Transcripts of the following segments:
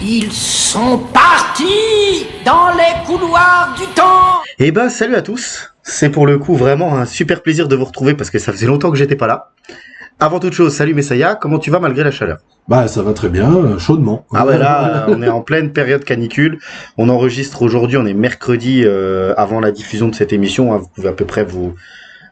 Ils sont partis dans les couloirs du temps. Eh ben, salut à tous. C'est pour le coup vraiment un super plaisir de vous retrouver parce que ça faisait longtemps que j'étais pas là. Avant toute chose, salut Messaya, comment tu vas malgré la chaleur? Bah ça va très bien, chaudement. Ah ouais, là, on est en pleine période canicule. On enregistre aujourd'hui, on est mercredi avant la diffusion de cette émission. Hein, vous pouvez à peu près vous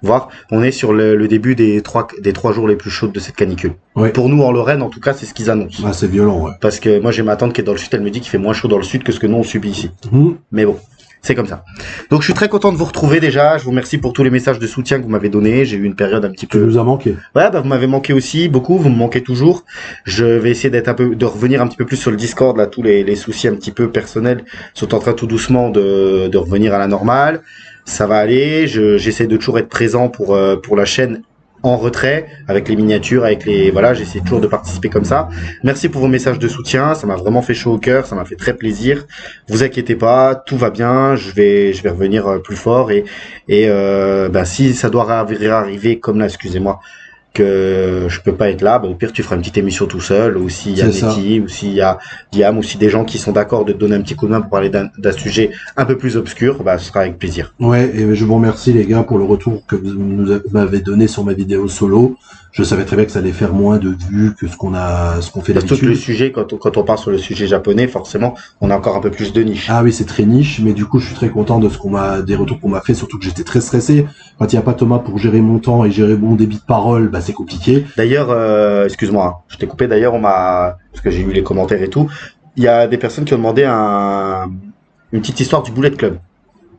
voir. On est sur le début des trois jours les plus chauds de cette canicule. Ouais. Pour nous en Lorraine, en tout cas, c'est ce qu'ils annoncent. Ah, c'est violent, ouais. Parce que moi j'ai ma tante qui est dans le sud, elle me dit qu'il fait moins chaud dans le sud que ce que nous on subit ici. Mais bon. C'est comme ça. Donc je suis très content de vous retrouver déjà. Je vous remercie pour tous les messages de soutien que vous m'avez donnés. J'ai eu une période un petit peu. Tu nous as manqué. Ouais, bah vous m'avez manqué aussi beaucoup. Vous me manquez toujours. Je vais essayer de revenir un petit peu plus sur le Discord. Là, tous les soucis un petit peu personnels sont en train tout doucement de revenir à la normale. Ça va aller. J'essaie de toujours être présent pour la chaîne en retrait avec les miniatures, voilà, j'essaie toujours de participer comme ça. Merci pour vos messages de soutien, ça m'a vraiment fait chaud au cœur, ça m'a fait très plaisir. Vous inquiétez pas, tout va bien, je vais revenir plus fort et si ça doit arriver comme là, excusez-moi, que je peux pas être là, au pire tu feras une petite émission tout seul, ou s'il y a Netty, ou s'il y a Diam, ou si des gens qui sont d'accord de te donner un petit coup de main pour parler d'un sujet un peu plus obscur, ce sera avec plaisir. Ouais, et je vous remercie les gars pour le retour que vous m'avez donné sur ma vidéo solo. Je savais très bien que ça allait faire moins de vues que ce qu'on fait d'habitude. Surtout le sujet, quand on part sur le sujet japonais, forcément, on a encore un peu plus de niche. Ah oui, c'est très niche, mais du coup, je suis très content de des retours qu'on m'a fait, surtout que j'étais très stressé. Quand il n'y a pas Thomas pour gérer mon temps et gérer mon débit de parole, c'est compliqué. D'ailleurs, excuse-moi, hein, je t'ai coupé, d'ailleurs, parce que j'ai eu les commentaires et tout, il y a des personnes qui ont demandé une petite histoire du Bullet Club.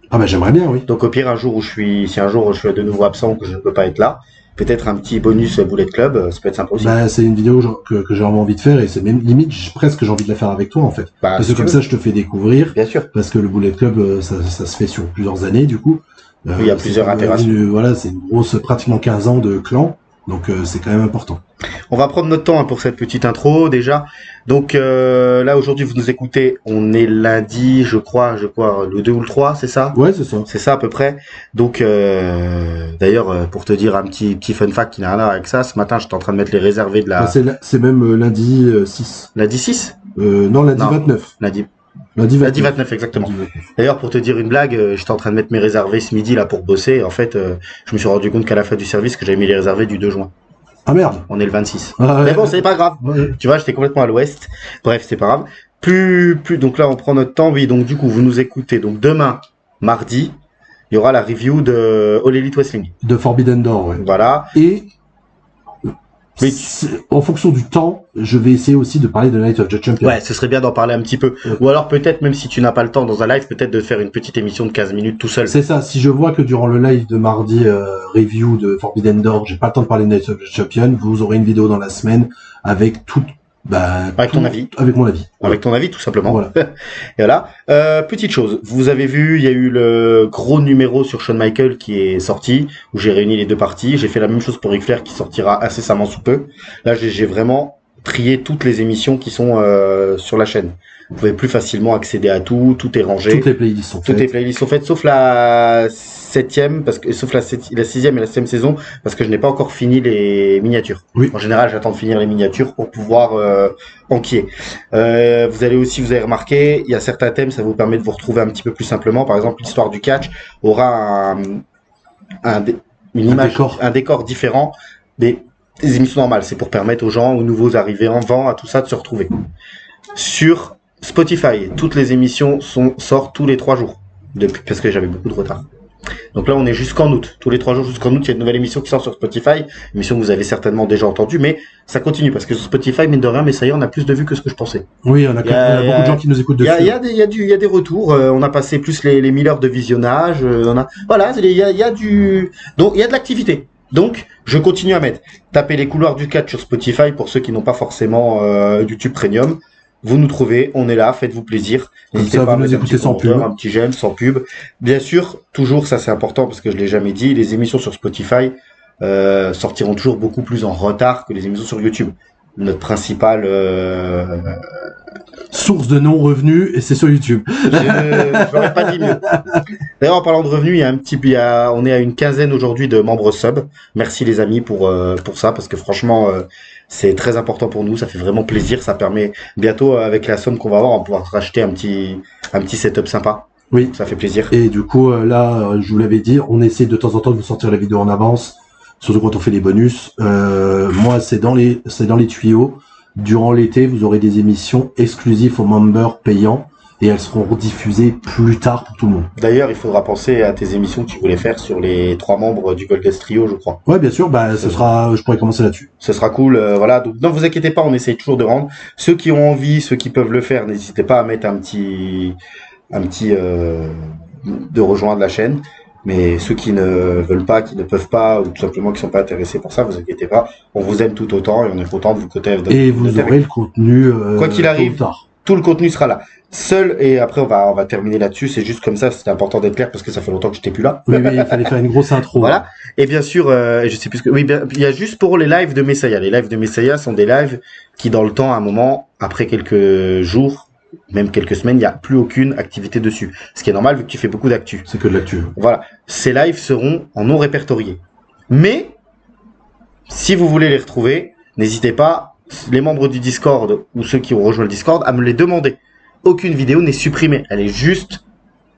Ah j'aimerais bien, oui. Donc au pire, si un jour je suis de nouveau absent ou que je ne peux pas être là, peut-être un petit bonus Bullet Club, ça peut être sympa aussi. C'est une vidéo que j'ai vraiment envie de faire et c'est même limite presque j'ai envie de la faire avec toi en fait. Parce que comme ça je te fais découvrir. Bien sûr. Parce que le Bullet Club ça se fait sur plusieurs années du coup. Il y a plusieurs itérations. Voilà, c'est une grosse pratiquement 15 ans de clan. Donc c'est quand même important. On va prendre notre temps pour cette petite intro déjà. Donc là aujourd'hui vous nous écoutez, on est lundi, je crois le 2 ou le 3, c'est ça? Ouais, c'est ça. C'est ça à peu près. Donc d'ailleurs pour te dire un petit fun fact qui n'a rien à voir avec ça, ce matin j'étais en train de mettre les réservés de la... C'est même lundi 6. Lundi 6? Non, lundi 29. Lundi 29, exactement. D'ailleurs, pour te dire une blague, j'étais en train de mettre mes réservés ce midi là pour bosser. En fait, je me suis rendu compte qu'à la fin du service que j'avais mis les réservés du 2 juin. Ah merde. On est le 26. Ah, ouais. Mais bon, c'est pas grave. Ouais. Tu vois, j'étais complètement à l'ouest. Bref, c'est pas grave. Plus, donc là, on prend notre temps. Oui, donc du coup, vous nous écoutez. Donc demain, mardi, il y aura la review de All Elite Wrestling. De Forbidden Door, ouais. Voilà. Et en fonction du temps, je vais essayer aussi de parler de Night of the Champion. Ouais, ce serait bien d'en parler un petit peu. Ouais. Ou alors peut-être, même si tu n'as pas le temps dans un live, peut-être de faire une petite émission de 15 minutes tout seul. C'est ça, si je vois que durant le live de mardi, review de Forbidden Door, j'ai pas le temps de parler de Night of the Champion, vous aurez une vidéo dans la semaine avec tout... avec ton avis. Avec mon avis. Avec ton avis, tout simplement. Voilà. Et voilà. Petite chose, vous avez vu, il y a eu le gros numéro sur Shawn Michaels qui est sorti, où j'ai réuni les deux parties. J'ai fait la même chose pour Ric Flair qui sortira incessamment sous peu. Là, j'ai vraiment trié toutes les émissions qui sont sur la chaîne. Vous pouvez plus facilement accéder à tout est rangé. Toutes les playlists sont faites. Toutes les playlists sont faites, sauf la 7e, sauf la 6e et la 7e saison, parce que je n'ai pas encore fini les miniatures. Oui. En général, j'attends de finir les miniatures pour pouvoir enquiller. Vous avez remarqué, il y a certains thèmes, ça vous permet de vous retrouver un petit peu plus simplement. Par exemple, l'histoire du catch aura un décor différent des émissions normales. C'est pour permettre aux gens, aux nouveaux arrivants, à tout ça, de se retrouver. Sur Spotify, toutes les émissions sortent tous les 3 jours, parce que j'avais beaucoup de retard. Donc là, on est jusqu'en août. Tous les 3 jours jusqu'en août, il y a une nouvelle émission qui sort sur Spotify. Émission que vous avez certainement déjà entendue, mais ça continue, parce que sur Spotify, mine de rien, mais ça y est, on a plus de vues que ce que je pensais. Oui, on a beaucoup de gens qui nous écoutent dessus. Il y a des retours. On a passé plus les 1000 heures de visionnage. Donc il y a de l'activité. Donc, je continue à mettre. Tapez les couloirs du catch sur Spotify pour ceux qui n'ont pas forcément YouTube Premium. Vous nous trouvez, on est là, faites-vous plaisir. N'hésitez pas à nous écouter sans pub, un petit j'aime, sans pub. Bien sûr, toujours, ça c'est important parce que je l'ai jamais dit, les émissions sur Spotify sortiront toujours beaucoup plus en retard que les émissions sur YouTube. Notre principale source de non-revenus, et c'est sur YouTube. Je n'aurais pas dit mieux. D'ailleurs, en parlant de revenus, on est à une quinzaine aujourd'hui de membres sub. Merci les amis pour ça, parce que franchement, c'est très important pour nous. Ça fait vraiment plaisir. Ça permet bientôt, avec la somme qu'on va avoir, on va pouvoir racheter un petit setup sympa. Oui. Ça fait plaisir. Et du coup, là, je vous l'avais dit, on essaie de temps en temps de vous sortir la vidéo en avance, surtout quand on fait les bonus. Moi, c'est dans les tuyaux. Durant l'été, vous aurez des émissions exclusives aux members payants et elles seront rediffusées plus tard pour tout le monde. D'ailleurs, il faudra penser à tes émissions que tu voulais faire sur les 3 membres du Goldest Trio, je crois. Ouais, bien sûr, je pourrais commencer là-dessus. Ce sera cool, voilà. Donc, ne vous inquiétez pas, on essaie toujours de rendre. Ceux qui ont envie, ceux qui peuvent le faire, n'hésitez pas à mettre un petit de rejoindre la chaîne. Mais ceux qui ne veulent pas, qui ne peuvent pas, ou tout simplement qui sont pas intéressés pour ça, vous inquiétez pas. On vous aime tout autant et on est content de vous côté. Et vous aurez le contenu. Quoi qu'il arrive, tout le contenu sera là. Seul, et après on va terminer là-dessus, c'est juste comme ça, c'était important d'être clair parce que ça fait longtemps que j'étais plus là. Oui, il fallait faire une grosse intro. Voilà. Et bien sûr, je sais plus ce que, oui, bien, il y a juste pour les lives de Messiah. Les lives de Messiah sont des lives qui, dans le temps, à un moment, après quelques jours, même quelques semaines, il n'y a plus aucune activité dessus. Ce qui est normal vu que tu fais beaucoup d'actu. C'est que de l'actu. Voilà. Ces lives seront en non répertoriés. Mais, si vous voulez les retrouver, n'hésitez pas, les membres du Discord ou ceux qui ont rejoint le Discord, à me les demander. Aucune vidéo n'est supprimée. Elle est juste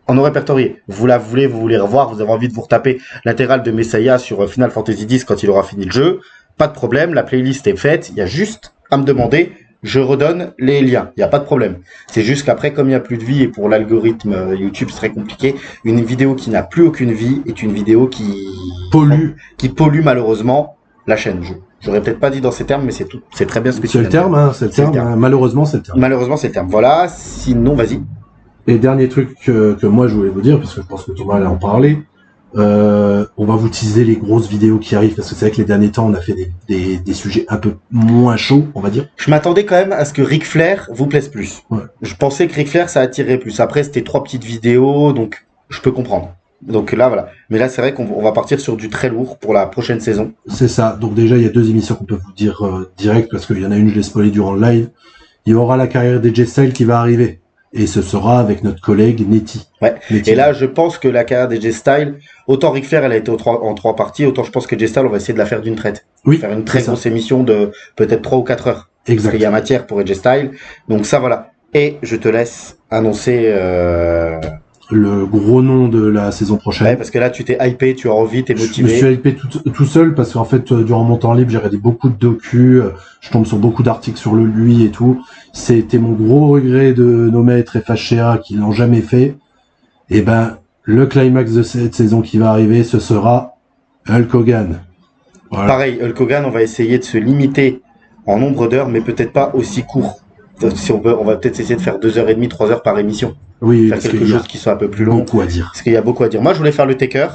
en non répertorié. Vous la voulez, vous voulez revoir, vous avez envie de vous retaper l'intégrale de Messiah sur Final Fantasy X quand il aura fini le jeu. Pas de problème, la playlist est faite. Il y a juste à me demander. Je redonne les liens, il n'y a pas de problème. C'est juste qu'après, comme il n'y a plus de vie et pour l'algorithme YouTube, c'est très compliqué, une vidéo qui n'a plus aucune vie est une vidéo qui pollue malheureusement la chaîne. J'aurais peut-être pas dit dans ces termes, mais c'est tout. C'est très bien ce que tu viens de dire. C'est le terme. Malheureusement, c'est le terme. Malheureusement, c'est le terme. Voilà. Sinon, vas-y. Et dernier truc que moi je voulais vous dire, parce que je pense que Thomas allait en parler. On va vous teaser les grosses vidéos qui arrivent parce que c'est vrai que les derniers temps on a fait des sujets un peu moins chauds, on va dire. Je m'attendais quand même à ce que Ric Flair vous plaise plus. Ouais. Je pensais que Ric Flair ça attirait plus. Après c'était 3 petites vidéos, donc je peux comprendre. Donc là voilà. Mais là c'est vrai qu'on va partir sur du très lourd pour la prochaine saison. C'est ça. Donc déjà il y a 2 émissions qu'on peut vous dire direct parce qu'il y en a une je l'ai spoilé durant le live. Il y aura la carrière d'AJ Styles qui va arriver. Et ce sera avec notre collègue Netty. Ouais. Et là, je pense que la carrière d'AJ Styles, autant Ric Flair, elle a été en 3 parties, autant je pense que AJ Styles, on va essayer de la faire d'une traite. Oui. Faire une très grosse émission de peut-être 3 ou 4 heures. Exact. Parce qu'il y a matière pour AJ Styles. Donc ça, voilà. Et je te laisse annoncer, le gros nom de la saison prochaine. Ouais, parce que là, tu t'es hypé, tu as envie, t'es motivé. Je me suis hypé tout seul parce qu'en fait, durant mon temps libre, j'ai regardé beaucoup de docus, je tombe sur beaucoup d'articles sur lui et tout. C'était mon gros regret de nos maîtres FHCA qui l'ont jamais fait. Et ben, le climax de cette saison qui va arriver, ce sera Hulk Hogan. Voilà. Pareil, Hulk Hogan, on va essayer de se limiter en nombre d'heures, mais peut-être pas aussi court. Si on va peut-être essayer de faire 2h30, 3 heures par émission. Oui, faire quelque chose qui soit un peu plus long. Beaucoup à dire. Parce qu'il y a beaucoup à dire. Moi, je voulais faire le Taker.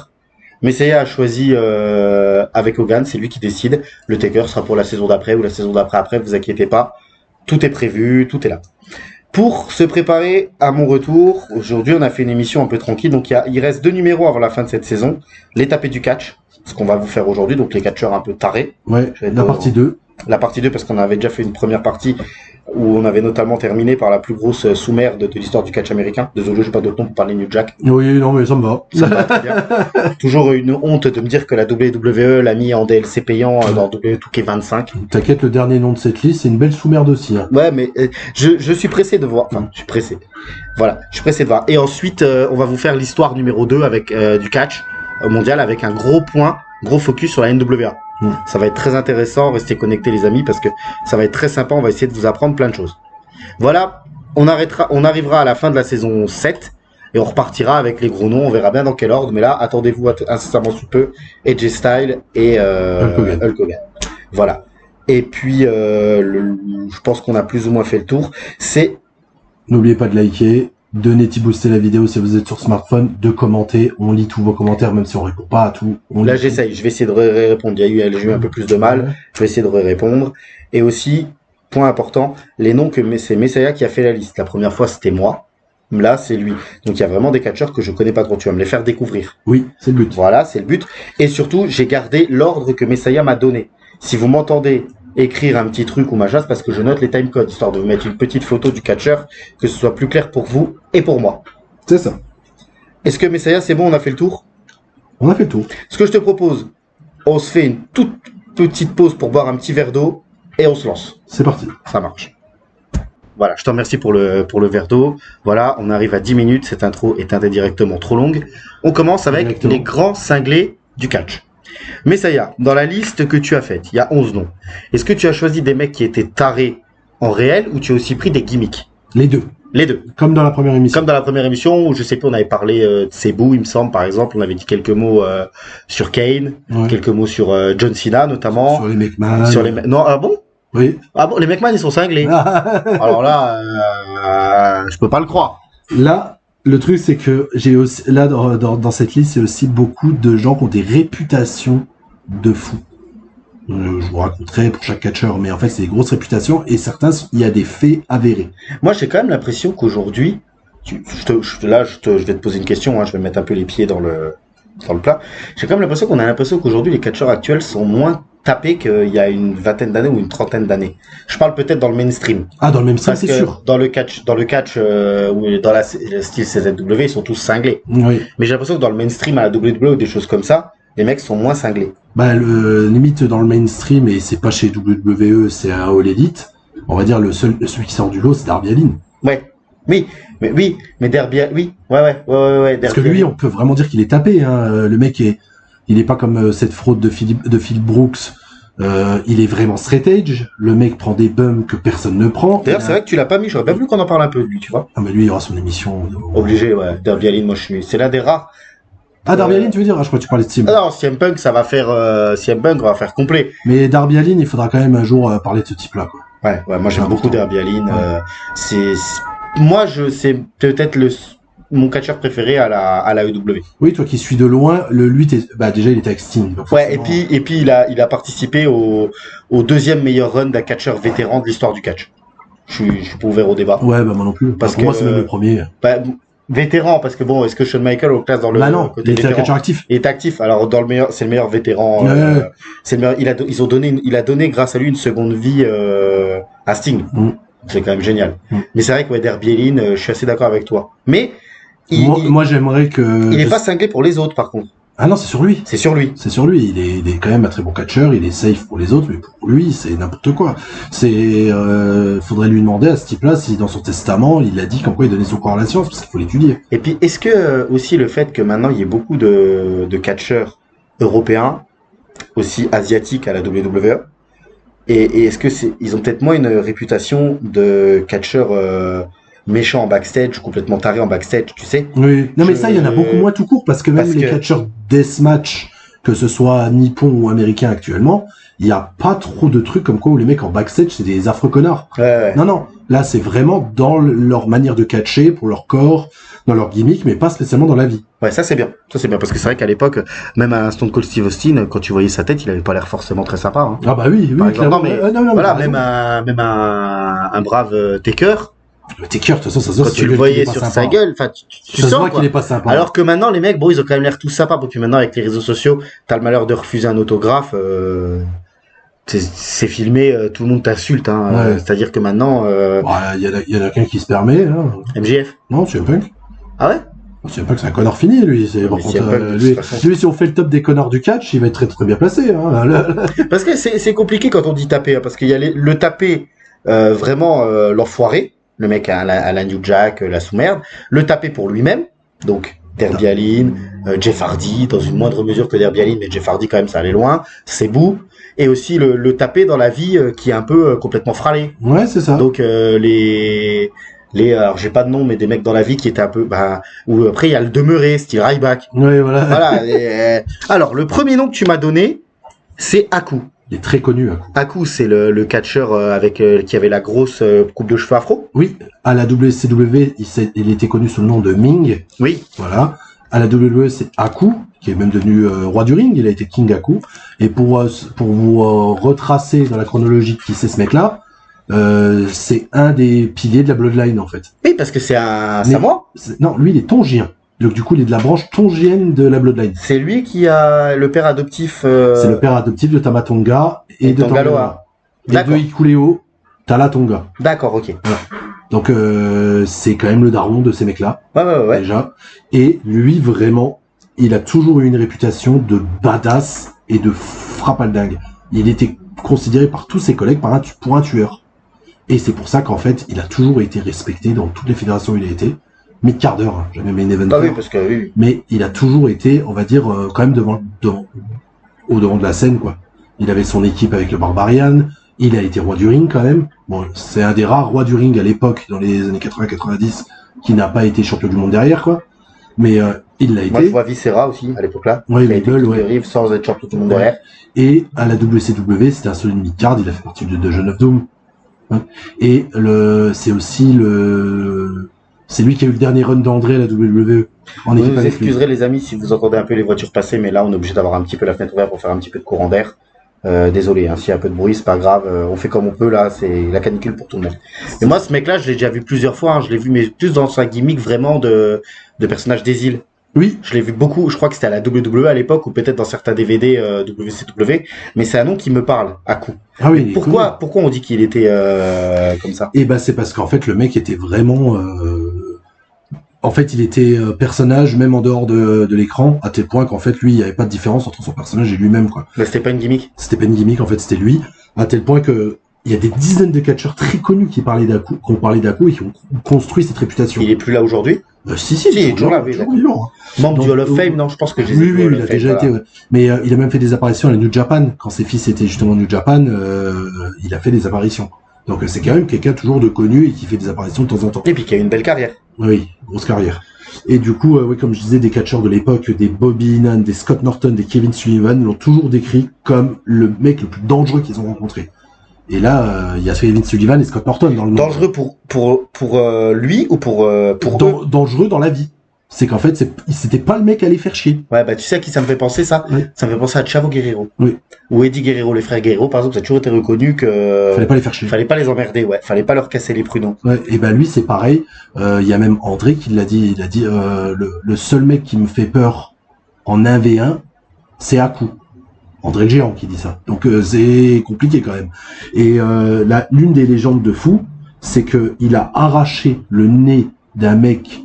Messiah a choisi avec Hogan, c'est lui qui décide. Le Taker sera pour la saison d'après ou la saison d'après. Vous inquiétez pas. Tout est prévu, tout est là. Pour se préparer à mon retour, aujourd'hui, on a fait une émission un peu tranquille. Donc, il reste 2 numéros avant la fin de cette saison. Les tapés du catch, ce qu'on va vous faire aujourd'hui. Donc, les catcheurs un peu tarés. Ouais, la partie 2. La partie 2, parce qu'on avait déjà fait une première partie où on avait notamment terminé par la plus grosse sous-mer de l'histoire du catch américain. Désolé, j'ai pas d'autre nom pour parler de New Jack. Oui, non, mais ça me va. Ça me va très bien. Toujours une honte de me dire que la WWE l'a mis en DLC payant dans WWE 2K25. T'inquiète, le dernier nom de cette liste, c'est une belle sous-merde aussi. Hein. Ouais, mais je suis pressé de voir. Enfin, je suis pressé. Voilà, je suis pressé de voir. Et ensuite, on va vous faire l'histoire numéro 2 avec du catch mondial avec un gros focus sur la NWA. Ça va être très intéressant, restez connectés les amis parce que ça va être très sympa, on va essayer de vous apprendre plein de choses. Voilà, on arrivera à la fin de la saison 7 et on repartira avec les gros noms, on verra bien dans quel ordre, mais là, attendez-vous incessamment sous peu, AJ Styles et Hulk Hogan. Voilà. Et puis, je pense qu'on a plus ou moins fait le tour. N'oubliez pas de liker, de booster la vidéo si vous êtes sur smartphone, de commenter, on lit tous vos commentaires même si on répond pas à tout. Là j'essaye, je vais essayer de répondre. J'ai eu un peu plus de mal, je vais essayer de répondre. Et aussi, point important, les noms c'est Messiah qui a fait la liste. La première fois c'était moi, là c'est lui. Donc il y a vraiment des catcheurs que je connais pas trop, tu vas me les faire découvrir. Oui, c'est le but. Voilà, c'est le but. Et surtout, j'ai gardé l'ordre que Messiah m'a donné. Si vous m'entendez écrire un petit truc ou machin, c'est parce que je note les timecodes, histoire de vous mettre une petite photo du catcheur, que ce soit plus clair pour vous et pour moi. C'est ça. Est-ce que Messiah, c'est bon, on a fait le tour? On a fait le tour. Ce que je te propose, on se fait une toute petite pause pour boire un petit verre d'eau et on se lance. C'est parti. Ça marche. Voilà, je te remercie pour le verre d'eau. Voilà, on arrive à 10 minutes. Cette intro est indirectement trop longue. On commence avec Directement. les grands cinglés du catch. Messiah, dans la liste que tu as faite, il y a 11 noms. Est-ce que tu as choisi des mecs qui étaient tarés en réel ou tu as aussi pris des gimmicks? Les deux. Les deux. Comme dans la première émission. Comme dans la première émission où je sais plus, on avait parlé de Cebu, il me semble, par exemple. On avait dit quelques mots sur Kane, Ouais. quelques mots sur John Cena notamment. Sur les McMahon. Sur les non, ah bon? Oui. Ah bon, les McMahon ils sont cinglés. Alors là, je peux pas le croire. Là, le truc, c'est que j'ai aussi, là, dans cette liste, il y a aussi beaucoup de gens qui ont des réputations de fous. Je vous raconterai pour chaque catcheur, mais en fait, c'est des grosses réputations et certains, il y a des faits avérés. Moi, j'ai quand même l'impression qu'aujourd'hui, je vais te poser une question, hein, je vais mettre un peu les pieds dans le plat. J'ai quand même l'impression qu'aujourd'hui, les catcheurs actuels sont moins tapés qu'il y a une vingtaine d'années ou une trentaine d'années. Je parle peut-être dans le mainstream. Ah, dans le même sens, Parce c'est que sûr. dans le catch, ou dans le style CZW, ils sont tous cinglés. Oui. Mais j'ai l'impression que dans le mainstream, à la WWE ou des choses comme ça, les mecs sont moins cinglés. Bah, limite dans le mainstream, et c'est pas chez WWE, c'est à All Elite. On va dire celui qui sort du lot, c'est Darby Allin. Ouais. Mais Derby, oui. Ouais. Parce que lui, on peut vraiment dire qu'il est tapé, hein. Le mec il est pas comme cette fraude de Phil Brooks. Il est vraiment straight edge. Le mec prend des bums que personne ne prend. D'ailleurs, c'est vrai que tu l'as pas mis, j'aurais bien voulu qu'on en parle un peu de lui, tu vois. Ah, mais lui, il aura son émission. Obligé, ouais. Derby Allin, moi, c'est l'un des rares. Ah, Darby Allin, tu veux dire? Ah, je crois que tu parlais de Sim. Ah non, CM Punk, CM Punk va faire complet. Mais Darby Allin, il faudra quand même un jour parler de ce type-là, quoi. Ouais, moi, j'aime C'est beaucoup important. Derby Allin. Ouais. Moi, c'est peut-être mon catcheur préféré à la EW. Oui, toi qui suis de loin, déjà, il était avec Sting. donc Ouais, forcément. et puis il a participé au deuxième meilleur run d'un catcheur vétéran de l'histoire du catch. Je suis pas ouvert au débat. Ouais, bah, moi non plus. Parce Pour moi, que, c'est même le premier. Bah, vétéran, parce que bon, est-ce que Shawn Michaels au classe dans le Bah non, côté il était un vétéran? catcheur actif. Il est actif. Alors c'est le meilleur vétéran. Ouais. C'est le meilleur. Il a donné grâce à lui une seconde vie à Sting. Mm. C'est quand même génial. Mm. Mais c'est vrai que ouais, Derby Allin, je suis assez d'accord avec toi. Mais Moi, j'aimerais que... il est pas cinglé pour les autres, par contre. Ah non, c'est sur lui. C'est sur lui. C'est sur lui. Il est quand même un très bon catcheur. Il est safe pour les autres, mais pour lui, c'est n'importe quoi. Faudrait lui demander à ce type-là si dans son testament, il a dit comme quoi il donnait son corps à la science, parce qu'il faut l'étudier. Et puis, est-ce que aussi le fait que maintenant il y ait beaucoup de catcheurs européens, aussi asiatiques à la WWE, et est-ce que ils ont peut-être moins une réputation de catcheurs méchants en backstage, complètement tarés en backstage, tu sais? Oui. Non, mais ça, il y en a beaucoup moins tout court, parce que même Parce les que- catcheurs deathmatch, que ce soit nippon ou américain actuellement, il n'y a pas trop de trucs comme quoi où les mecs en backstage, c'est des affreux connards. Ouais. Non. Là, c'est vraiment dans leur manière de catcher, pour leur corps, dans leur gimmick, mais pas spécialement dans la vie. Ouais, ça c'est bien. Ça c'est bien parce que c'est vrai qu'à l'époque, même à Stone Cold Steve Austin, quand tu voyais sa tête, il avait pas l'air forcément très sympa. Hein. Ah bah oui, Par exemple. clairement. Non, mais Non, voilà, mais même un brave Taker, le Taker, de toute façon, ça se voit quand sur tu le gueule qu'il voyait est pas sur sympa. sa gueule, enfin, tu Ça se sens voit quoi. qu'il est pas sympa. Alors que maintenant, les mecs, bon, ils ont quand même l'air tous sympas. Puis maintenant, avec les réseaux sociaux, t'as le malheur de refuser un autographe. C'est filmé, tout le monde t'insulte. Hein, Ouais. c'est-à-dire que maintenant, Il y en a qu'un qui se permet. Hein. MJF. Non, CM Punk. Ah ouais? CM Punk, c'est un connard fini, lui. Par mais contre, CM Punk, de lui, toute façon- lui, si on fait le top des connards du catch, il va être très très bien placé. Hein. Parce que c'est compliqué quand on dit taper, hein, parce qu'il y a le taper vraiment l'enfoiré, le mec à la New Jack, la sous-merde, le taper pour lui-même, donc Derby Allin, Jeff Hardy, dans une moindre mesure que Derby Allin, mais Jeff Hardy quand même ça allait loin, c'est beau, et aussi le taper dans la vie qui est un peu complètement fralé. Ouais, c'est ça. Donc alors j'ai pas de nom, mais des mecs dans la vie qui étaient un peu, ou après il y a le demeuré, style Ryback. Ouais, voilà. Voilà. Alors le premier nom que tu m'as donné, c'est Haku. Il est très connu. Hein. Haku, c'est le catcheur qui avait la grosse coupe de cheveux afro. Oui, à la WCW, il était connu sous le nom de Ming. Oui. Voilà. À la WWE, c'est Haku, qui est même devenu roi du ring. Il a été King Haku. Et pour vous retracer dans la chronologie de qui c'est ce mec-là, c'est un des piliers de la Bloodline, en fait. Oui, parce que c'est un Mais- Samoa. Non, lui, il est tongien. Donc, du coup, il est de la branche tongienne de la Bloodline. C'est lui qui a le père adoptif. C'est le père adoptif de Tamatonga et de Tangaloa. Tangaloa. Et D'accord. de Ikuleo, Talatonga. D'accord, ok. Voilà. Donc c'est quand même le daron de ces mecs-là, Ouais. déjà. Et lui, vraiment, il a toujours eu une réputation de badass et de frappe à le dingue. Il était considéré par tous ses collègues pour un tueur. Et c'est pour ça qu'en fait, il a toujours été respecté dans toutes les fédérations où il a été. Mid-carder, hein, jamais main eventer. Ah oui, parce que oui. Mais il a toujours été, on va dire, quand même au devant de la scène, quoi. Il avait son équipe avec le Barbarian, il a été roi du ring quand même. Bon, c'est un des rares rois du ring à l'époque, dans les années 80-90, qui n'a pas été champion du monde derrière, quoi. Mais il l'a été. Moi, je vois Viscera aussi, à l'époque-là. Ouais, il a été Mabel, ouais. Rive sans être champion du monde derrière. Et à la WCW, c'était un solide mid-card, il a fait partie de Dungeon of Doom. Hein. Et c'est aussi c'est lui qui a eu le dernier run d'André à la WWE. En Vous équipe nous avec lui. excuserez les amis si vous entendez un peu les voitures passer, mais là on est obligé d'avoir un petit peu la fenêtre ouverte pour faire un petit peu de courant d'air. Désolé, hein, s'il y a un peu de bruit, c'est pas grave, on fait comme on peut là, c'est la canicule pour tout le monde. Mais moi ce mec-là, je l'ai déjà vu plusieurs fois, hein, je l'ai vu mais plus dans sa gimmick vraiment de personnage des îles. Oui, Je l'ai vu beaucoup, je crois que c'était à la WWE à l'époque ou peut-être dans certains DVD WCW, mais c'est un nom qui me parle à coup. ah oui. il est Pourquoi on dit qu'il était comme ça? Et c'est parce qu'en fait le mec était vraiment en fait il était personnage même en dehors de l'écran, à tel point qu'en fait lui il n'y avait pas de différence entre son personnage et lui-même, quoi. Bah, c'était pas une gimmick. C'était pas une gimmick, en fait c'était lui, à tel point que il y a des dizaines de catcheurs très connus qui ont parlé d'Aku et qui ont construit cette réputation. Il est plus là aujourd'hui. Si, il est toujours là, oui, toujours vivant, hein. Membre Donc, du Hall of Fame, non, je pense que j'ai Oui, il a déjà été, ouais. Mais il a même fait des apparitions à la New Japan. Quand ses fils étaient justement New Japan, il a fait des apparitions. Donc c'est quand même quelqu'un toujours de connu et qui fait des apparitions de temps en temps. Et puis qui a une belle carrière. Oui, grosse carrière. Et du coup, oui, comme je disais, des catcheurs de l'époque, des Bobby Heenan, des Scott Norton, des Kevin Sullivan, l'ont toujours décrit comme le mec le plus dangereux qu'ils ont rencontré. Et là, il y a Kevin Sullivan et Scott Norton dans le nom. Dangereux pour lui ou pour eux. Dangereux dans la vie. C'est qu'en fait, c'était pas le mec à les faire chier. Ouais, bah tu sais à qui ça me fait penser ça? Oui. Ça me fait penser à Chavo Guerrero. Oui. Ou Eddie Guerrero, les frères Guerrero, par exemple, ça a toujours été reconnu que Fallait pas les faire chier. fallait pas les emmerder, ouais, fallait pas leur casser les prunons. Ouais, et lui c'est pareil. Il y a même André qui l'a dit. Il a dit le seul mec qui me fait peur en 1v1, c'est Aku. André le Géant qui dit ça. Donc c'est compliqué quand même. Et l'une des légendes de fou, c'est que il a arraché le nez d'un mec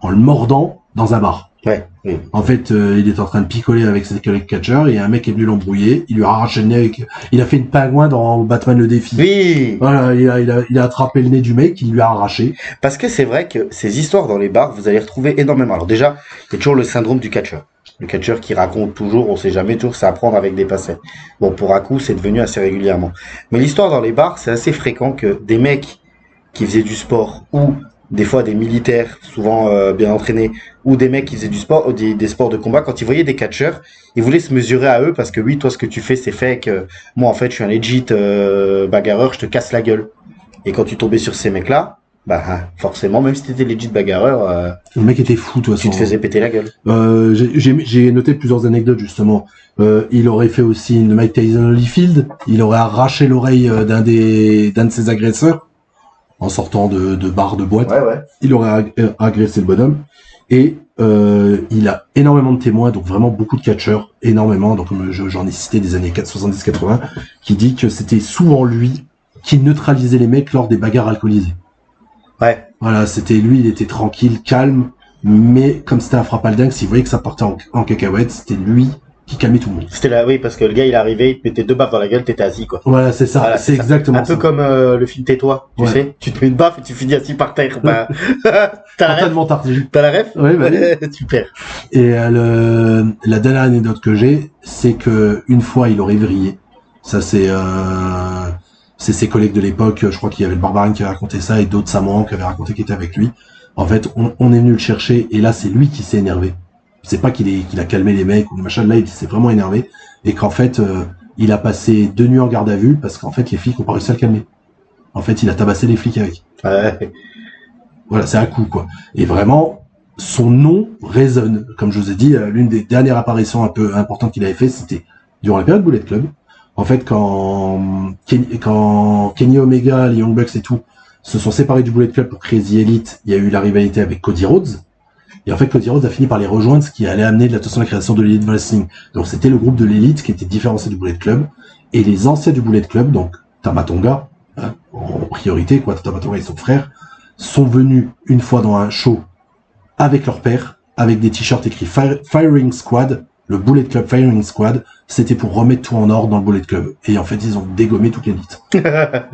en le mordant dans un bar. Ouais, oui. En fait, il est en train de picoler avec ses collègues catcheurs et un mec est venu l'embrouiller. Il lui a arraché le nez. Il a fait une pingouin dans Batman le défi. Oui. Voilà, il a attrapé le nez du mec, il lui a arraché. Parce que c'est vrai que ces histoires dans les bars, vous allez retrouver énormément. Alors déjà, il y a toujours le syndrome du catcheur. Le catcheur qui raconte toujours, on sait jamais, toujours c'est à prendre avec des pincettes. Bon, pour Aku, c'est devenu assez régulièrement. Mais l'histoire dans les bars, c'est assez fréquent que des mecs qui faisaient du sport ou des fois des militaires, souvent bien entraînés, ou des mecs qui faisaient du sport, des sports de combat, quand ils voyaient des catcheurs, ils voulaient se mesurer à eux parce que oui, toi, ce que tu fais, c'est fake. Moi, en fait, je suis un legit bagarreur, je te casse la gueule. Et quand tu tombais sur ces mecs-là, bah forcément, même si t'étais legit bagarreur, Le mec était fou, de toute tu façon. te faisais péter la gueule. J'ai noté plusieurs anecdotes justement. Il aurait fait aussi une Mike Tyson Holyfield. Il aurait arraché l'oreille d'un de ses agresseurs en sortant de bar de boîte. Ouais. Il aurait agressé le bonhomme. Et il a énormément de témoins, donc vraiment beaucoup de catcheurs, énormément. Donc j'en ai cité des années 70-80, qui dit que c'était souvent lui qui neutralisait les mecs lors des bagarres alcoolisées. Ouais. Voilà, c'était lui, il était tranquille, calme, mais comme c'était un frappal dingue, s'il voyait que ça partait en cacahuète, c'était lui qui calmait tout le monde. C'était là, oui, parce que le gars, il arrivait, il te mettait 2 baffes dans la gueule, t'étais assis, quoi. Voilà, c'est ça, Voilà, c'est ça. exactement Un ça. peu comme le film Tais-toi, tu Ouais. sais. Tu te mets une baffe et tu finis assis par terre. Bah, t'as la ref? Totalement tardive. T'as la ref? Ouais, bah oui. Super. Et la dernière anecdote que j'ai, c'est que une fois, il aurait vrillé. Ça, c'est ses collègues de l'époque. Je crois qu'il y avait le Barbarian qui avait raconté ça et d'autres Samoans qui avaient raconté qu'il était avec lui. En fait, on est venu le chercher et là, c'est lui qui s'est énervé. C'est pas qu'il a calmé les mecs ou le machin. Là, il s'est vraiment énervé et qu'en fait, il a passé 2 nuits en garde à vue parce qu'en fait, les flics ont pas réussi à le calmer. En fait, il a tabassé les flics avec. Ouais. Voilà, c'est un coup, quoi. Et vraiment, son nom résonne. Comme je vous ai dit, l'une des dernières apparitions un peu importantes qu'il avait fait, c'était durant la période Bullet Club. En fait, quand Kenny Omega, les Young Bucks et tout se sont séparés du Bullet Club pour créer The Elite, il y a eu la rivalité avec Cody Rhodes. Et en fait, Cody Rhodes a fini par les rejoindre, ce qui allait amener de l'attention à la création de l'Elite Wrestling. Donc, c'était le groupe de l'Elite qui était différencié du Bullet Club. Et les anciens du Bullet Club, donc Tama Tonga, hein, en priorité, quoi, Tama Tonga et son frère, sont venus une fois dans un show avec leur père, avec des t-shirts écrits Firing Squad, le Bullet Club Firing Squad, c'était pour remettre tout en ordre dans le Bullet Club. Et en fait, ils ont dégommé toute l'élite.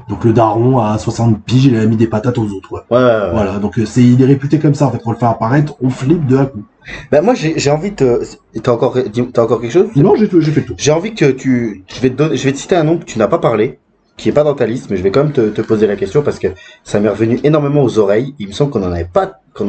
Donc le daron, à 60 piges, il a mis des patates aux autres. Ouais. Voilà, donc il est réputé comme ça. En fait, pour le faire apparaître, on flippe de à coup. Bah moi, j'ai envie de... T'as encore quelque chose? Non, j'ai fait tout. J'ai envie que je vais te citer un nom que tu n'as pas parlé, qui est pas dans ta liste, mais je vais quand même te poser la question parce que ça m'est revenu énormément aux oreilles. Il me semble qu'on en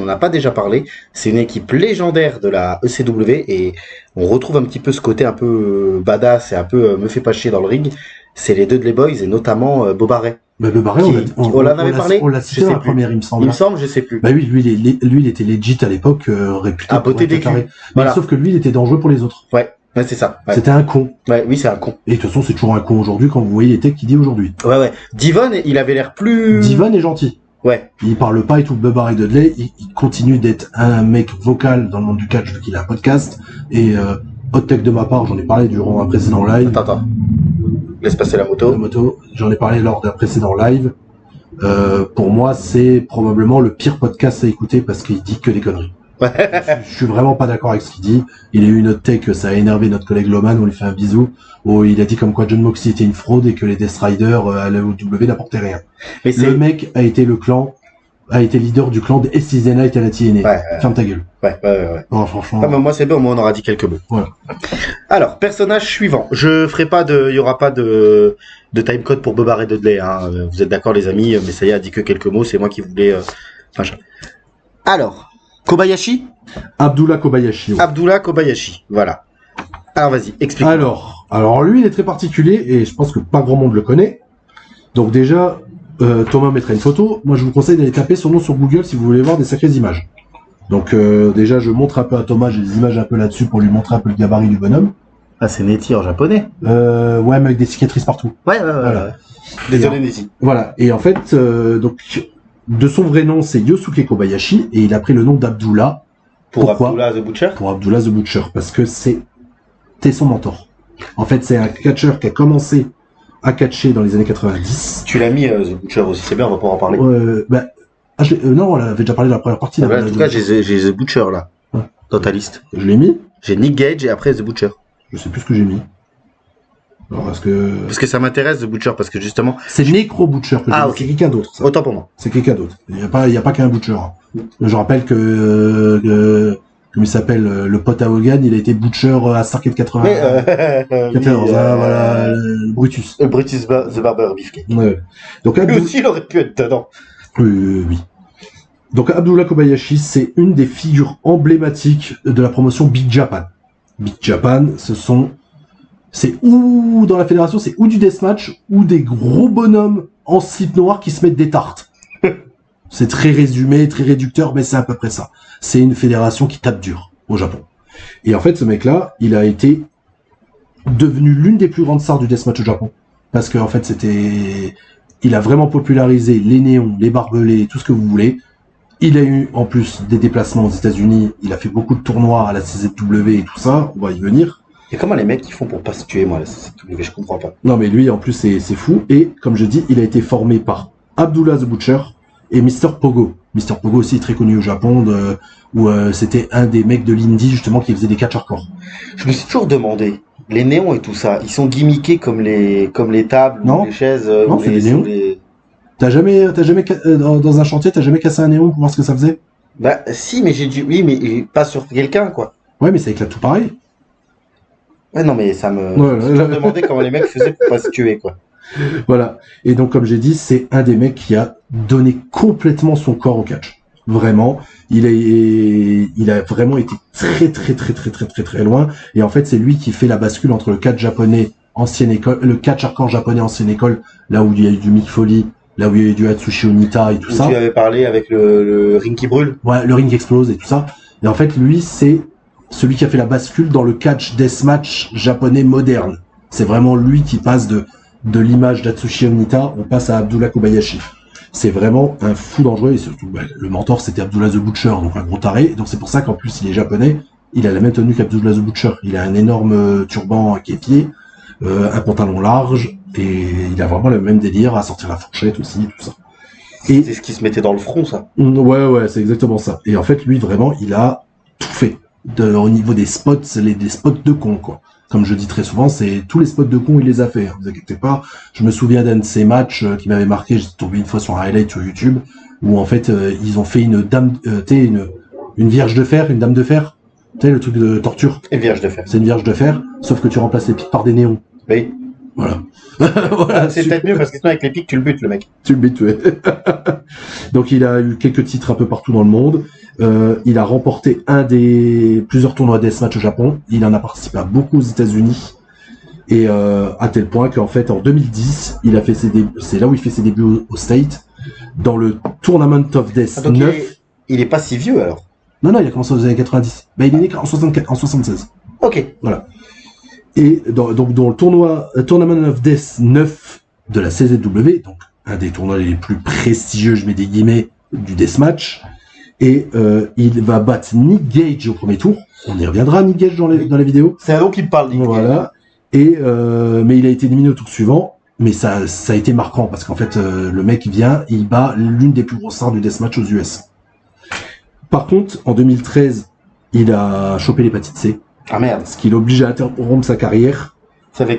a pas déjà parlé. C'est une équipe légendaire de la ECW et on retrouve un petit peu ce côté un peu badass et un peu me fait pas chier dans le ring. C'est les Dudley Boys et notamment Bob Barret. Bah, Bob Barret, on en avait parlé. On l'a cité dans la première, il me semble. Il me semble, je sais plus. Bah oui, lui, il était legit à l'époque, réputé. À beauté des culs. Voilà. Sauf que lui, il était dangereux pour les autres. Ouais, c'est ça. Ouais. C'était un con. Ouais, oui, c'est un con. Et de toute façon, c'est toujours un con aujourd'hui quand vous voyez les techs qu'il dit aujourd'hui. Ouais. Devon, il avait l'air plus... Devon est gentil. Ouais. Il parle pas et tout. Bob Barret Dudley, il continue d'être un mec vocal dans le monde du catch vu qu'il a un podcast. Et hot tech de ma part, j'en ai parlé durant un précédent live. Attends. Laisse passer la moto. J'en ai parlé lors d'un précédent live. Pour moi, c'est probablement le pire podcast à écouter parce qu'il dit que des conneries. Je suis vraiment pas d'accord avec ce qu'il dit. Il a eu une hot tech, ça a énervé notre collègue Loman, on lui fait un bisou, où il a dit comme quoi John Moxley était une fraude et que les Death Riders à la OW n'apportaient rien. Mais le mec a été leader du clan de SCZ Night à la TNA. Ferme ta gueule. Ouais. Non, franchement. Ah, mais moi c'est bon, moi on aura dit quelques mots. Voilà. Alors, personnage suivant. Il y aura pas de timecode pour Bob Barret Dudley, hein. Vous êtes d'accord les amis, mais ça y est, a dit que quelques mots, c'est moi qui voulais, Alors, Kobayashi? Abdullah Kobayashi. Ouais. Abdullah Kobayashi, voilà. Alors vas-y, explique. Alors lui, il est très particulier et je pense que pas grand monde le connaît. Donc déjà, Thomas mettra une photo. Moi, je vous conseille d'aller taper son nom sur Google si vous voulez voir des sacrées images. Donc déjà, je montre un peu à Thomas, j'ai des images un peu là-dessus pour lui montrer un peu le gabarit du bonhomme. Ah, c'est Nettie en japonais. Ouais, mais avec des cicatrices partout. Ouais. Désolé, Nettie. Voilà. Et en fait, donc, de son vrai nom, c'est Yosuke Kobayashi, et il a pris le nom d'Abdullah. Pourquoi? Abdullah the Butcher? Pour Abdullah the Butcher, parce que c'était son mentor. En fait, c'est un catcheur qui a commencé à catcher dans les années 90. Tu l'as mis, The Butcher aussi, c'est bien, on va pouvoir en parler. Non, on avait déjà parlé de la première partie. En tout cas, j'ai The Butcher, là, dans ta liste. Je l'ai mis? J'ai Nick Gage et après The Butcher. Je sais plus ce que j'ai mis. Alors, parce que ça m'intéresse, The Butcher, parce que justement... C'est Necro Butcher que j'ai mis. Ok. C'est quelqu'un d'autre, ça. Autant pour moi. C'est quelqu'un d'autre. Il y a pas qu'un Butcher. Je rappelle que comment il s'appelle, le pote à Hogan, il a été Butcher à Starcade 80. 14, voilà, Brutus. Brutus the Barber Beefcake. Ouais. Donc, Lui aussi, il aurait pu être dedans. Oui. Donc, Abdullah Kobayashi, c'est une des figures emblématiques de la promotion Big Japan. Big Japan, c'est ou dans la fédération, c'est ou du deathmatch ou des gros bonhommes en slip noir qui se mettent des tartes. C'est très résumé, très réducteur, mais c'est à peu près ça. C'est une fédération qui tape dur au Japon. Et en fait, ce mec-là, il a été devenu l'une des plus grandes stars du deathmatch au Japon. Parce qu'en fait, il a vraiment popularisé les néons, les barbelés, tout ce que vous voulez. Il a eu, en plus, des déplacements aux États-Unis. Il a fait beaucoup de tournois à la CZW et tout ça. On va y venir. Et comment les mecs qui font pour pas se tuer, moi, la CZW, je comprends pas. Non, mais lui, en plus, c'est fou. Et, comme je dis, il a été formé par Abdullah the Butcher et Mr. Pogo. Mr. Pogo aussi très connu au Japon, où c'était un des mecs de l'indie, justement, qui faisait des catch hardcore. Je me suis toujours demandé, les néons et tout ça, ils sont gimmickés comme les tables, ou les chaises, non, c'est des néons. T'as jamais dans un chantier, t'as jamais cassé un néon pour voir ce que ça faisait? Bah, si, mais mais pas sur quelqu'un, quoi. Ouais, mais ça éclate tout pareil. Ouais, non, mais je me suis demandé comment les mecs faisaient pour pas se tuer, quoi. Voilà. Et donc, comme j'ai dit, c'est un des mecs qui a donné complètement son corps au catch. Vraiment. Il a vraiment été très loin. Et en fait, c'est lui qui fait la bascule entre le catch japonais ancienne école, le catch hardcore japonais ancienne école, là où il y a eu du Mick Foley, là où il y a eu du Atsushi Onita et tout ça. Tu avais parlé avec le ring qui brûle. Ouais, le ring qui explose et tout ça. Et en fait, lui, c'est celui qui a fait la bascule dans le catch deathmatch japonais moderne. C'est vraiment lui qui passe de l'image d'Atsushi Onita, on passe à Abdullah Kobayashi. C'est vraiment un fou dangereux et surtout, le mentor c'était Abdullah the Butcher, donc un gros taré. Donc c'est pour ça qu'en plus il est japonais, il a la même tenue qu'Abdullah the Butcher. Il a un énorme turban képier, un pantalon large et il a vraiment le même délire à sortir la fourchette aussi, tout ça. Et C'est ce qui se mettait dans le front, ça. ouais, c'est exactement ça. Et en fait, lui, vraiment, il a tout fait. Au niveau des spots, c'est des spots de con, quoi. Comme je dis très souvent, c'est tous les spots de con, il les a fait. Hein, vous inquiétez pas. Je me souviens d'un de ces matchs qui m'avait marqué. J'étais tombé une fois sur un highlight sur YouTube où en fait ils ont fait une dame, une vierge de fer, une dame de fer. Tu sais, le truc de torture. Et vierge de fer. C'est une vierge de fer, sauf que tu remplaces les pics par des néons. Oui. Voilà. Voilà, C'est peut-être mieux parce que sinon, avec les pics, tu le butes, le mec. tu le butes, ouais. Donc il a eu quelques titres un peu partout dans le monde. Il a remporté plusieurs tournois deathmatch au Japon. Il en a participé à beaucoup aux États-Unis. Et à tel point qu'en fait, en 2010, il a fait c'est là où il fait ses débuts au State, dans le Tournament of Death 9. Il est pas si vieux, alors. Non, il a commencé aux années 90. Ben, il est né en 76. Ok. Voilà. Et donc dans le Tournament of Death 9 de la CZW, donc un des tournois les plus prestigieux, je mets des guillemets, du deathmatch, et il va battre Nick Gage au premier tour. On y reviendra, Nick Gage dans la vidéo. C'est un nom qui me parle, Nick. Voilà. Et mais il a été éliminé au tour suivant. Mais ça a été marquant parce qu'en fait le mec vient et il bat l'une des plus grosses stars du deathmatch aux US. Par contre, en 2013, il a chopé l'hépatite C. Ah merde. Ce qui l'oblige à interrompre sa carrière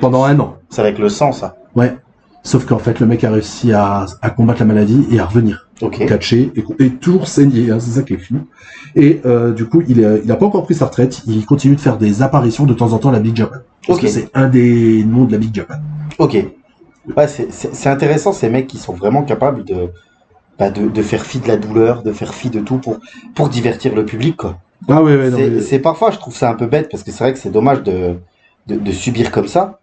pendant 1 an. C'est avec le sang, ça. Ouais. Sauf qu'en fait, le mec a réussi à combattre la maladie et à revenir. Ok. Catché et toujours saigné, hein, c'est ça qui est fou. Et du coup, il a pas encore pris sa retraite. Il continue de faire des apparitions de temps en temps à la Big Japan. Parce que c'est un des noms de la Big Japan. Ok. Ouais, c'est intéressant, ces mecs qui sont vraiment capables de faire fi de la douleur, de faire fi de tout pour divertir le public, quoi. Ah ouais, non, C'est parfois, je trouve ça un peu bête, parce que c'est vrai que c'est dommage de subir comme ça.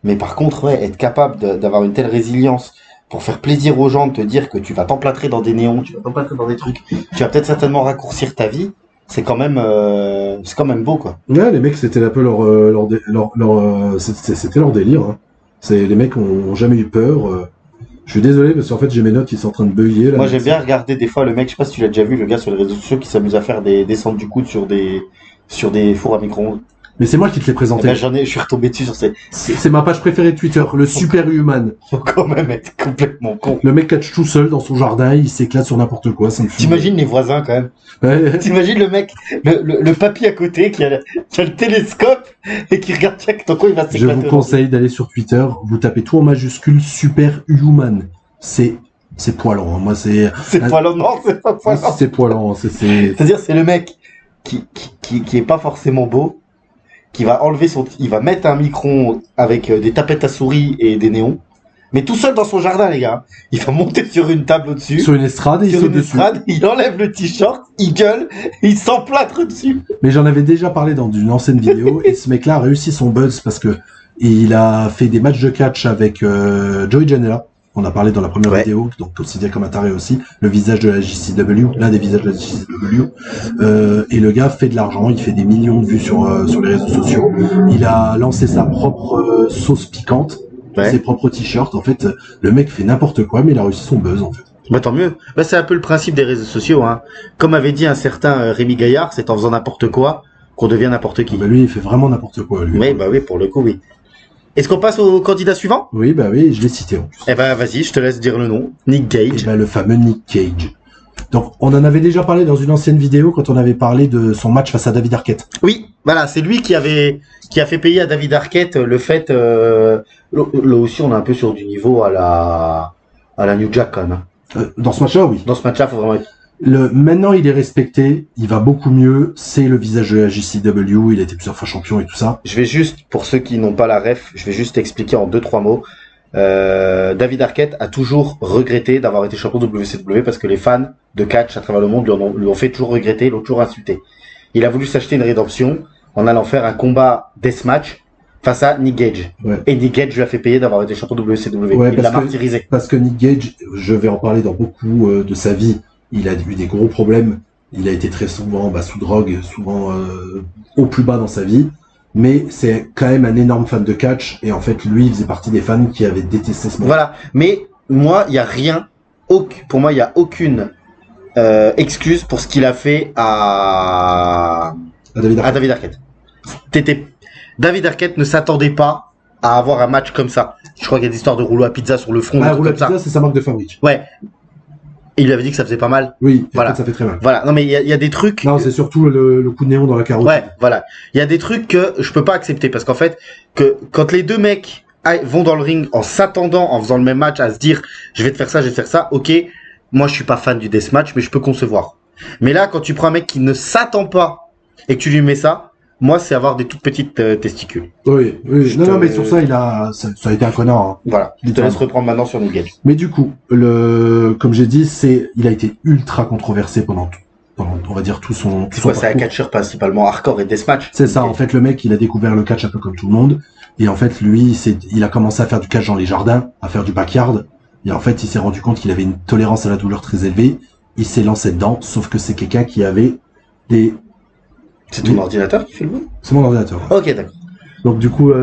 Mais par contre, ouais, être capable d'avoir une telle résilience pour faire plaisir aux gens, de te dire que tu vas t'emplâtrer dans des néons, tu vas t'emplâtrer dans des trucs, tu vas peut-être certainement raccourcir ta vie, c'est quand même beau, quoi. Ouais, les mecs, c'était un peu c'était leur délire. Hein. Les mecs ont jamais eu peur. Je suis désolé parce qu'en fait j'ai mes notes qui sont en train de bugger là. Moi j'aime bien regarder des fois le mec, je sais pas si tu l'as déjà vu, le gars sur les réseaux sociaux qui s'amuse à faire des descentes du coude sur des fours à micro-ondes. Mais c'est moi qui te l'ai présenté. Ben, je suis retombé dessus sur ces. C'est ma page préférée de Twitter, le Superhuman. Faut quand même être complètement con. Le mec catch tout seul dans son jardin, il s'éclate sur n'importe quoi. T'imagines les voisins quand même. Ouais. T'imagines le mec, le papy à côté qui a le télescope et qui regarde dans quoi il va s'éclater. Je vous conseille d'aller sur Twitter, vous tapez tout en majuscule Superhuman. C'est poilant. Hein. Moi c'est. C'est poilant, non, c'est pas poilant. C'est poilant. C'est-à-dire c'est le mec qui est pas forcément beau, qui va il va mettre un micro avec des tapettes à souris et des néons, mais tout seul dans son jardin, les gars. Il va monter sur une table au-dessus. Sur une estrade, et il saute dessus. Il enlève le t-shirt, il gueule, il s'emplâtre dessus. Mais j'en avais déjà parlé dans une ancienne vidéo, et ce mec-là a réussi son buzz parce que il a fait des matchs de catch avec Joey Janela. On a parlé dans la première vidéo, donc considéré comme un taré aussi, le visage de la JCW, l'un des visages de la JCW. Et le gars fait de l'argent, il fait des millions de vues sur les réseaux sociaux. Il a lancé sa propre sauce piquante, ses propres t-shirts. En fait, le mec fait n'importe quoi, mais il a réussi son buzz, en fait. Bah tant mieux. Bah c'est un peu le principe des réseaux sociaux, hein. Comme avait dit un certain Rémi Gaillard, c'est en faisant n'importe quoi qu'on devient n'importe qui. Bah lui, il fait vraiment n'importe quoi, lui. Oui, bah oui, pour le coup, oui. Est-ce qu'on passe au candidat suivant? Oui, bah oui, je l'ai cité en plus. Eh ben vas-y, je te laisse dire le nom. Nick Gage. Eh ben le fameux Nick Gage. Donc on en avait déjà parlé dans une ancienne vidéo quand on avait parlé de son match face à David Arquette. Oui, voilà, c'est lui qui a fait payer à David Arquette le fait. Là aussi, on est un peu sur du niveau à la New Jack quand même. Dans ce match-là, oui. Dans ce match-là, faut vraiment être. Maintenant, il est respecté, il va beaucoup mieux, c'est le visage de la JCW, il a été plusieurs fois champion et tout ça. Je vais juste, pour ceux qui n'ont pas la ref, je vais juste expliquer en 2-3 mots. David Arquette a toujours regretté d'avoir été champion de WCW parce que les fans de catch à travers le monde lui ont fait toujours regretter, l'ont toujours insulté. Il a voulu s'acheter une rédemption en allant faire un combat deathmatch face à Nick Gage. Ouais. Et Nick Gage lui a fait payer d'avoir été champion de WCW. Ouais, il l'a martyrisé. Parce que Nick Gage, je vais en parler dans beaucoup de sa vie, il a eu des gros problèmes. Il a été très souvent sous drogue, souvent au plus bas dans sa vie. Mais c'est quand même un énorme fan de catch. Et en fait, lui, il faisait partie des fans qui avaient détesté ce match. Voilà. Mais moi, il n'y a rien. Pour moi, il n'y a aucune excuse pour ce qu'il a fait à David Arquette. David Arquette ne s'attendait pas à avoir un match comme ça. Je crois qu'il y a des histoires de rouleau à pizza sur le front. Ah, rouleau à pizza, c'est sa marque de fabrique. Ouais. Et il lui avait dit que ça faisait pas mal. Oui, Voilà. en fait, ça fait très mal. Voilà. Non, mais il y a des trucs. Non, c'est surtout le coup de néon dans la carotide. Ouais, voilà. Il y a des trucs que je peux pas accepter parce qu'en fait, que quand les deux mecs vont dans le ring en s'attendant, en faisant le même match, à se dire, je vais te faire ça, je vais te faire ça, ok. Moi, je suis pas fan du deathmatch, mais je peux concevoir. Mais là, quand tu prends un mec qui ne s'attend pas et que tu lui mets ça, moi, c'est avoir des toutes petites testicules. Oui. Je Non, te- mais sur ça, ça a été un connard. Hein. Voilà. Je te laisse reprendre maintenant sur New Gage. Mais du coup, comme j'ai dit, il a été ultra controversé pendant, on va dire, tout son C'est quoi, c'est un parcours. catcheur principalement hardcore et deathmatch. C'est ça, en fait, le mec, il a découvert le catch un peu comme tout le monde. Et en fait, lui, il a commencé à faire du catch dans les jardins, à faire du backyard. Et en fait, il s'est rendu compte qu'il avait une tolérance à la douleur très élevée. Il s'est lancé dedans, sauf que c'est quelqu'un qui avait C'est ton Oui. ordinateur qui fait le bruit? C'est mon ordinateur. Ok, d'accord. Donc du coup,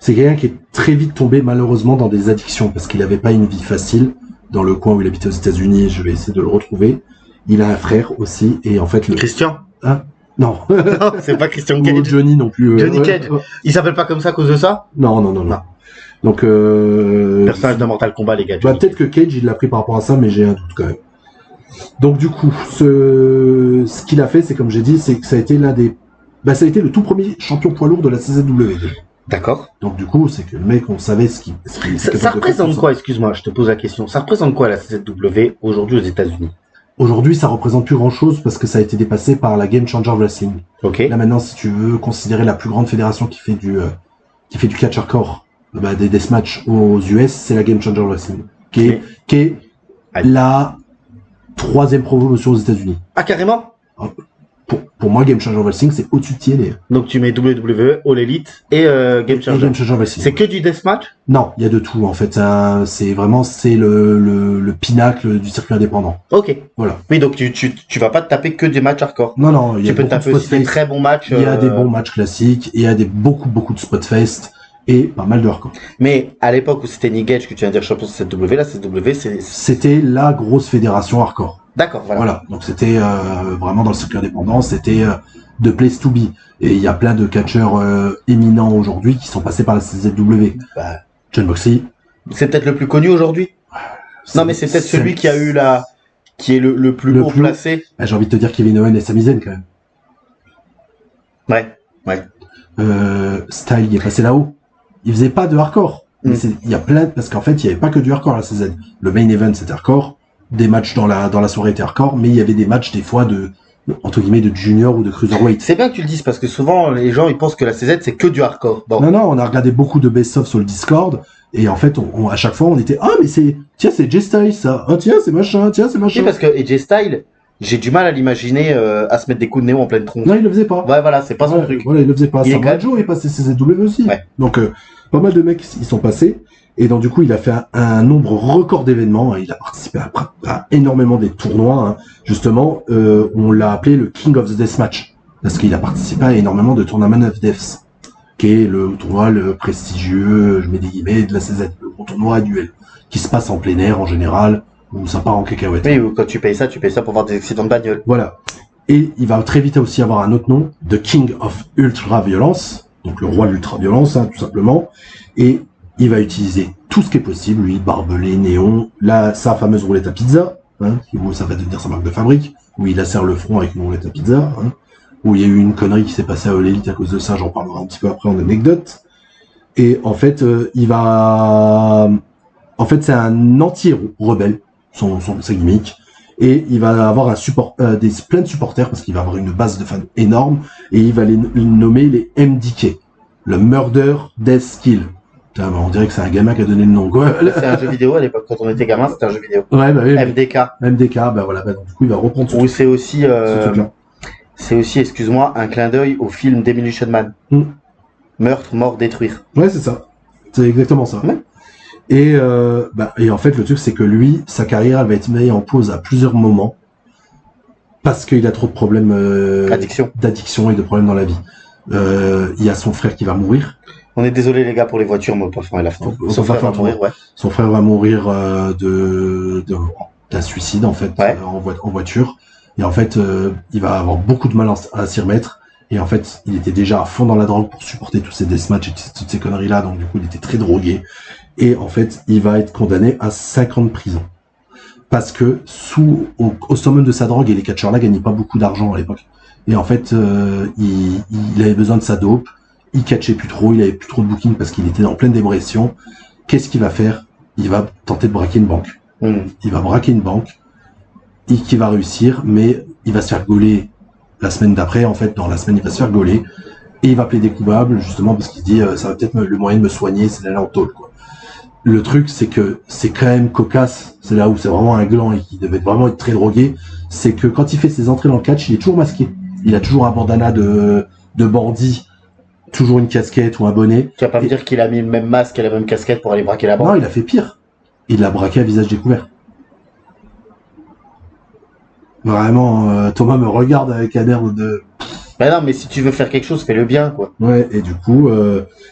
c'est quelqu'un qui est très vite tombé malheureusement dans des addictions parce qu'il n'avait pas une vie facile dans le coin où il habitait aux États-Unis. Je vais essayer de le retrouver. Il a un frère aussi et en fait Christian? non, Non, c'est pas Christian ou Cage. Johnny non plus. Johnny Cage. Il s'appelle pas comme ça à cause de ça? Non. Non. Donc Personnage de Mortal Kombat, les gars. bah, Johnny peut-être que Cage il l'a pris par rapport à ça, mais j'ai un doute quand même. Donc du coup, ce qu'il a fait, c'est comme j'ai dit, c'est que ça a été ça a été le tout premier champion poids lourd de la CZW. D'accord. Donc du coup, c'est que le mec, on savait ce qu'il. Ça représente quoi, excuse-moi, je te pose la question. Ça représente quoi la CZW aujourd'hui aux États-Unis? Aujourd'hui, ça représente plus grand-chose parce que ça a été dépassé par la Game Changer Wrestling. Ok. Là maintenant, si tu veux considérer la plus grande fédération qui fait du catch hardcore, des deathmatch aux US, c'est la Game Changer Wrestling, qui est Allez. la 3e promotion aux États-Unis. Ah, carrément? Pour moi, Game Changer Wrestling, c'est au-dessus de TNA. Donc tu mets WWE, All Elite et Game Et Changer. Game Changer Wrestling. C'est que du deathmatch? Non, il y a de tout en fait. C'est le pinacle du circuit indépendant. Ok. Voilà. Mais donc tu vas pas te taper que des matchs hardcore. Non, il y a Tu peux te beaucoup de taper aussi des spot-fest. très bons matchs. Il y a des bons matchs classiques, il y a beaucoup de spot fest et pas mal de hardcore. Mais à l'époque où c'était Nick Gage que tu viens de dire champion de CW, la CW c'est... C'était la grosse fédération hardcore. D'accord, voilà. Voilà. Donc c'était vraiment dans le circuit indépendant, c'était the place to be. Et il y a plein de catcheurs éminents aujourd'hui qui sont passés par la CZW. Bah, John Moxley. c'est peut-être le plus connu aujourd'hui. Non mais c'est peut-être celui qui a eu qui est le plus Le haut plus haut. placé. J'ai envie de te dire Kevin Owens et Sami Zayn quand même. Ouais. Style, il est passé là-haut. Il faisait pas de hardcore. Mm. Mais il y a plein, parce qu'en fait, il y avait pas que du hardcore à la CZ. Le main event, c'était hardcore. Des matchs dans la soirée étaient hardcore, mais il y avait des matchs, des fois, entre guillemets, de junior ou de cruiserweight. C'est bien que tu le dises parce que souvent les gens ils pensent que la CZ c'est que du hardcore. Bon. Non, on a regardé beaucoup de best-of sur le Discord, et en fait, à chaque fois, on était, mais tiens, c'est J-Style, ça. Ah, tiens, c'est machin, Oui, parce que AJ Styles, j'ai du mal à l'imaginer à se mettre des coups de néon en pleine tronche. Non, il le faisait pas. Ouais, voilà, c'est pas son Ouais, truc. Voilà, il le faisait pas. Il est Samoa Joe est passé CZW aussi. Ouais. Donc, pas mal de mecs y sont passés. Et donc, du coup, il a fait un nombre record d'événements. Hein. Il a participé à énormément des tournois. Hein. Justement, on l'a appelé le King of the Deathmatch. Parce qu'il a participé à énormément de Tournament of Deaths. Qui est le tournoi le prestigieux, je mets des guillemets, de la CZ. Le gros tournoi annuel. Qui se passe en plein air, en général. Où ça part en cacahuète. Oui, quand tu payes ça pour voir des accidents de bagnole. Voilà. Et il va très vite aussi avoir un autre nom, The King of Ultra Violence, donc le roi de l'ultra violence, hein, tout simplement. Et il va utiliser tout ce qui est possible, lui, barbelé, néon, sa fameuse roulette à pizza, hein, où ça va devenir sa marque de fabrique, où il assère le front avec une roulette à pizza, hein, où il y a eu une connerie qui s'est passée à All Elite à cause de ça, j'en parlerai un petit peu après en anecdote. Et en fait, c'est un anti-rebelle, sa gimmick. Et il va avoir plein de supporters parce qu'il va avoir une base de fans énorme et il va les nommer les MDK, le Murder Death Kill. Putain, on dirait que c'est un gamin qui a donné le nom, quoi. C'est un jeu vidéo à l'époque, quand on était gamin, c'était un jeu vidéo. Ouais, bah oui. MDK. MDK, bah voilà, donc du coup il va reprendre Ou c'est aussi, ce truc-là. excuse-moi, un clin d'œil au film Demolition Man. Meurtre, mort, détruire. Ouais, c'est ça. C'est exactement ça. Ouais. Et en fait, le truc, c'est que lui, sa carrière, elle va être mise en pause à plusieurs moments parce qu'il a trop de problèmes d'addiction et de problèmes dans la vie. Il y a son frère qui va mourir. On est désolé les gars pour les voitures, mais on peut pas faire la fin. Son frère va mourir, ouais. Son frère va mourir d'un suicide en fait, ouais. en voiture. Et en fait, il va avoir beaucoup de mal à s'y remettre. Et en fait, il était déjà à fond dans la drogue pour supporter tous ces deathmatchs et toutes ces conneries-là. Donc du coup, il était très drogué. Et en fait, il va être condamné à 5 ans de prison. parce que au summum de sa drogue, et les catcheurs-là gagnaient pas beaucoup d'argent à l'époque. Et en fait, il avait besoin de sa dope, il catchait plus trop, il avait plus trop de booking parce qu'il était en pleine dépression. Qu'est-ce qu'il va faire? Il va tenter de braquer une banque. Il va braquer une banque, et qui va réussir, mais il va se faire gauler la semaine d'après. En fait, dans la semaine, il va se faire gauler, et il va plaider coupable, justement, parce qu'il se dit, ça va peut-être le moyen de me soigner, c'est d'aller en tôle, quoi. Le truc, c'est que c'est quand même cocasse, c'est là où c'est vraiment un gland et qui devait vraiment être très drogué, c'est que quand il fait ses entrées dans le catch, il est toujours masqué. Il a toujours un bandana de bandit, toujours une casquette ou un bonnet. Tu vas pas me dire qu'il a mis le même masque et la même casquette pour aller braquer la banque? Non, il a fait pire. Il l'a braqué à visage découvert. Vraiment, Thomas me regarde avec un air de... Bah non, mais si tu veux faire quelque chose, fais-le bien, quoi. Ouais, et du coup,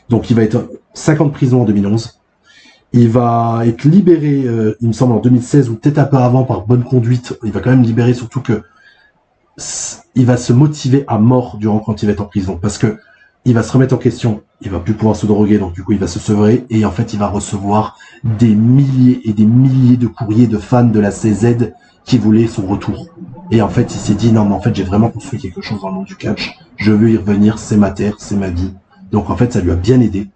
donc il va être 5 ans de prison en 2011. Il va être libéré, il me semble, en 2016 ou peut-être un peu avant par bonne conduite. Il va quand même libérer, surtout que il va se motiver à mort durant quand il va être en prison, parce que il va se remettre en question. Il va plus pouvoir se droguer, donc du coup il va se sevrer, et en fait il va recevoir des milliers et des milliers de courriers de fans de la CZ qui voulaient son retour. Et en fait il s'est dit non mais en fait j'ai vraiment construit quelque chose dans le monde du catch. Je veux y revenir, c'est ma terre, c'est ma vie. Donc en fait ça lui a bien aidé.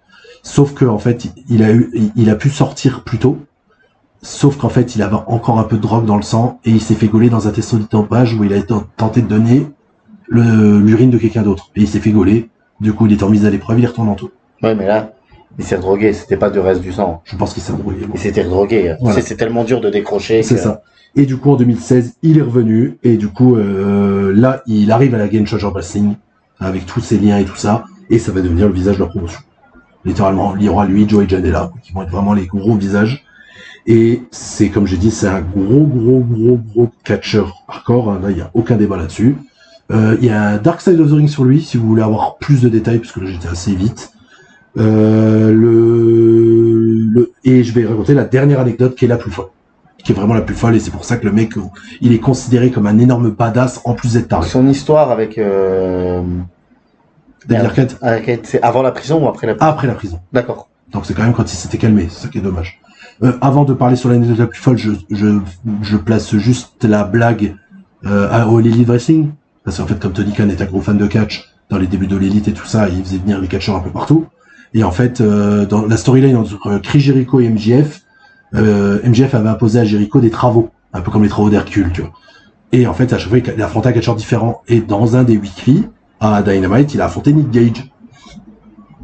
Sauf que en fait, il a pu sortir plus tôt. Sauf qu'en fait, il avait encore un peu de drogue dans le sang et il s'est fait gauler dans un test antidopage où il a tenté de donner l'urine de quelqu'un d'autre. Et il s'est fait gauler. Du coup, il est en mise à l'épreuve, il retourne en taux. Ouais, mais là, il s'est redrogué, c'était pas du reste du sang. Je pense qu'il s'est embrouillé. Il s'était redrogué. Voilà. C'est tellement dur de décrocher. C'est ça. Et du coup, en 2016, il est revenu. Et du coup, là, il arrive à la Game Changer Wrestling avec tous ses liens et tout ça. Et ça va devenir le visage de la promotion. Littéralement, il y aura lui, Joey Janela, qui vont être vraiment les gros visages. Et c'est, comme j'ai dit, c'est un gros catcheur hardcore. Là, il n'y a aucun débat là-dessus. Il y a un Dark Side of the Ring sur lui, si vous voulez avoir plus de détails, parce que là, j'étais assez vite. Et je vais raconter la dernière anecdote qui est la plus folle. Qui est vraiment la plus folle, et c'est pour ça que le mec, il est considéré comme un énorme badass, en plus d'être taré. Son histoire avec... David Arquette. C'est avant la prison ou après la prison? Après la prison. D'accord. Donc c'est quand même quand il s'était calmé, c'est ça qui est dommage. Avant de parler sur l'anecdote la plus folle, je place juste la blague au Elite Wrestling. Parce qu'en fait, comme Tony Khan est un gros fan de catch, dans les débuts de l'élite et tout ça, il faisait venir les catcheurs un peu partout. Et en fait, dans la storyline entre Chris Jericho et MJF, MJF avait imposé à Jericho des travaux, un peu comme les travaux d'Hercule, tu vois. Et en fait, à chaque fois, il affrontait un catcheur différent. Et dans un des weekly, à Dynamite, il a affronté Nick Gage.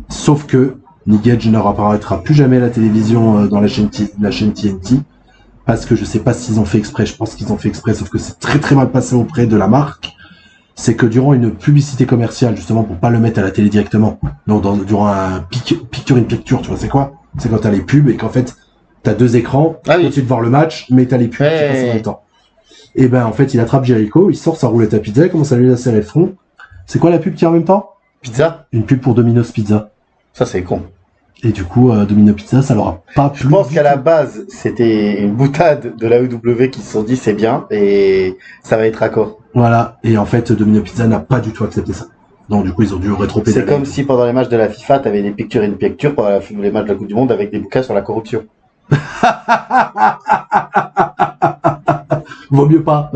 Sauf que Nick Gage ne réapparaîtra plus jamais à la télévision dans la chaîne TNT, parce que je sais pas s'ils ont fait exprès, je pense qu'ils ont fait exprès, sauf que c'est très mal passé auprès de la marque. C'est que durant une publicité commerciale, justement pour pas le mettre à la télé directement, donc durant un picture in picture, tu vois c'est quoi? C'est quand t'as les pubs et qu'en fait t'as deux écrans, au-dessus de voir le match, mais t'as les pubs qui passent en même temps. Et ben en fait il attrape Jericho, il sort sa roulette à pizza, il commence à lui lacérer le front. C'est quoi la pub qui est en même temps? Pizza? Une pub pour Domino's Pizza. Ça c'est con. Et du coup, Domino's Pizza, ça leur a pas plu. Je pense qu'à la base, c'était une boutade de la EW qui se sont dit c'est bien et ça va être raccord. Voilà. Et en fait, Domino's Pizza n'a pas du tout accepté ça. Donc du coup, ils ont dû rétropédaler. C'est comme si pendant les matchs de la FIFA, t'avais des pictures in picture pendant les matchs de la Coupe du Monde avec des bouquins sur la corruption. Vaut mieux pas.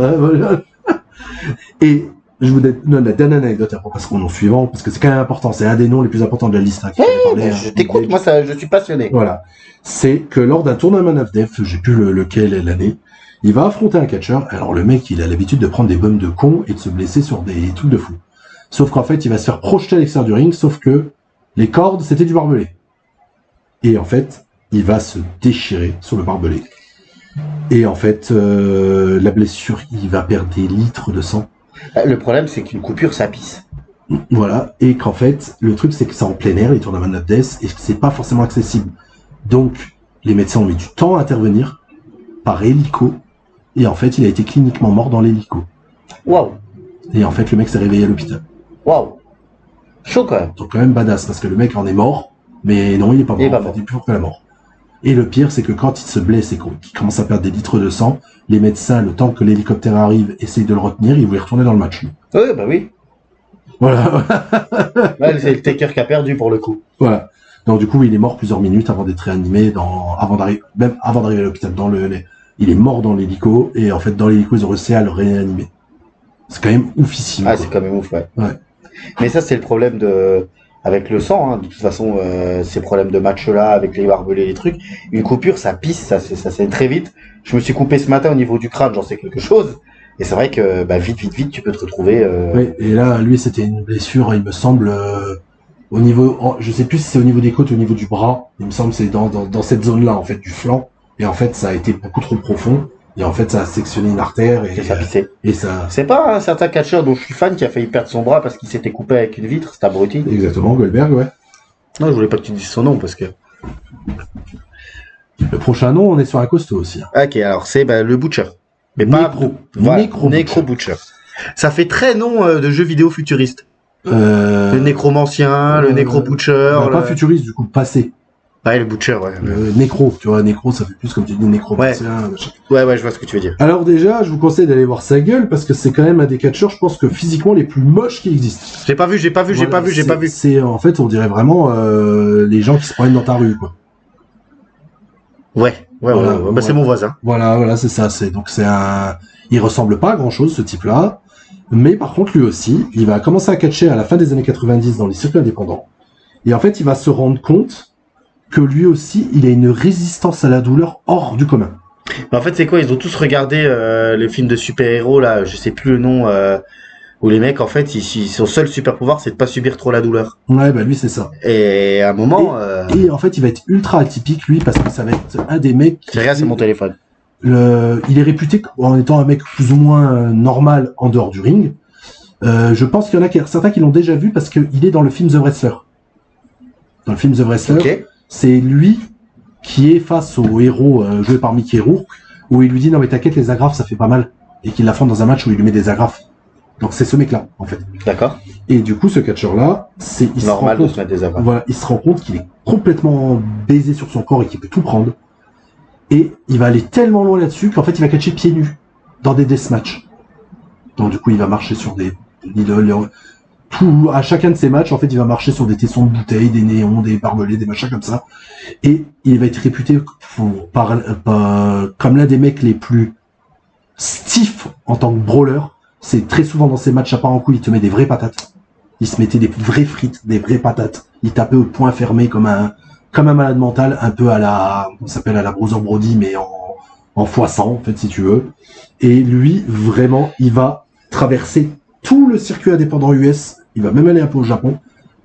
Et je vous donne la dernière anecdote après parce qu'on est suivant, parce que c'est quand même important. C'est un des noms les plus importants de la liste. Hein, je t'écoute, moi ça, je suis passionné. Voilà. C'est que lors d'un tournament of Death, j'ai plus lequel est l'année, il va affronter un catcheur. Alors le mec, il a l'habitude de prendre des bums de con et de se blesser sur des trucs de fou. Sauf qu'en fait, il va se faire projeter à l'extérieur du ring, sauf que les cordes, c'était du barbelé. Et en fait, il va se déchirer sur le barbelé. Et en fait, la blessure, il va perdre des litres de sang. Le problème, c'est qu'une coupure, ça pisse. Voilà, et qu'en fait, le truc, c'est que c'est en plein air, les tournements of Death, et que c'est pas forcément accessible. Donc, les médecins ont mis du temps à intervenir, par hélico, et en fait, il a été cliniquement mort dans l'hélico. Waouh. Et en fait, le mec s'est réveillé à l'hôpital. Waouh. Chaud quand même. Donc quand même badass, parce que le mec en est mort, mais non, il est pas mort. Il est plus fort que la mort. Et le pire, c'est que quand il se blesse et qu'il commence à perdre des litres de sang, les médecins, le temps que l'hélicoptère arrive, essayent de le retenir, ils voulaient retourner dans le match. Oui, bah oui. Voilà. Ouais, c'est le Taker qui a perdu pour le coup. Voilà. Donc du coup, il est mort plusieurs minutes avant d'être réanimé, avant d'arriver à l'hôpital, dans il est mort dans l'hélico, et en fait, dans l'hélico, ils ont réussi à le réanimer. C'est quand même oufissime. Ah, quoi. c'est quand même ouf, ouais. Ouais. Mais ça, c'est le problème avec le sang, hein. De toute façon, ces problèmes de match-là, avec les barbelés, les trucs, une coupure, ça pisse, ça saigne très vite. Je me suis coupé ce matin au niveau du crâne, j'en sais quelque chose. Et c'est vrai que, vite, tu peux te retrouver, Oui, et là, lui, c'était une blessure, il me semble, au niveau, je sais plus si c'est au niveau des côtes ou au niveau du bras. Il me semble que c'est dans cette zone-là, en fait, du flanc. Et en fait, ça a été beaucoup trop profond. Et en fait, ça a sectionné une artère et ça pissait. Et ça. C'est pas un certain catcheur dont je suis fan qui a failli perdre son bras parce qu'il s'était coupé avec une vitre, c'est abruti. Exactement, Goldberg, ouais. Non, je voulais pas que tu dises son nom parce que. Le prochain nom, on est sur un costaud aussi. Hein. Ok, alors c'est le Butcher. Mais Necro. pas. Voilà, Necro Necro Butcher. Ça fait très nom de jeu vidéo futuriste. Le nécromancien, le Necro Butcher. Pas futuriste, du coup, passé. Ouais, le Butcher, ouais. Nécro, tu vois, Nécro, ça fait plus comme tu dis, nécromancien. Ouais, je vois ce que tu veux dire. Alors déjà, je vous conseille d'aller voir sa gueule, parce que c'est quand même un des catcheurs, je pense que physiquement, les plus moches qui existent. J'ai pas vu. C'est, en fait, on dirait vraiment les gens qui se promènent dans ta rue, quoi. Ouais. C'est mon voisin. Voilà, c'est ça. Il ressemble pas à grand chose, ce type-là. Mais par contre, lui aussi, il va commencer à catcher à la fin des années 90 dans les circuits indépendants. Et en fait, il va se rendre compte que lui aussi, il a une résistance à la douleur hors du commun. En fait, c'est quoi? Ils ont tous regardé les films de super-héros, là, je sais plus le nom, où les mecs, en fait, son seul super-pouvoir, c'est de pas subir trop la douleur. Ouais, lui, c'est ça. Et à un moment... Et en fait, il va être ultra atypique, lui, parce que ça va être un des mecs... C'est rien, c'est mon téléphone. Il est réputé en étant un mec plus ou moins normal en dehors du ring. Je pense qu'il y en a certains qui l'ont déjà vu parce qu'il est dans le film The Wrestler. Dans le film The Wrestler, c'est lui qui est face au héros joué par Mickey Rourke, où il lui dit non mais t'inquiète, les agrafes ça fait pas mal, et qu'il l'affronte dans un match où il lui met des agrafes. Donc c'est ce mec-là en fait. D'accord. Et du coup ce catcheur-là, il normal de se mettre des agrafes. Voilà, il se rend compte qu'il est complètement baisé sur son corps et qu'il peut tout prendre. Et il va aller tellement loin là-dessus qu'en fait il va catcher pieds nus dans des deathmatchs. Donc du coup il va marcher sur des à chacun de ces matchs, en fait, il va marcher sur des tessons de bouteilles, des néons, des barbelés, des machins comme ça. Et il va être réputé comme l'un des mecs les plus stiff en tant que brawler. C'est très souvent dans ces matchs à part en couille, il te met des vraies patates. Il se mettait des vraies frites, des vraies patates. Il tapait au poing fermé comme un malade mental, un peu à la Brother Brody, mais en x100, en fait, si tu veux. Et lui, vraiment, il va traverser tout le circuit indépendant US, il va même aller un peu au Japon,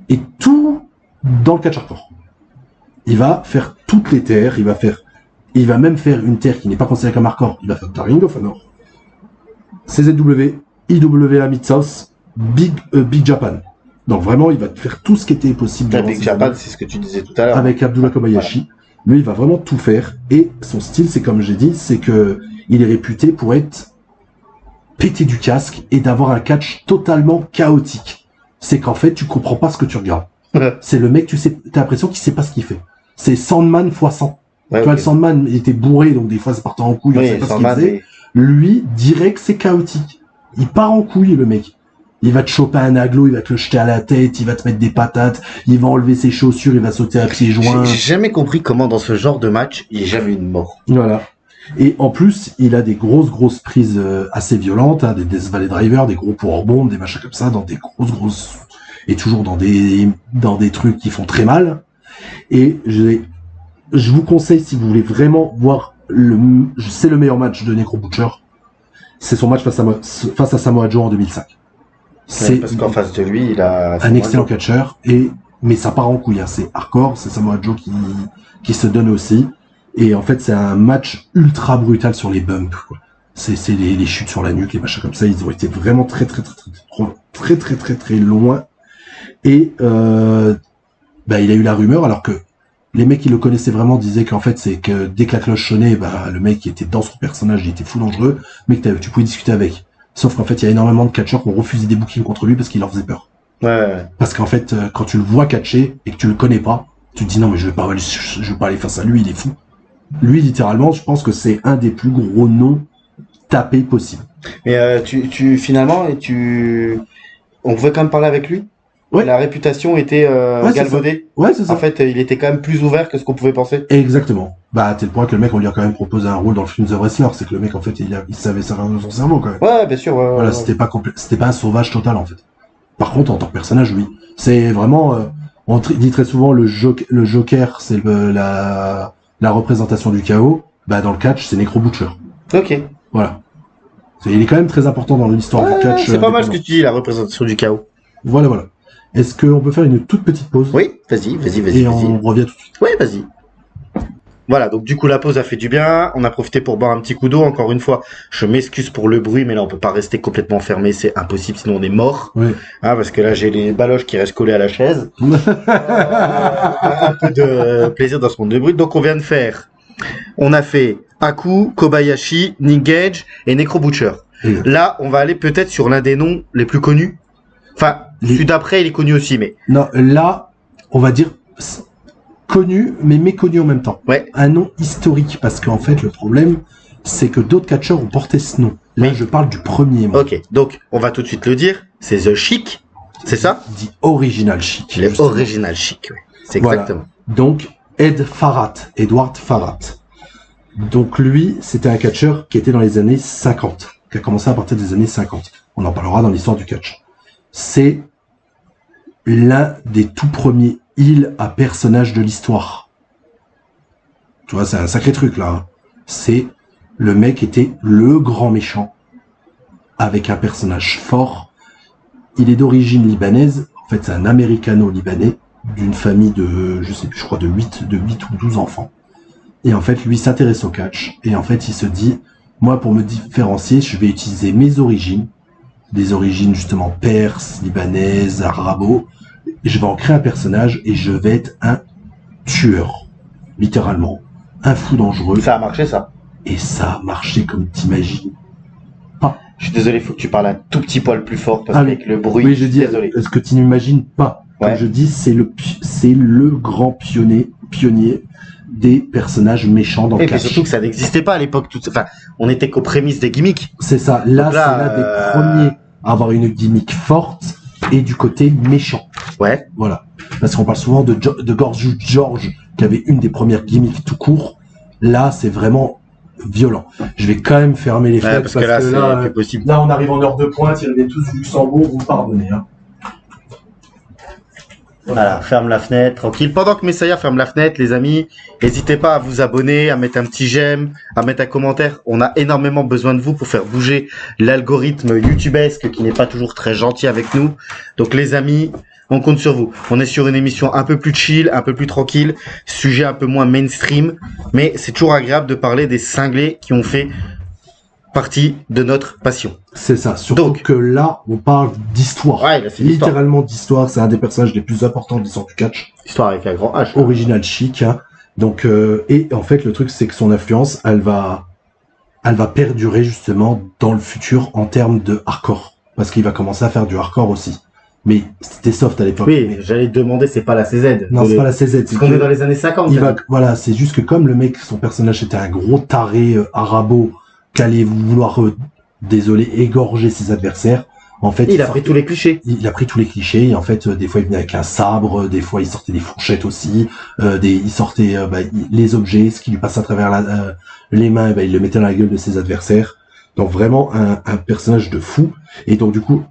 et tout dans le catch hardcore. Il va faire toutes les terres, il va même faire une terre qui n'est pas considérée comme hardcore, il va faire Ring of Honor, CZW, IWA Mid-South, Big Japan. Donc vraiment, il va faire tout ce qui était possible. Big Japan, c'est ce que tu disais tout à l'heure. Avec Abdullah Kobayashi. Lui, il va vraiment tout faire, et son style, c'est comme j'ai dit, c'est que il est réputé pour être péter du casque et d'avoir un catch totalement chaotique. C'est qu'en fait, tu comprends pas ce que tu regardes. C'est le mec, t'as l'impression qu'il sait pas ce qu'il fait. C'est Sandman x 100. Tu vois, le Sandman, il était bourré, donc des fois, ça partait en couille, on sait pas ce qu'il faisait. Lui, direct, c'est chaotique. Il part en couille, le mec. Il va te choper un aglo, il va te le jeter à la tête, il va te mettre des patates, il va enlever ses chaussures, il va sauter à pieds joints. J'ai jamais compris comment, dans ce genre de match, il n'y a jamais eu de mort. Voilà. Et en plus, il a des grosses prises assez violentes, hein, des Death Valley Driver, des gros powerbombs, des machins comme ça, dans des grosses... Et toujours dans des trucs qui font très mal. Et je vous conseille, si vous voulez vraiment voir c'est le meilleur match de Necro Butcher, c'est son match face à Samoa Joe en 2005. C'est parce qu'en face de lui, il a... un excellent catcheur, mais ça part en couille, hein, c'est hardcore, c'est Samoa Joe qui se donne aussi. Et en fait, c'est un match ultra brutal sur les bumps, quoi. C'est les chutes sur la nuque, les machins comme ça, ils ont été vraiment très loin. Et il a eu la rumeur, alors que les mecs qui le connaissaient vraiment disaient qu'en fait, c'est que dès que la cloche sonnait, le mec qui était dans son personnage, il était fou dangereux, mais que tu pouvais discuter avec. Sauf qu'en fait, il y a énormément de catcheurs qui ont refusé des bookings contre lui parce qu'il leur faisait peur. Ouais. Parce qu'en fait, quand tu le vois catcher et que tu le connais pas, tu te dis non mais je vais pas aller face à lui, il est fou. Lui, littéralement, je pense que c'est un des plus gros noms tapés possible. Mais finalement, on pouvait quand même parler avec lui? Ouais. la réputation était c'est galvaudée. Ouais, c'est ça. En fait, il était quand même plus ouvert que ce qu'on pouvait penser. Exactement. Bah, à tel point que le mec, on lui a quand même proposé un rôle dans le film The Wrestler. C'est que le mec, en fait, il savait servir de son cerveau, quand même. Ouais, bien sûr. Voilà, c'était pas un sauvage total, en fait. Par contre, en tant que personnage, oui. C'est vraiment, on dit très souvent le Joker, c'est la représentation du chaos. Bah, dans le catch, c'est Necro Butcher. Ok. Voilà. Il est quand même très important dans l'histoire du catch. C'est pas mal ce que tu dis, la représentation du chaos. Voilà, voilà. Est-ce qu'on peut faire une toute petite pause? Oui, vas-y. Et on revient tout de suite. Oui, vas-y. Voilà, donc du coup la pause a fait du bien, on a profité pour boire un petit coup d'eau, encore une fois, je m'excuse pour le bruit, mais là on peut pas rester complètement fermé, c'est impossible, sinon on est mort, Oui. parce que là j'ai les baloches qui restent collées à la chaise, un peu de plaisir dans ce monde de bruit, donc on a fait Aku, Kobayashi, Nick Gage et Necro Butcher. Là on va aller peut-être sur l'un des noms les plus connus, enfin celui d'après il est connu aussi, mais... Non, là, on va dire... connu, mais méconnu en même temps. Ouais. Un nom historique, parce qu'en fait, le problème, c'est que d'autres catcheurs ont porté ce nom. Là, je parle du premier. Moi. Ok, donc on va tout de suite le dire, c'est The Chic, c'est ça? Dit Original Chic. Les Original Chic, oui. C'est exactement. Voilà. Donc, Edward Farrat. Donc lui, c'était un catcheur qui était dans les années 50, qui a commencé à partir des années 50. On en parlera dans l'histoire du catch. C'est l'un des tout premiers heel à personnage de l'histoire. Tu vois, c'est un sacré truc là. Hein. C'est le mec était le grand méchant avec un personnage fort. Il est d'origine libanaise. En fait, c'est un américano-libanais d'une famille de, je sais plus, je crois de 8 ou 12 enfants. Et en fait, lui s'intéresse au catch. Et en fait, il se dit, moi, pour me différencier, je vais utiliser mes origines, des origines justement perses, libanaises, arabo. Et je vais en créer un personnage et je vais être un tueur, littéralement, un fou dangereux. Ça a marché, ça. Et ça a marché comme t'imagines pas. Je suis désolé, faut que tu parles un tout petit poil plus fort parce qu'avec le bruit. Oui, je dis, désolé. ce que tu n'imagines pas. Ouais. Comme je dis, c'est le grand pionnier des personnages méchants dans le Et puis catch. surtout que ça n'existait pas à l'époque. Enfin, on était qu'aux prémices des gimmicks. C'est ça. Là, c'est l'un des premiers à avoir une gimmick forte et du côté méchant. Ouais. Voilà. Parce qu'on parle souvent de Gorgeous George, qui avait une des premières gimmicks tout court. Là, c'est vraiment violent. Je vais quand même fermer les fenêtres parce que là, c'est plus possible. Là, on arrive en heure de pointe, ils reviennent tous du Luxembourg, vous me pardonnez. Hein. Voilà, ferme la fenêtre, tranquille. Pendant que Messiah ferme la fenêtre, les amis, n'hésitez pas à vous abonner, à mettre un petit j'aime, à mettre un commentaire. On a énormément besoin de vous pour faire bouger l'algorithme youtubesque qui n'est pas toujours très gentil avec nous. Donc les amis, on compte sur vous. On est sur une émission un peu plus chill, un peu plus tranquille, sujet un peu moins mainstream, mais c'est toujours agréable de parler des cinglés qui ont fait partie de notre passion. C'est ça. Surtout Donc, que là, on parle d'histoire. Ouais, là, c'est l'histoire. Littéralement d'histoire. C'est un des personnages les plus importants de l'histoire du catch. Histoire avec un grand H. Original Chic. Hein. Donc, et en fait, le truc, c'est que son influence, elle va perdurer justement dans le futur en termes de hardcore. Parce qu'il va commencer à faire du hardcore aussi. Mais c'était soft à l'époque. Oui, mais j'allais te demander, c'est pas la CZ. Non, c'est pas la CZ. Parce qu'on est dans les années 50. Voilà, c'est juste que comme le mec, son personnage était un gros taré arabo, qui allait vouloir, égorger ses adversaires. En fait, il a pris tous les clichés. Il a pris tous les clichés. Et en fait, des fois, il venait avec un sabre, des fois, il sortait des fourchettes aussi, il sortait les objets, ce qui lui passait à travers les mains, il le mettait dans la gueule de ses adversaires. Donc vraiment un personnage de fou. Et donc du coup,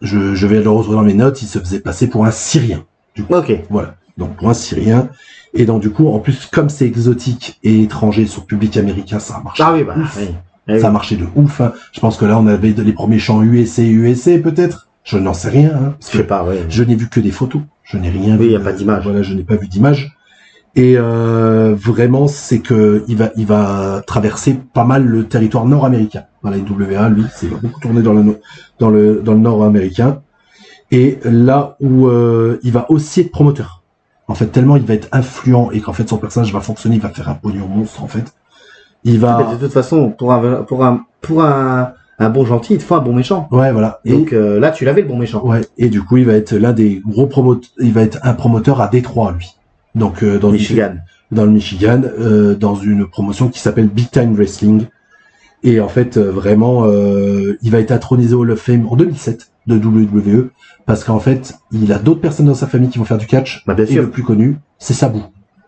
je vais le retrouver dans mes notes. Il se faisait passer pour un Syrien. Du coup, ok. Voilà. Donc pour un Syrien. Et donc du coup, en plus, comme c'est exotique et étranger sur le public américain, ça a marché. Ah oui, bah oui. Ça a marché de ouf. Hein. Je pense que là, on avait les premiers chants USA peut-être. Je n'en sais rien. Hein, je sais pas, ouais. Je n'ai vu que des photos. Je n'ai rien vu. Oui, il n'y a pas d'image. Voilà, je n'ai pas vu d'image. Et vraiment, c'est que il va traverser pas mal le territoire nord-américain. Dans la NWA, lui, c'est beaucoup tourné dans le nord-américain. Et là où il va aussi être promoteur. En fait, tellement il va être influent et qu'en fait son personnage va fonctionner, il va faire un pognon monstre en fait. Il va. Mais de toute façon, pour un bon gentil, il te faut un bon méchant. Ouais, voilà. Donc là, tu l'avais le bon méchant. Ouais. Et du coup, il va être l'un des gros promoteurs. Il va être un promoteur à Détroit, lui. Donc dans Michigan. Dans le Michigan, dans une promotion qui s'appelle Big Time Wrestling. Et en fait, vraiment, il va être intronisé au Hall of Fame en 2007. de WWE, parce qu'en fait, il a d'autres personnes dans sa famille qui vont faire du catch. Bah, bien et sûr. le plus connu, c'est Sabu.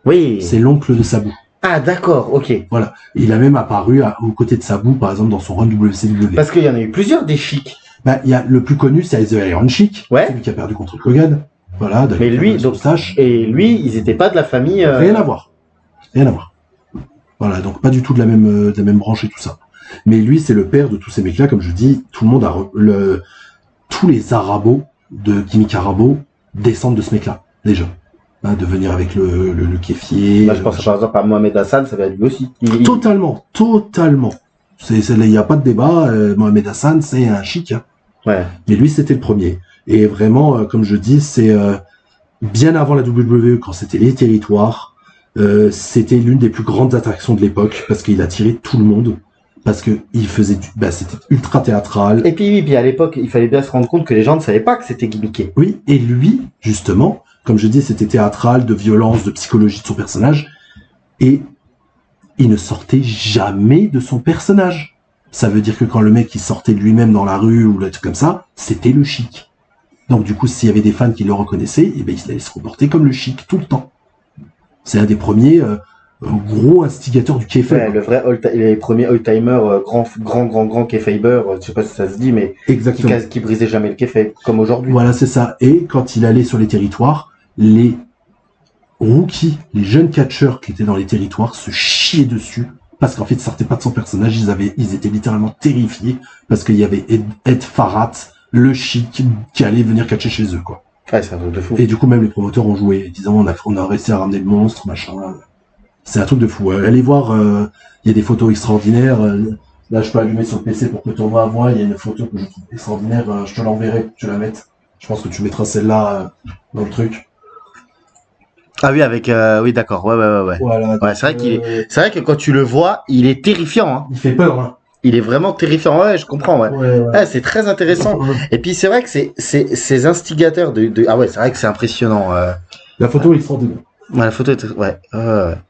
Oui. C'est l'oncle de Sabu. Ah, d'accord, ok. Voilà. Il a même apparu aux côtés de Sabu, par exemple, dans son run WCW. Parce qu'il y en a eu plusieurs des chics. Bah, il y a le plus connu, c'est The Iron Sheik. Ouais. Celui qui a perdu contre Hogan. Voilà. Mais lui, donc, et lui, ils étaient pas de la famille. Rien à voir. Rien à voir. Voilà. Donc, pas du tout de la même branche et tout ça. Mais lui, c'est le père de tous ces mecs-là. Comme je dis, tout le monde tous les Arabos de Gimmick Arabo descendent de ce mec-là, déjà. Hein, de venir avec le kéfier. Bah, je pense par exemple à Mohamed Hassan, ça va être lui aussi. Totalement. Il n'y a pas de débat. Mohamed Hassan, c'est un chic. Hein. Ouais. Mais lui, c'était le premier. Et vraiment, comme je dis, c'est bien avant la WWE, quand c'était les territoires, c'était l'une des plus grandes attractions de l'époque, parce qu'il attirait tout le monde, parce que c'était ultra théâtral. Et puis à l'époque, il fallait bien se rendre compte que les gens ne savaient pas que c'était gimmické. Oui, et lui, justement, comme je dis, c'était théâtral, de violence, de psychologie de son personnage, et il ne sortait jamais de son personnage. Ça veut dire que quand le mec il sortait de lui-même dans la rue ou le truc comme ça, c'était le chic. Donc du coup, s'il y avait des fans qui le reconnaissaient, eh ben, il allait se comporter comme le chic tout le temps. C'est un des premiers gros instigateurs du kayfabe. Ouais, le vrai les premiers old-timers, grand kayfaber, je sais pas si ça se dit, mais Exactement. qui brisait jamais le kayfabe, comme aujourd'hui. Voilà, c'est ça. Et quand il allait sur les territoires, les rookies, les jeunes catcheurs qui étaient dans les territoires se chiaient dessus parce qu'en fait, ils sortaient pas de son personnage. Ils étaient littéralement terrifiés parce qu'il y avait Ed Farrat, le chic, qui allait venir catcher chez eux, quoi. Ouais, c'est un truc de fou. Et du coup, même les promoteurs ont joué, disant on a réussi à ramener le monstre, machin. C'est un truc de fou. Allez voir, il y a des photos extraordinaires. Là, je peux allumer sur le PC pour que tu en voir. Il y a une photo que je trouve extraordinaire. Je te l'enverrai pour que tu la mettes. Je pense que tu mettras celle-là dans le truc. Ah oui, avec oui, d'accord. Ouais. Voilà. Ouais, c'est vrai que quand tu le vois, il est terrifiant. Hein. Il fait peur, hein. Il est vraiment terrifiant. Ouais, je comprends. Ouais. Ouais. C'est très intéressant. Et puis c'est vrai que ces instigateurs ah ouais, c'est vrai que c'est impressionnant. La photo est extraordinaire. Ouais, la photo est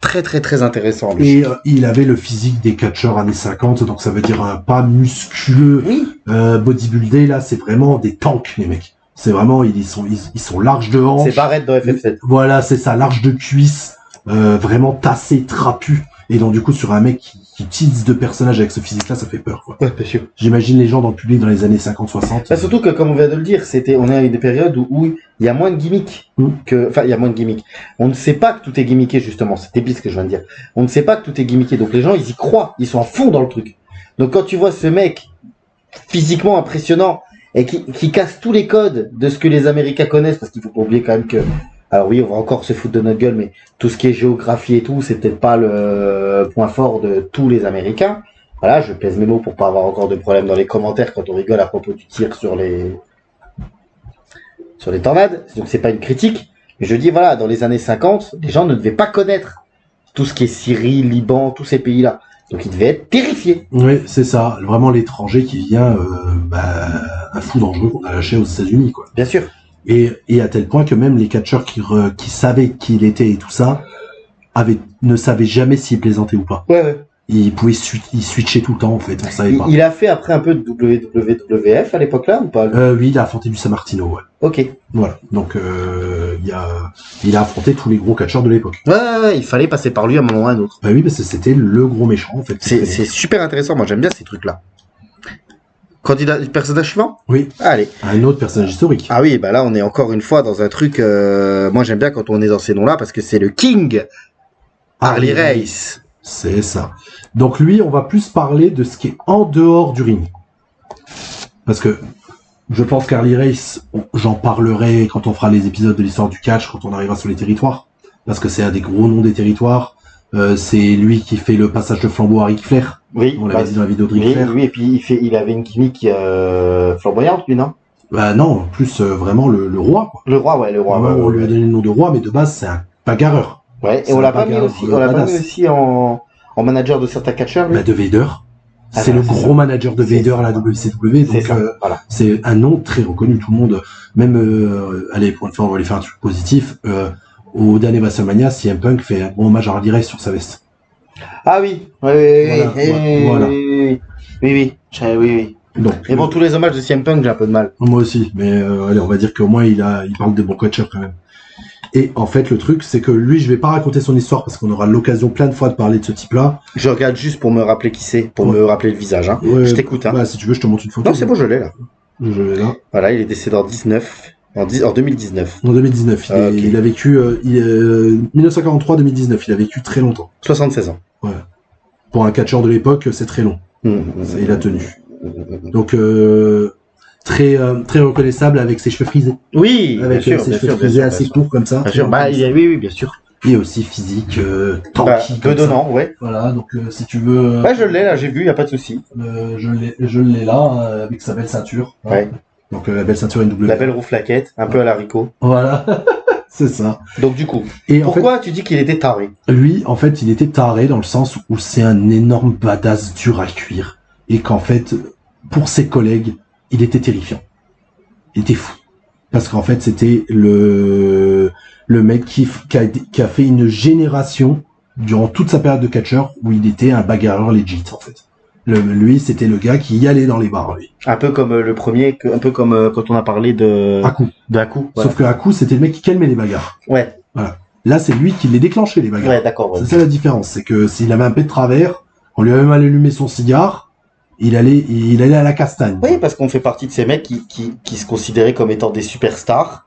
très très très intéressant. Et il avait le physique des catcheurs années 50, donc ça veut dire pas musculeux, Oui. bodybuildé. Là, c'est vraiment des tanks, les mecs. C'est vraiment, ils sont larges de hanches. C'est Barrett dans FF7. Voilà, c'est ça, large de cuisses, vraiment tassé, trapu. Et donc du coup, sur un mec qui utilise deux personnages avec ce physique-là, ça fait peur, quoi. Ouais, bien sûr. J'imagine les gens dans le public dans les années 50-60. Bah, surtout que, comme on vient de le dire, on est à des périodes où il y a moins de gimmicks enfin, il y a moins de gimmicks. On ne sait pas que tout est gimmické, justement. C'était pire ce que je viens de dire. On ne sait pas que tout est gimmické. Donc les gens, ils y croient. Ils sont à fond dans le truc. Donc quand tu vois ce mec physiquement impressionnant et qui casse tous les codes de ce que les Américains connaissent, parce qu'il faut pas oublier quand même que, alors oui, on va encore se foutre de notre gueule, mais tout ce qui est géographie et tout, c'est peut-être pas le point fort de tous les Américains. Voilà, je pèse mes mots pour pas avoir encore de problème dans les commentaires quand on rigole à propos du tir sur les tornades. Donc c'est pas une critique, mais je dis voilà, dans les années 50, les gens ne devaient pas connaître tout ce qui est Syrie, Liban, tous ces pays-là. Donc ils devaient être terrifiés. Oui, c'est ça. Vraiment l'étranger qui vient, un fou dangereux qu'on a lâché aux États-Unis, quoi. Bien sûr. Et à tel point que même les catcheurs qui savaient qui il était et tout ça, ne savaient jamais s'il plaisantait ou pas. Ouais. Il switchait tout le temps, en fait, on savait pas. Il a fait après un peu de WWF à l'époque là ou pas? Oui, il a affronté du Sammartino, ouais. Ok. Voilà. Donc, il a affronté tous les gros catcheurs de l'époque. Ouais, il fallait passer par lui à un moment ou à un autre. Bah oui, parce que c'était le gros méchant, en fait. C'est super intéressant, moi j'aime bien ces trucs-là. Candidat, personnage suivant? Oui. Allez. Un autre personnage historique. Ah oui, bah là on est encore une fois dans un truc, moi j'aime bien quand on est dans ces noms-là, parce que c'est le King Harley Race. C'est ça. Donc lui, on va plus parler de ce qui est en dehors du ring. Parce que je pense qu'Harley Race, j'en parlerai quand on fera les épisodes de l'histoire du catch, quand on arrivera sur les territoires. Parce que c'est un des gros noms des territoires. C'est lui qui fait le passage de flambeau à Ric Flair. Oui. On l'avait dit dans la vidéo de Ric Flair. Oui, et puis il avait une gimmick flamboyante, lui, non? Bah non, en plus vraiment le roi, quoi. Le roi, ouais, le roi. Ouais, on lui a donné le nom de roi, mais de base c'est un bagarreur. Ouais, et on l'a pas mis aussi en manager de certains catcheurs, lui. Bah, de Vader. Ah, c'est bah, le gros manager de Vader à la WCW, donc voilà. c'est un nom très reconnu. Tout le monde, même, allez, pour une fois, on va aller faire un truc positif. Au dernier WrestleMania, CM Punk fait un bon hommage à Harley Race sur sa veste. Ah oui, oui. Donc, Mais bon, tous les hommages de CM Punk, j'ai un peu de mal. moi aussi, mais allez, on va dire qu'au moins il parle des bons coachers quand même. Et en fait, le truc, c'est que lui, je vais pas raconter son histoire parce qu'on aura l'occasion plein de fois de parler de ce type-là. Je regarde juste pour me rappeler qui c'est, pour me rappeler le visage. Hein. Ouais, Je t'écoute. Hein. Bah, si tu veux, je te montre une photo. Non, c'est bon, je l'ai là. Je l'ai là. Voilà, il est décédé en 2019. En 2019, Ok. il a vécu 1943-2019, il a vécu très longtemps. 76 ans. Ouais. Pour un catcheur de l'époque, c'est très long. Ça, il a tenu. Donc très reconnaissable avec ses cheveux frisés. Oui, Avec bien sûr, ses bien cheveux sûr, frisés bien assez sûr. courts comme ça. Bien sûr. Bah, oui, bien sûr. Et aussi physique, Bah, tanky. comme ça. bedonnant, ouais. Voilà, donc si tu veux. Ouais, je l'ai là, j'ai vu, y a pas de souci. Je l'ai là, avec sa belle ceinture. Hein. Ouais. Donc la belle ceinture NW. La belle rouflaquette, un peu à l'haricot. Voilà, c'est ça. Donc du coup, Et en pourquoi tu dis qu'il était taré? fait, lui, en fait, il était taré dans le sens où c'est un énorme badass dur à cuire. Et qu'en fait, pour ses collègues, il était terrifiant. Il était fou. Parce qu'en fait, c'était le mec qui a fait une génération durant toute sa période de catcheur où il était un bagarreur legit, en fait. Lui, c'était le gars qui y allait dans les bars, lui. Un peu comme le premier, un peu comme quand on a parlé de Haku. Haku. Ouais. Sauf que Haku, c'était le mec qui calmait les bagarres. Ouais, Là, c'est lui qui les déclenchait, les bagarres. ouais, d'accord. Ouais. C'est ça la différence. C'est que s'il avait un peu de travers, on lui avait mal allumé son cigare, il allait à la castagne. Oui, parce qu'on fait partie de ces mecs qui se considéraient comme étant des superstars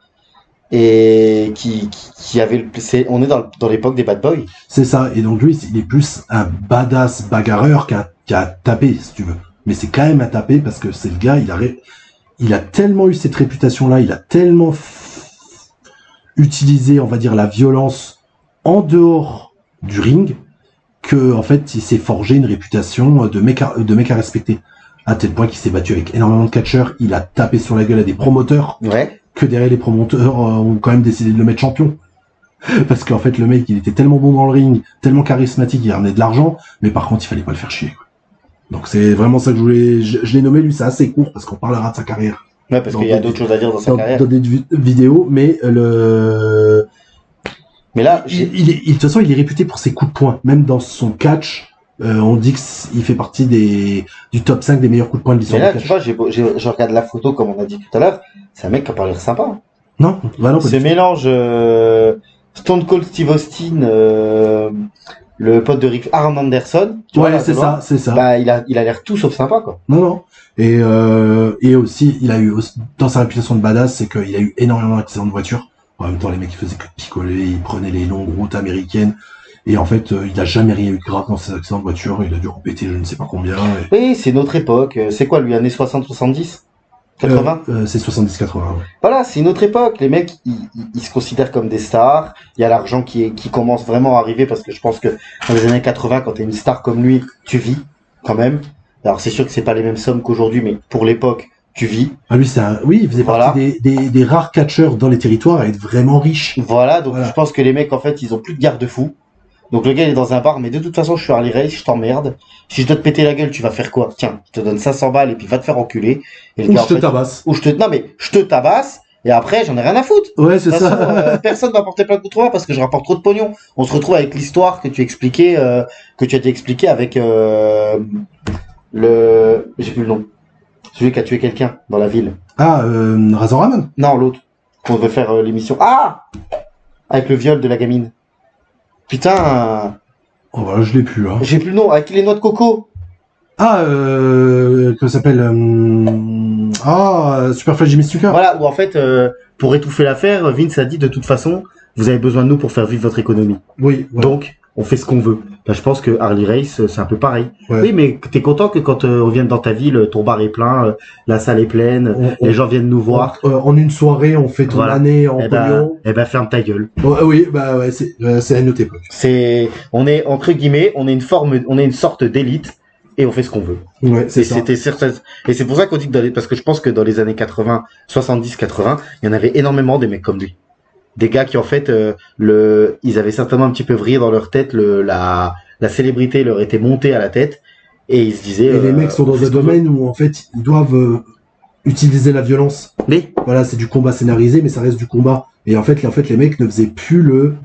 et qui avaient on est dans l'époque des bad boys. C'est ça. Et donc lui, il est plus un badass bagarreur qu'un tapé, si tu veux. Mais c'est quand même un tapé parce que c'est le gars, il a tellement eu cette réputation-là, il a tellement utilisé, on va dire, la violence en dehors du ring que, en fait, il s'est forgé une réputation de mec à respecter. À tel point qu'il s'est battu avec énormément de catcheurs, il a tapé sur la gueule à des promoteurs, Ouais. que derrière les promoteurs ont quand même décidé de le mettre champion. Parce qu'en fait, le mec, il était tellement bon dans le ring, tellement charismatique, il ramenait de l'argent, mais par contre, il fallait pas le faire chier, quoi. Donc c'est vraiment ça que je l'ai nommé, lui, c'est assez court, parce qu'on parlera de sa carrière. Ouais, parce qu'il y a d'autres choses à dire dans sa carrière. Dans des vidéos, mais Mais là, de toute façon, il est réputé pour ses coups de poing. Même dans son catch, on dit qu'il fait partie du top 5 des meilleurs coups de poing de mais l'histoire là, du tu catch. vois, je regarde la photo comme on a dit tout à l'heure. C'est un mec qui a pas l'air sympa. Hein. Non, bah non, pas Ce du tout. mélange Stone Cold Steve Austin, le pote de Rick Arn Anderson. Tu vois, Ouais, là, c'est tu vois, ça, c'est ça. Bah, il a l'air tout sauf sympa, quoi. Non, non. Et aussi, il a eu, dans sa réputation de badass, c'est qu'il a eu énormément d'accidents de voiture. En même temps, les mecs, ils faisaient que picoler, ils prenaient les longues routes américaines. Et en fait, il n'a jamais rien eu de grave dans ses accidents de voiture. Il a dû répéter je ne sais pas combien. Oui, c'est notre époque. C'est quoi, lui, années 60, 70? 80? C'est 70-80, ouais. Voilà, c'est une autre époque. Les mecs, ils se considèrent comme des stars. Il y a l'argent qui commence vraiment à arriver parce que je pense que dans les années 80, quand t'es une star comme lui, tu vis quand même. Alors c'est sûr que c'est pas les mêmes sommes qu'aujourd'hui, mais pour l'époque, tu vis. Ah, lui, oui, il faisait Voilà. partie des rares catcheurs dans les territoires à être vraiment riche. Voilà, donc Voilà. je pense que les mecs, en fait, ils ont plus de garde-fous. Donc le gars, il est dans un bar, mais de toute façon, je suis Harley Race, je t'emmerde. Si je dois te péter la gueule, tu vas faire quoi? Tiens, je te donne 500 balles et puis va te faire enculer. Et le Ou gars, je en te fait, tabasse. non mais, je te tabasse, et après, j'en ai rien à foutre. Ouais, c'est De toute façon, ça. personne va porter plainte contre moi parce que je rapporte trop de pognon. On se retrouve avec l'histoire que tu expliquais, que tu as expliqué avec j'ai plus le nom. Celui qui a tué quelqu'un dans la ville. Ah, Razor Ramon. Non, l'autre. Qu'on devait faire l'émission. Ah! Avec le viol de la gamine. Putain, Oh, voilà, je l'ai plus, hein. j'ai plus le nom. Avec les noix de coco. Ah, que ça s'appelle, Superfly Jimmy Snuka. Voilà, où en fait, pour étouffer l'affaire, Vince a dit de toute façon, vous avez besoin de nous pour faire vivre votre économie. Oui, ouais. Donc, on fait ce qu'on veut. Bah, je pense que Harley Race, c'est un peu pareil. Ouais. Oui, mais t'es content que quand on vienne dans ta ville, ton bar est plein, la salle est pleine, les gens viennent nous voir. En une soirée, on fait ton Voilà. année en Eh ben, pognon. ferme ta gueule. Oui, bah ouais, c'est à notre époque. On est, entre guillemets, on est une sorte d'élite et on fait ce qu'on veut. Ouais, c'est ça. C'était certain. Et c'est pour ça qu'on dit que parce que je pense que dans les années 80, 70, 80, il y en avait énormément des mecs comme lui. Des gars qui en fait, ils avaient certainement un petit peu vrillé dans leur tête, la célébrité leur était montée à la tête et ils se disaient. Et les mecs sont on dans fait un ce qu'on domaine où en fait ils doivent utiliser la violence. veut. Mais Voilà, c'est du combat scénarisé, mais ça reste du combat. Et en fait les mecs ne faisaient plus le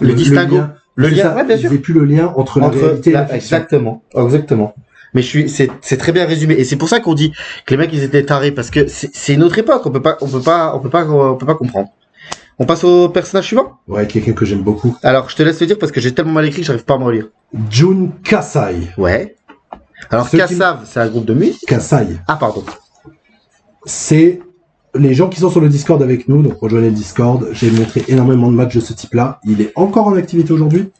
distinguo. Le C'est lien, ça, ouais, bien ils sûr. faisaient plus le lien entre la réalité et la fiction. Exactement. Mais c'est très bien résumé. Et c'est pour ça qu'on dit que les mecs, ils étaient tarés, parce que c'est une autre époque. On peut pas comprendre. On passe au personnage suivant? Ouais, quelqu'un que j'aime beaucoup. Alors, je te laisse le dire parce que j'ai tellement mal écrit que j'arrive pas à me relire. Jun Kasai. Ouais. Alors, Ceux qui- Kassav, c'est un groupe de musique. Kasai. Ah, pardon. C'est les gens qui sont sur le Discord avec nous, donc rejoignez le Discord. J'ai montré énormément de matchs de ce type-là. Il est encore en activité aujourd'hui.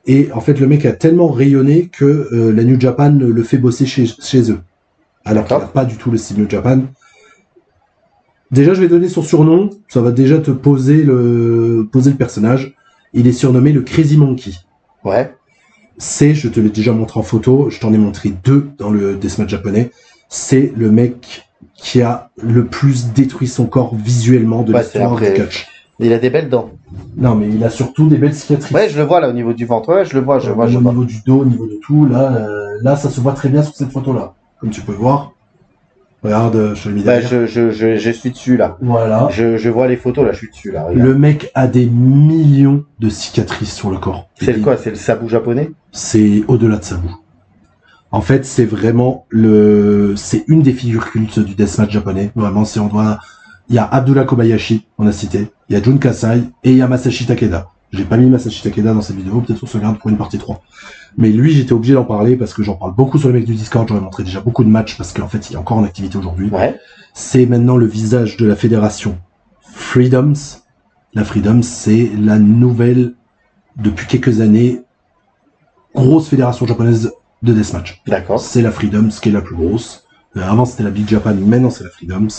Et en fait, le mec a tellement rayonné que la New Japan le fait bosser chez eux. Alors qu'il n'a pas du tout le style New Japan. Déjà, je vais donner son surnom. Ça va déjà te poser le personnage. Il est surnommé le Crazy Monkey. Ouais. Je te l'ai déjà montré en photo. Je t'en ai montré 2 dans le deathmatch japonais. C'est le mec qui a le plus détruit son corps visuellement de l'histoire du catch. Il a des belles dents. Non, mais il a surtout des belles cicatrices. Ouais, je le vois là au niveau du ventre. Ouais, je le vois. Au niveau du dos, au niveau de tout. Là, ça se voit très bien sur cette photo-là. Comme tu peux voir. Regarde, je l'ai mis derrière. Je suis dessus là. Voilà. Je vois les photos là, je suis dessus là. Regarde. Le mec a des millions de cicatrices sur le corps. C'est quoi? C'est le sabou japonais? C'est au-delà de sabou. En fait, c'est vraiment c'est une des figures cultes du deathmatch japonais. Vraiment, il y a Abdullah Kobayashi, on a cité. Il y a Jun Kasai et il y a Masashi Takeda. J'ai pas mis Masashi Takeda dans cette vidéo, peut-être on se regarde pour une partie 3. Mais lui, j'étais obligé d'en parler parce que j'en parle beaucoup sur les mecs du Discord. J'en ai montré déjà beaucoup de matchs parce qu'en fait, il est encore en activité aujourd'hui. Ouais. C'est maintenant le visage de la fédération Freedoms. La Freedoms, c'est la nouvelle, depuis quelques années, grosse fédération japonaise de deathmatch. D'accord. C'est la Freedoms qui est la plus grosse. Avant, c'était la Big Japan, maintenant c'est la Freedoms.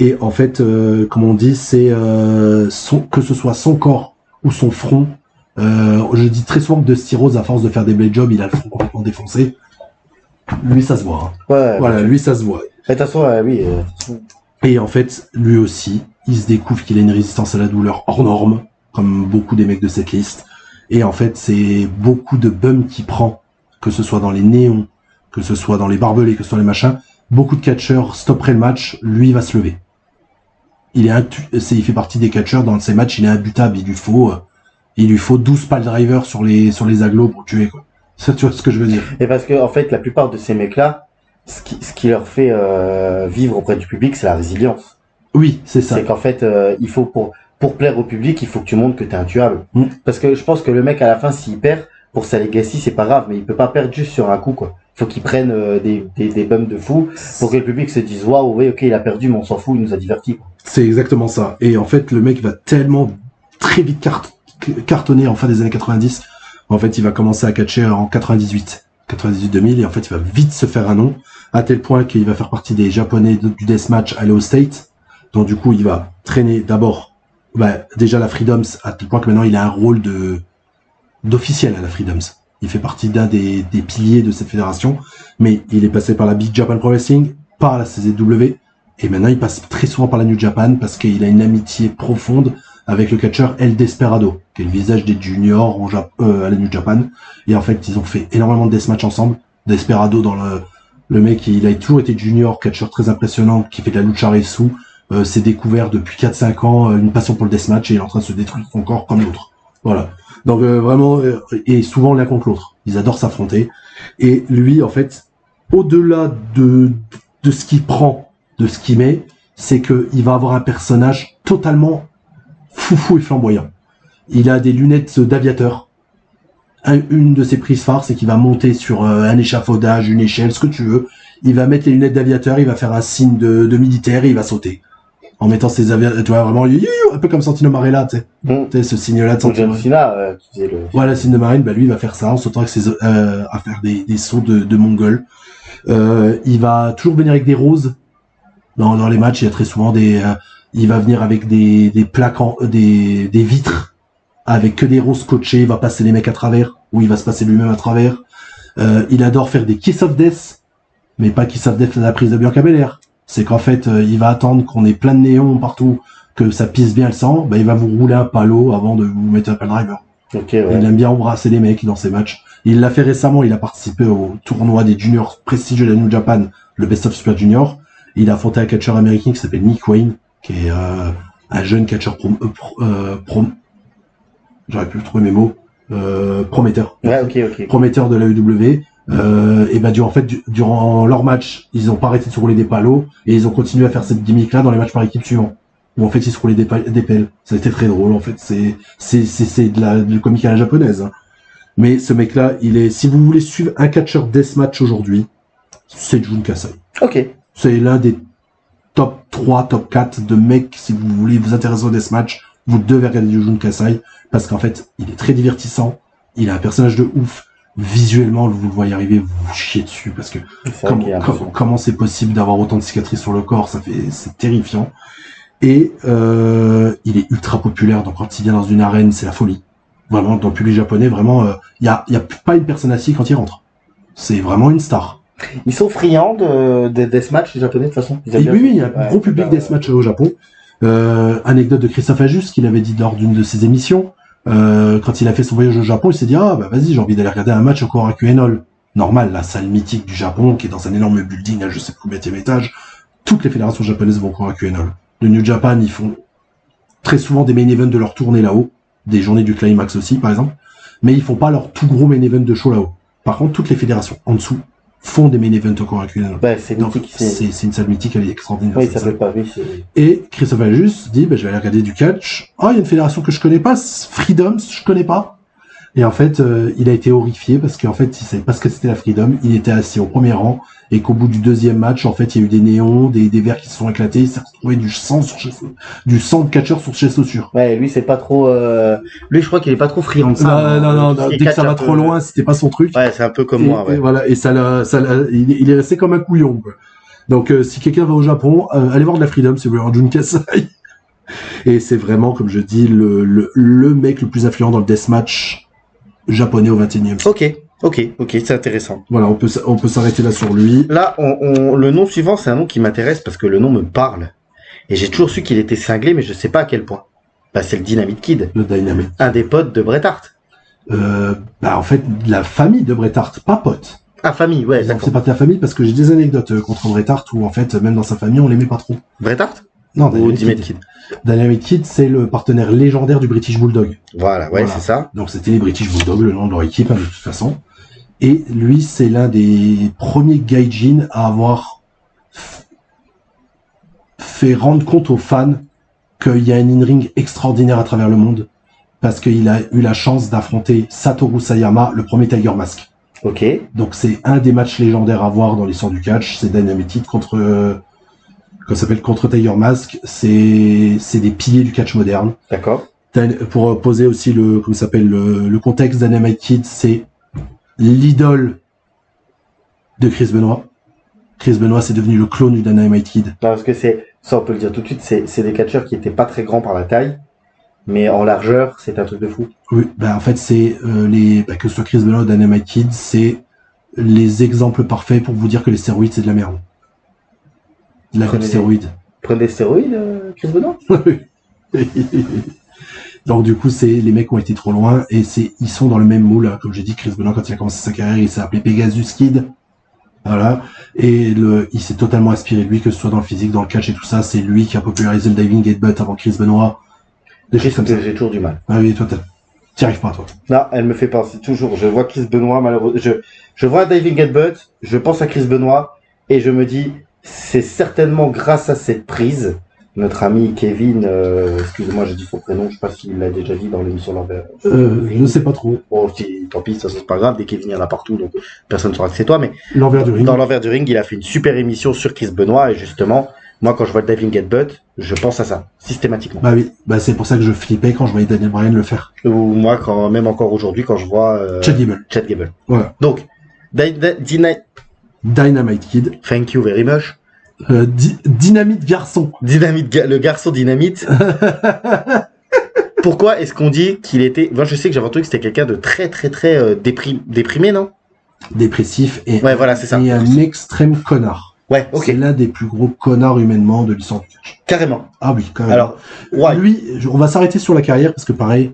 Et en fait, comme on dit, c'est que ce soit son corps ou son front. Je dis très souvent que Dusty Rhodes, à force de faire des blade jobs, il a le front complètement défoncé. Lui, ça se voit. Hein. Ouais. Voilà, lui, ça se voit. De toute façon, oui. Et en fait, lui aussi, il se découvre qu'il a une résistance à la douleur hors norme, comme beaucoup des mecs de cette liste. Et en fait, c'est beaucoup de bums qu'il prend, que ce soit dans les néons, que ce soit dans les barbelés, que ce soit les machins. Beaucoup de catcheurs stopperaient le match, lui, il va se lever. Il fait partie des catcheurs, dans ces matchs, il est imbutable, il lui faut 12 pile drivers sur les agglos pour tuer, quoi. Ça, tu vois ce que je veux dire. Et parce que, en fait, la plupart de ces mecs-là, ce qui leur fait vivre auprès du public, c'est la résilience. Oui, c'est ça. C'est qu'en fait, il faut pour plaire au public, il faut que tu montres que t'es intuable. Mm. Parce que je pense que le mec, à la fin, s'il perd, pour sa legacy, c'est pas grave, mais il peut pas perdre juste sur un coup, quoi. Faut qu'il prenne des bums de fou pour que le public se dise, waouh, oui, ok, il a perdu, mais on s'en fout, il nous a divertis, quoi. C'est exactement ça. Et en fait, le mec va tellement très vite cartonner en fin des années 90. En fait, il va commencer à catcher en 98-2000, et en fait, il va vite se faire un nom, à tel point qu'il va faire partie des Japonais du deathmatch à Iowa State. Donc, du coup, il va traîner d'abord, déjà la Freedoms, à tel point que maintenant, il a un rôle d'officiel à la Freedoms. Il fait partie d'un des piliers de cette fédération, mais il est passé par la Big Japan Pro Wrestling, par la CZW, et maintenant, il passe très souvent par la New Japan parce qu'il a une amitié profonde avec le catcheur El Desperado, qui est le visage des juniors à la New Japan. Et en fait, ils ont fait énormément de deathmatch ensemble. Desperado, dans le mec, il a toujours été junior, catcheur très impressionnant, qui fait de la lucha resu, s'est découvert depuis 4-5 ans une passion pour le deathmatch et il est en train de se détruire son corps comme l'autre. Voilà. Donc vraiment, et souvent l'un contre l'autre. Ils adorent s'affronter. Et lui, en fait, au-delà de ce qu'il prend, de ce qu'il met, c'est que il va avoir un personnage totalement foufou et flamboyant. Il a des lunettes d'aviateur. Une de ses prises phares, c'est qu'il va monter sur un échafaudage, une échelle, ce que tu veux. Il va mettre les lunettes d'aviateur, il va faire un signe de militaire et il va sauter. En mettant ses aviateurs, tu vois, vraiment, un peu comme Santino Marella, tu sais. Tu sais, ce signe-là de Santino Marella. Qui faisait le... Voilà, signe de marine, lui, il va faire ça en sautant avec à faire des sauts de mongol. Il va toujours venir avec des roses. Dans les matchs, il y a très souvent il va venir avec des plaques, des vitres, avec que des roses scotchées, il va passer les mecs à travers, ou il va se passer lui-même à travers. Il adore faire des Kiss of Death, mais pas Kiss of Death à la prise de Bianca Belair. C'est qu'en fait, il va attendre qu'on ait plein de néons partout, que ça pisse bien le sang, il va vous rouler un palo avant de vous mettre un pile driver. Okay, ouais. Il aime bien embrasser les mecs dans ses matchs. Il l'a fait récemment, il a participé au tournoi des juniors prestigieux de la New Japan, le Best of Super Junior. Il a affronté un catcheur américain qui s'appelle Nick Wayne, qui est un jeune catcheur j'aurais pu trouver mes mots, prometteur. Ouais, ok. Prometteur de la UW. Et ben durant leur match, ils ont pas arrêté de se rouler des palos et ils ont continué à faire cette gimmick là dans les matchs par équipe suivants. Où en fait ils se roulaient des pelles. Ça a été très drôle en fait. C'est du comique à la japonaise. Hein. Mais ce mec là, si vous voulez suivre un catcheur deathmatch aujourd'hui, c'est Jun Kasai. Ok. C'est l'un des top 3, top 4 de mecs, si vous voulez vous intéresser au deathmatch, vous devez regarder du Jun Kasai, parce qu'en fait, il est très divertissant, il a un personnage de ouf, visuellement, vous le voyez arriver, vous vous chiez dessus, parce que comment c'est possible d'avoir autant de cicatrices sur le corps, c'est terrifiant. Et il est ultra populaire, donc quand il vient dans une arène, c'est la folie. Vraiment, dans le public japonais, vraiment, y a pas une personne assise quand il rentre. C'est vraiment une star. Ils sont friands des deathmatch les japonais de toute façon. Oui, il y a un gros public deathmatch au Japon. Anecdote de Christophe Ajus qu'il avait dit lors d'une de ses émissions. Quand il a fait son voyage au Japon, il s'est dit vas-y, j'ai envie d'aller regarder un match au Korakuen Hall. Normal, la salle mythique du Japon, qui est dans un énorme building à je sais combienième étage. Toutes les fédérations japonaises vont au Korakuen Hall. Le New Japan, ils font très souvent des main events de leur tournée là-haut, des journées du Climax aussi, par exemple. Mais ils font pas leur tout gros main event de show là-haut. Par contre, toutes les fédérations en dessous font des main events au Korakuen Hall. Ouais, c'est mythique. C'est une salle mythique, elle est extraordinaire. Oui, ça fait pas, oui. Et Christophe Ajus dit, je vais aller regarder du catch. Il y a une fédération que je connais pas, Freedoms, je connais pas. Et en fait, il a été horrifié parce qu'en fait, il savait pas ce que c'était la Freedom. Il était assis au premier rang et qu'au bout du deuxième match, en fait, il y a eu des néons, des verres qui se sont éclatés. Il s'est retrouvé du sang de catcheur sur ses chaussures. Ouais, lui, c'est pas trop. Lui, je crois qu'il est pas trop friand de ça. Non. Dès que ça va trop loin, c'était pas son truc. Ouais, c'est un peu comme moi. Ouais. Et voilà, et il est resté comme un couillon. Quoi. Donc, si quelqu'un va au Japon, allez voir de la Freedom si vous voulez voir Jun Kasai. Et c'est vraiment, comme je dis, le mec le plus influent dans le deathmatch japonais au 21e siècle. Ok, c'est intéressant. Voilà, on peut s'arrêter là sur lui. Là, le nom suivant, c'est un nom qui m'intéresse parce que le nom me parle. Et j'ai toujours su qu'il était cinglé, mais je sais pas à quel point. C'est le Dynamite Kid. Le Dynamite. Un des potes de Bret Hart. En fait, la famille de Bret Hart, pas pote. Ah, famille, ouais, d'accord. C'est pas de la famille parce que j'ai des anecdotes contre Bret Hart où, en fait, même dans sa famille, on l'aimait pas trop. Bret Hart? Non, Dynamite Kid. Dynamite Kid, c'est le partenaire légendaire du British Bulldog. Voilà, c'est ça. Donc c'était les British Bulldogs, le nom de leur équipe, de toute façon. Et lui, c'est l'un des premiers gaijin à avoir fait rendre compte aux fans qu'il y a un in-ring extraordinaire à travers le monde, parce qu'il a eu la chance d'affronter Satoru Sayama, le premier Tiger Mask. Ok. Donc c'est un des matchs légendaires à voir dans l'histoire du catch, c'est Dynamite Kid contre Tiger Mask, c'est des piliers du catch moderne. D'accord. Pour poser aussi le contexte, Dynamite Kid, c'est l'idole de Chris Benoit. Chris Benoit, c'est devenu le clone du Dynamite Kid. Parce que ça on peut le dire tout de suite, c'est des catcheurs qui étaient pas très grands par la taille, mais en largeur, c'est un truc de fou. Oui, en fait, c'est que ce soit Chris Benoit ou Dynamite Kid, c'est les exemples parfaits pour vous dire que les stéroïdes, c'est de la merde. Prenez des stéroïdes, Chris Benoit. Donc du coup, les mecs ont été trop loin et ils sont dans le même moule. Comme j'ai dit, Chris Benoit, quand il a commencé sa carrière, il s'est appelé Pegasus Kid. Voilà. Et il s'est totalement inspiré de lui, que ce soit dans le physique, dans le catch et tout ça. C'est lui qui a popularisé le diving headbutt avant Chris Benoit. J'ai toujours du mal. Ah oui, toi, t'y arrives pas, toi. Non, elle me fait penser toujours. Je vois Chris Benoit, malheureusement. Je vois un diving headbutt, je pense à Chris Benoit et je me dis, c'est certainement grâce à cette prise, notre ami Kevin, excusez-moi, j'ai dit son prénom, je sais pas s'il l'a déjà dit dans l'émission L'Envers. Je ne sais pas trop. Bon, tant pis, ça c'est pas grave, des Kevin il y en a partout, donc personne ne saura que c'est toi, mais L'Envers du Ring. Dans L'Envers du Ring, il a fait une super émission sur Chris Benoit, et justement, moi quand je vois le diving headbutt, je pense à ça, systématiquement. Bah oui, c'est pour ça que je flippais quand je voyais Daniel Bryan le faire. Ou moi, même encore aujourd'hui, quand je vois Chad Gable. Voilà. Donc, Dynamite Kid. Thank you very much. Dynamite garçon. Le garçon dynamite. Pourquoi est-ce qu'on dit qu'il était... Moi, je sais que j'avais entendu que c'était quelqu'un de très, très, très déprimé, non? Dépressif et, ouais, voilà, c'est ça. Et un extrême connard. Ouais, ok. C'est l'un des plus gros connards humainement de l'histoire du catch. Carrément. Ah oui, carrément. Alors, ouais. Lui, on va s'arrêter sur la carrière parce que pareil,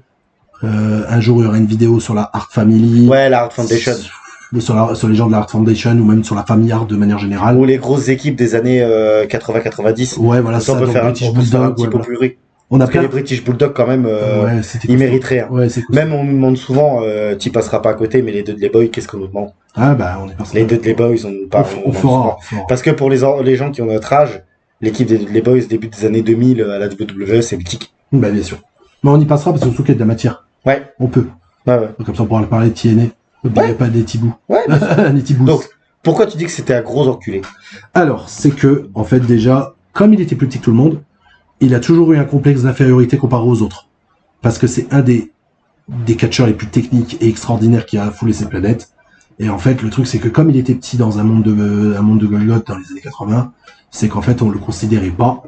un jour il y aura une vidéo sur la Hart Family. Ouais, la Hart Foundation. Sur les gens de la Hart Foundation ou même sur la famille Hart de manière générale. Ou les grosses équipes des années 80-90. Ouais, voilà, ça, on peut faire un petit peu plus riche. Parce que les British Bulldogs, quand même, ils mériteraient. Ouais, c'est cool. Même on nous demande souvent, tu passeras pas à côté, mais les deux de les boys, qu'est-ce qu'on nous demande? Ah bah on est parti. Les Dudley Boys, on parle. On fera. Parce que pour les gens qui ont notre âge, l'équipe des Dudley Boys début des années 2000 à la WWE, c'est mythique. Bah bien sûr. Mais on y passera parce que surtout qu'il y a de la matière. Ouais. On peut. Ouais, ouais. Donc, comme ça on pourra parler de TNA. Ouais. Pas des Tibous. Ouais. Les Tibous. Donc, pourquoi tu dis que c'était un gros enculé? Alors, c'est que, en fait, déjà, comme il était plus petit que tout le monde, il a toujours eu un complexe d'infériorité comparé aux autres. Parce que c'est un des catcheurs les plus techniques et extraordinaires qui a foulé cette planète. Et en fait, le truc, c'est que comme il était petit dans un monde de Golgoth dans les années 80, c'est qu'en fait, on le considérait pas.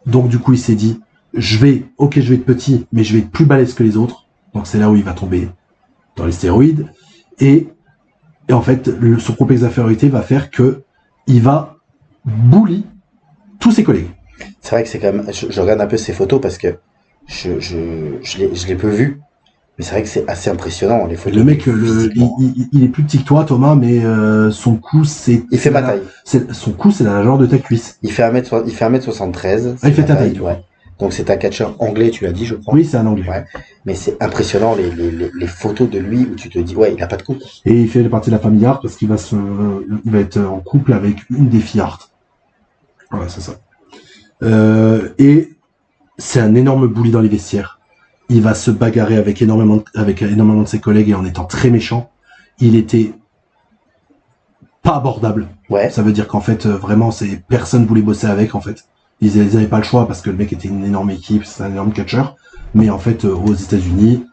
Donc, du coup, il s'est dit, je vais être petit, mais je vais être plus balèze que les autres. Donc, c'est là où il va tomber dans les stéroïdes. Et en fait, son complexe d'infériorité va faire que il va bully tous ses collègues. C'est vrai que c'est quand même. Je regarde un peu ses photos parce que je l'ai peu vu. Mais c'est vrai que c'est assez impressionnant, les photos. Le mec, il est plus petit que toi, Thomas, mais son cou, c'est. Il fait ma taille. Son cou, c'est la largeur de ta cuisse. Il fait 1m73. Ah, il fait ta taille, ouais. Donc c'est un catcheur anglais, tu l'as dit, je crois. Oui, c'est un anglais. Ouais. Mais c'est impressionnant les photos de lui où tu te dis, ouais, il a pas de couple. Et il fait partie de la famille Hart parce qu'il va être en couple avec une des filles Hart. Voilà, c'est ça. Et c'est un énorme bully dans les vestiaires. Il va se bagarrer avec énormément de ses collègues et en étant très méchant. Il était pas abordable. Ouais. Ça veut dire qu'en fait, vraiment, personne voulait bosser avec, en fait. Ils avaient pas le choix parce que le mec était une énorme équipe, c'est un énorme catcheur. Mais en fait, aux États-Unis,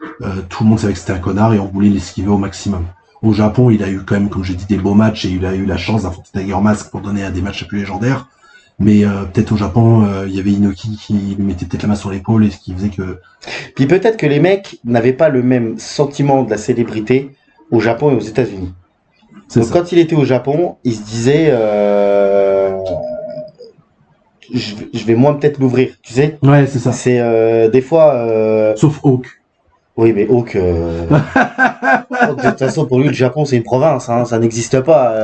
tout le monde savait que c'était un connard et on voulait l'esquiver au maximum. Au Japon, il a eu quand même, comme j'ai dit, des beaux matchs et il a eu la chance d'affronter Tiger Mask pour donner à des matchs plus légendaires. Mais peut-être au Japon, il y avait Inoki qui lui mettait peut-être la main sur l'épaule et ce qui faisait que... Puis peut-être que les mecs n'avaient pas le même sentiment de la célébrité au Japon et aux États-Unis. Donc quand il était au Japon, il se disait... je vais moins peut-être l'ouvrir, tu sais. Ouais, c'est ça. C'est des fois... Sauf Hawk. Oui, mais Hawk... Hawk, de toute façon, pour lui, le Japon, c'est une province, hein, ça n'existe pas.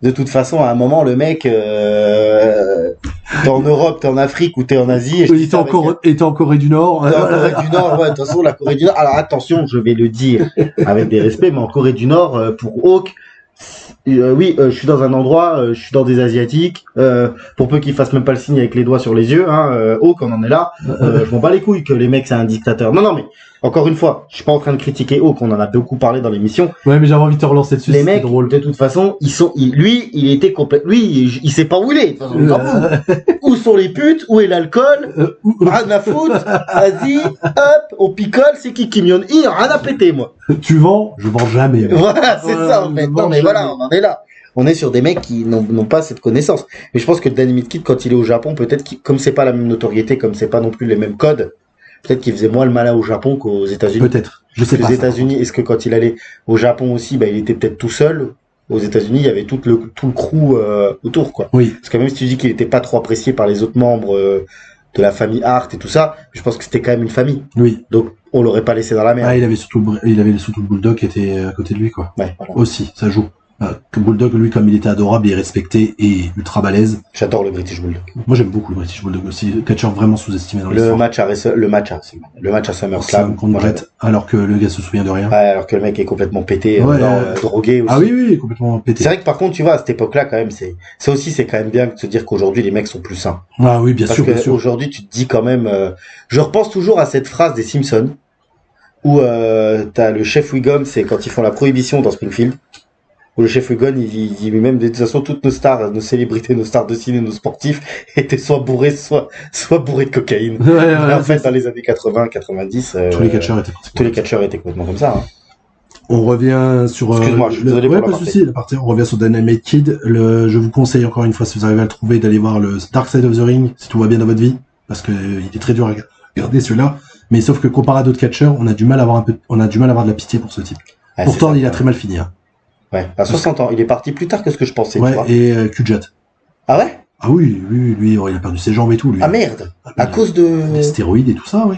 De toute façon, à un moment, le mec... t'es en Europe, t'es en Afrique ou t'es en Asie... Et t'es en Corée du Nord. T'es en Corée du Nord, ouais, de toute façon, la Corée du Nord... Alors attention, je vais le dire avec des respects, mais en Corée du Nord, pour Hawk... oui, je suis dans un endroit, je suis dans des Asiatiques, pour peu qu'ils fassent même pas le signe avec les doigts sur les yeux, hein, Hawk, on en est là, je m'en bats les couilles que les mecs c'est un dictateur. Non, mais, encore une fois, je suis pas en train de critiquer Hawk, on en a beaucoup parlé dans l'émission. Ouais, mais j'avais envie de te relancer dessus, les mecs, drôle. De toute façon, lui, il était complètement, lui, il sait pas où il est, de toute façon, il s'en fout. Où sont les putes, où est l'alcool, rien à foutre, vas-y, hop, on picole, c'est qui Kim Jong-il, rien à péter, moi. Tu vends, je vends jamais. Voilà, c'est ça, en fait. Non, mais voilà, on en est là. On est sur des mecs qui n'ont pas cette connaissance. Mais je pense que Dynamite Kid, quand il est au Japon, peut-être comme c'est pas la même notoriété, comme c'est pas non plus les mêmes codes, peut-être qu'il faisait moins le malin au Japon qu'aux États-Unis. Peut-être. Je sais pas. Aux États-Unis, est-ce que quand il allait au Japon aussi, il était peut-être tout seul? Aux États-Unis, il y avait tout le crew autour, quoi. Oui. Parce que même si tu dis qu'il était pas trop apprécié par les autres membres de la famille Hart et tout ça, je pense que c'était quand même une famille. Oui. Donc on l'aurait pas laissé dans la merde. Ah, il avait surtout le Bulldog qui était à côté de lui, quoi. Ouais, voilà. Aussi, ça joue. Que Bulldog, lui, comme il était adorable, il est respecté et ultra balèze. J'adore le British Bulldog. Moi, j'aime beaucoup le British Bulldog aussi. Catcheur vraiment sous-estimé dans l'histoire. Le match à SummerSlam contre Brett, alors que le gars se souvient de rien. Ouais, alors que le mec est complètement pété, drogué aussi. Ah oui, complètement pété. C'est vrai que par contre, tu vois, à cette époque-là, quand même, c'est quand même bien de se dire qu'aujourd'hui, les mecs sont plus sains. Ah oui, bien sûr. Parce qu'aujourd'hui, tu te dis quand même, je repense toujours à cette phrase des Simpsons, où, t'as le chef Wiggum, c'est quand ils font la prohibition dans Springfield. Où le chef Wiggum, il dit même de toute façon toutes nos stars, nos célébrités, nos stars de ciné, nos sportifs étaient soit bourrés, soit bourrés de cocaïne. Ouais, en fait, dans les années 80, 90, tous les catcheurs étaient complètement comme ça. Hein. On revient sur. Excuse-moi, je suis désolé pour pas de souci. On revient sur Dynamite Kid. Je vous conseille encore une fois, si vous arrivez à le trouver, d'aller voir le Dark Side of the Ring, si tout va bien dans votre vie, parce que il est très dur à regarder celui-là. Mais sauf que comparé à d'autres catcheurs, on a du mal à avoir de la pitié pour ce type. Ah, pourtant, il a très mal fini. Hein. Ouais, à 60 ans. Il est parti plus tard que ce que je pensais. Ouais, tu vois. et Kujat. Ah ouais? Ah oui, lui, il a perdu ses jambes et tout, lui. Ah merde! À cause des stéroïdes et tout ça, oui.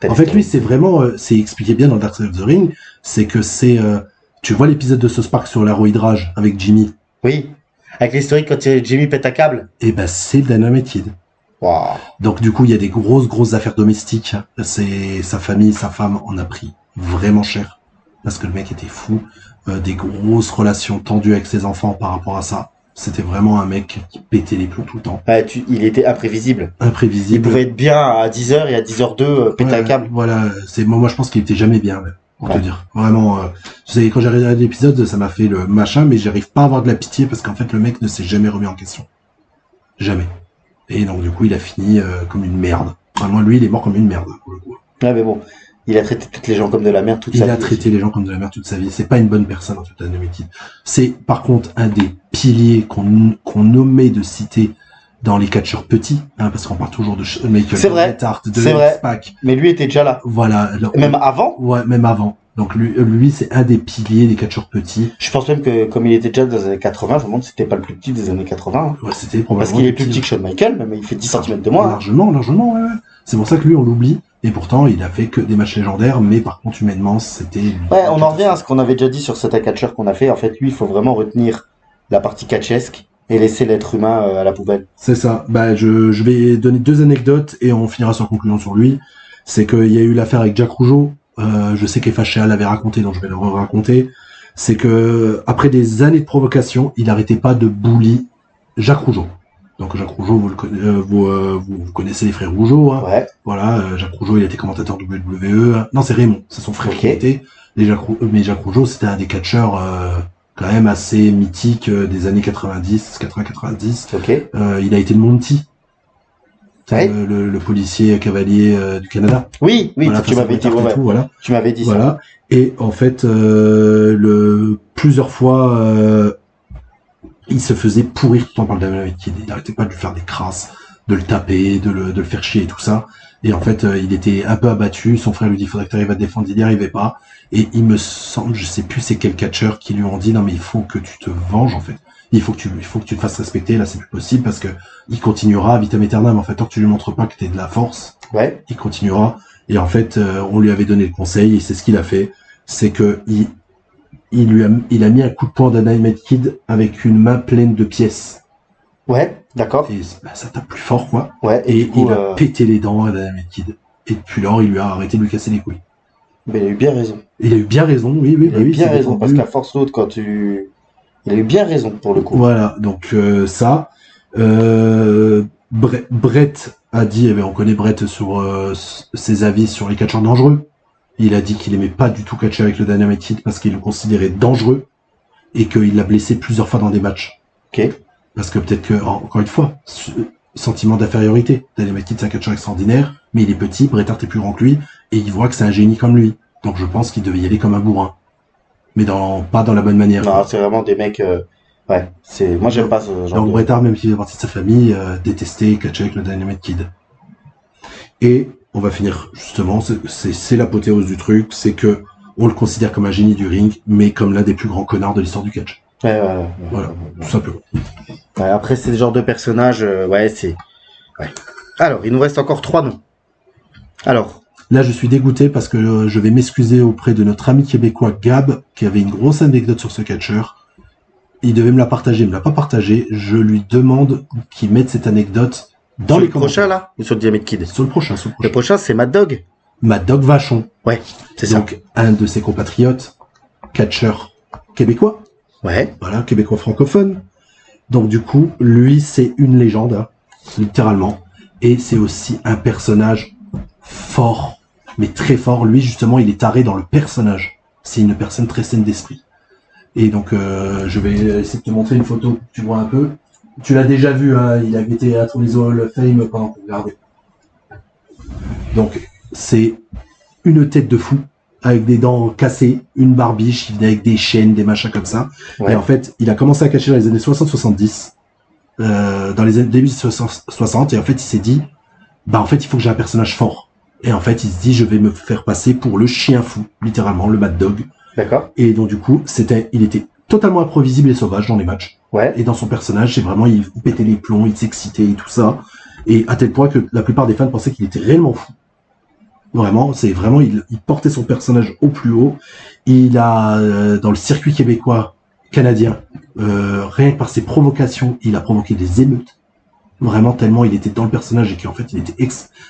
En fait, lui, c'est vraiment, c'est expliqué bien dans Dark Side of the Ring, c'est que c'est, tu vois l'épisode de South Park sur l'aroïdrage avec Jimmy. Oui. Avec l'historique quand Jimmy pète un câble. Et ben, c'est le Dynamite Kid. Wow. Donc, du coup, il y a des grosses affaires domestiques. C'est sa famille, sa femme en a pris vraiment cher. parce que le mec était fou, des grosses relations tendues avec ses enfants par rapport à ça. C'était vraiment un mec qui pétait les plombs tout le temps. Il était imprévisible. Imprévisible. Il pouvait être bien à 10h et à 10h02 péter un câble. Voilà, moi je pense qu'il était jamais bien, même, pour te dire. Vraiment, tu sais, quand j'ai regardé l'épisode, ça m'a fait le machin, mais j'arrive pas à avoir de la pitié parce qu'en fait le mec ne s'est jamais remis en question. Jamais. Et donc du coup il a fini comme une merde. Vraiment, lui il est mort comme une merde, pour le coup. Ouais, mais bon. Il a traité toutes les gens comme de la merde toute sa vie. Il a traité les gens comme de la merde toute sa vie. C'est pas une bonne personne, en fait, Dynamite Kid. C'est, par contre, un des piliers qu'on omet de citer dans les catcheurs petits, hein, parce qu'on parle toujours de Michael Bret Hart, de X-Pac. Mais lui était déjà là. Voilà. Alors, même avant? Ouais, même avant. Donc lui c'est un des piliers des catcheurs petits. Je pense même que comme il était déjà dans les années 80, je me demande si c'était pas le plus petit des années 80. Hein. Ouais, c'était probablement. Parce qu'il est plus petit que Shawn Michaels, mais il fait 10 cm de moins. Largement, ouais. C'est pour ça que lui on l'oublie. Et pourtant, il a fait que des matchs légendaires, mais par contre, humainement, c'était... Ouais, on en revient à ce qu'on avait déjà dit sur cet catcheur qu'on a fait. En fait, lui, il faut vraiment retenir la partie catchesque et laisser l'être humain à la poubelle. C'est ça. Je vais donner 2 anecdotes et on finira sur conclusion sur lui. C'est qu'il y a eu l'affaire avec Jack Rougeau. Je sais qu'FHA l'avait raconté, donc je vais le raconter. C'est que après des années de provocation, il n'arrêtait pas de bully Jacques Rougeau. Donc Jacques Rougeau, vous connaissez les frères Rougeau, hein. Ouais. Voilà, Jacques Rougeau, il était commentateur WWE. Non, c'est Raymond, c'est son frère qui était. Mais Jacques Rougeau, c'était un des catcheurs quand même assez mythiques des années 80-90. Okay. Il a été de Monty, ouais. le policier cavalier du Canada. Oui, voilà, tu m'avais dit, voilà. Tu m'avais dit voilà. Ça. Et en fait, plusieurs fois. Il se faisait pourrir tout le temps par le Dynamite Kid. Il n'arrêtait pas de lui faire des crasses, de le taper, de le faire chier et tout ça. Et en fait, il était un peu abattu. Son frère lui dit, il faudrait que tu arrives à te défendre. Il n'y arrivait pas. Et il me semble, je sais plus c'est quel catcheur qui lui ont dit, non mais il faut que tu te venges en fait. Il faut que tu te fasses respecter. Là, c'est plus possible parce que il continuera à vitam aeternam. En fait, tant que tu lui montres pas que t'es de la force, ouais. Il continuera. Et en fait, on lui avait donné le conseil et c'est ce qu'il a fait. C'est que il a mis un coup de poing Dynamite Kid avec une main pleine de pièces. Ouais, d'accord. Et ça tape plus fort, quoi. Ouais. Et il a pété les dents à Dynamite Kid. Et depuis lors, il lui a arrêté de lui casser les couilles. Mais il a eu bien raison. Il a eu bien raison, oui. Il a eu bien raison, parce qu'à force l'autre, il a eu bien raison, pour le coup. Voilà, donc ça. Brett a dit, on connaît Brett sur ses avis sur les catcheurs dangereux. Il a dit qu'il aimait pas du tout catcher avec le Dynamite Kid parce qu'il le considérait dangereux et qu'il l'a blessé plusieurs fois dans des matchs. Ok. Parce que peut-être que, encore une fois, sentiment d'infériorité. Dynamite Kid, c'est un catcheur extraordinaire, mais il est petit, Bret Hart est plus grand que lui, et il voit que c'est un génie comme lui. Donc je pense qu'il devait y aller comme un bourrin. Mais pas dans la bonne manière. Non, c'est vraiment des mecs... Ouais, moi j'aime pas ce genre donc, Bret Hart, même s'il fait partie de sa famille, détestait catcher avec le Dynamite Kid. Et on va finir, justement, c'est l'apothéose du truc, c'est que on le considère comme un génie du ring, mais comme l'un des plus grands connards de l'histoire du catch. Ouais. Voilà, tout simplement. Ouais, après, c'est ce genre de personnage, ouais. Alors, il nous reste encore 3 noms. Alors. Là, je suis dégoûté parce que je vais m'excuser auprès de notre ami québécois Gab, qui avait une grosse anecdote sur ce catcheur. Il devait me la partager, il me l'a pas partagé. Je lui demande qu'il mette cette anecdote dans les commentaires. Sur le prochain, là? Ou sur le Dynamite Kid? Sur le prochain. Le prochain, c'est Mad Dog. Mad Dog Vachon. Ouais, c'est ça. Donc, un de ses compatriotes, catcheur québécois. Ouais. Voilà, québécois francophone. Donc, du coup, lui, c'est une légende, hein, littéralement. Et c'est aussi un personnage fort, mais très fort. Lui, justement, il est taré dans le personnage. C'est une personne très saine d'esprit. Et donc, je vais essayer de te montrer une photo que tu vois un peu. Tu l'as déjà vu, hein, il avait été à les Hall of Fame pendant qu'on regardait. Donc, c'est une tête de fou, avec des dents cassées, une barbiche, il venait avec des chaînes, des machins comme ça. Ouais. Et en fait, il a commencé à cacher dans les années 60-70, dans les années début 60, et en fait, il s'est dit, en fait, il faut que j'ai un personnage fort. Et en fait, il se dit, je vais me faire passer pour le chien fou, littéralement, le Mad Dog. D'accord. Et donc, du coup, il était totalement imprévisible et sauvage dans les matchs. Ouais. Et dans son personnage, c'est vraiment, il pétait les plombs, il s'excitait et tout ça. Et à tel point que la plupart des fans pensaient qu'il était réellement fou. Vraiment, il portait son personnage au plus haut. Il a, dans le circuit québécois, canadien, rien que par ses provocations, il a provoqué des émeutes. Vraiment, tellement il était dans le personnage et qu'en fait,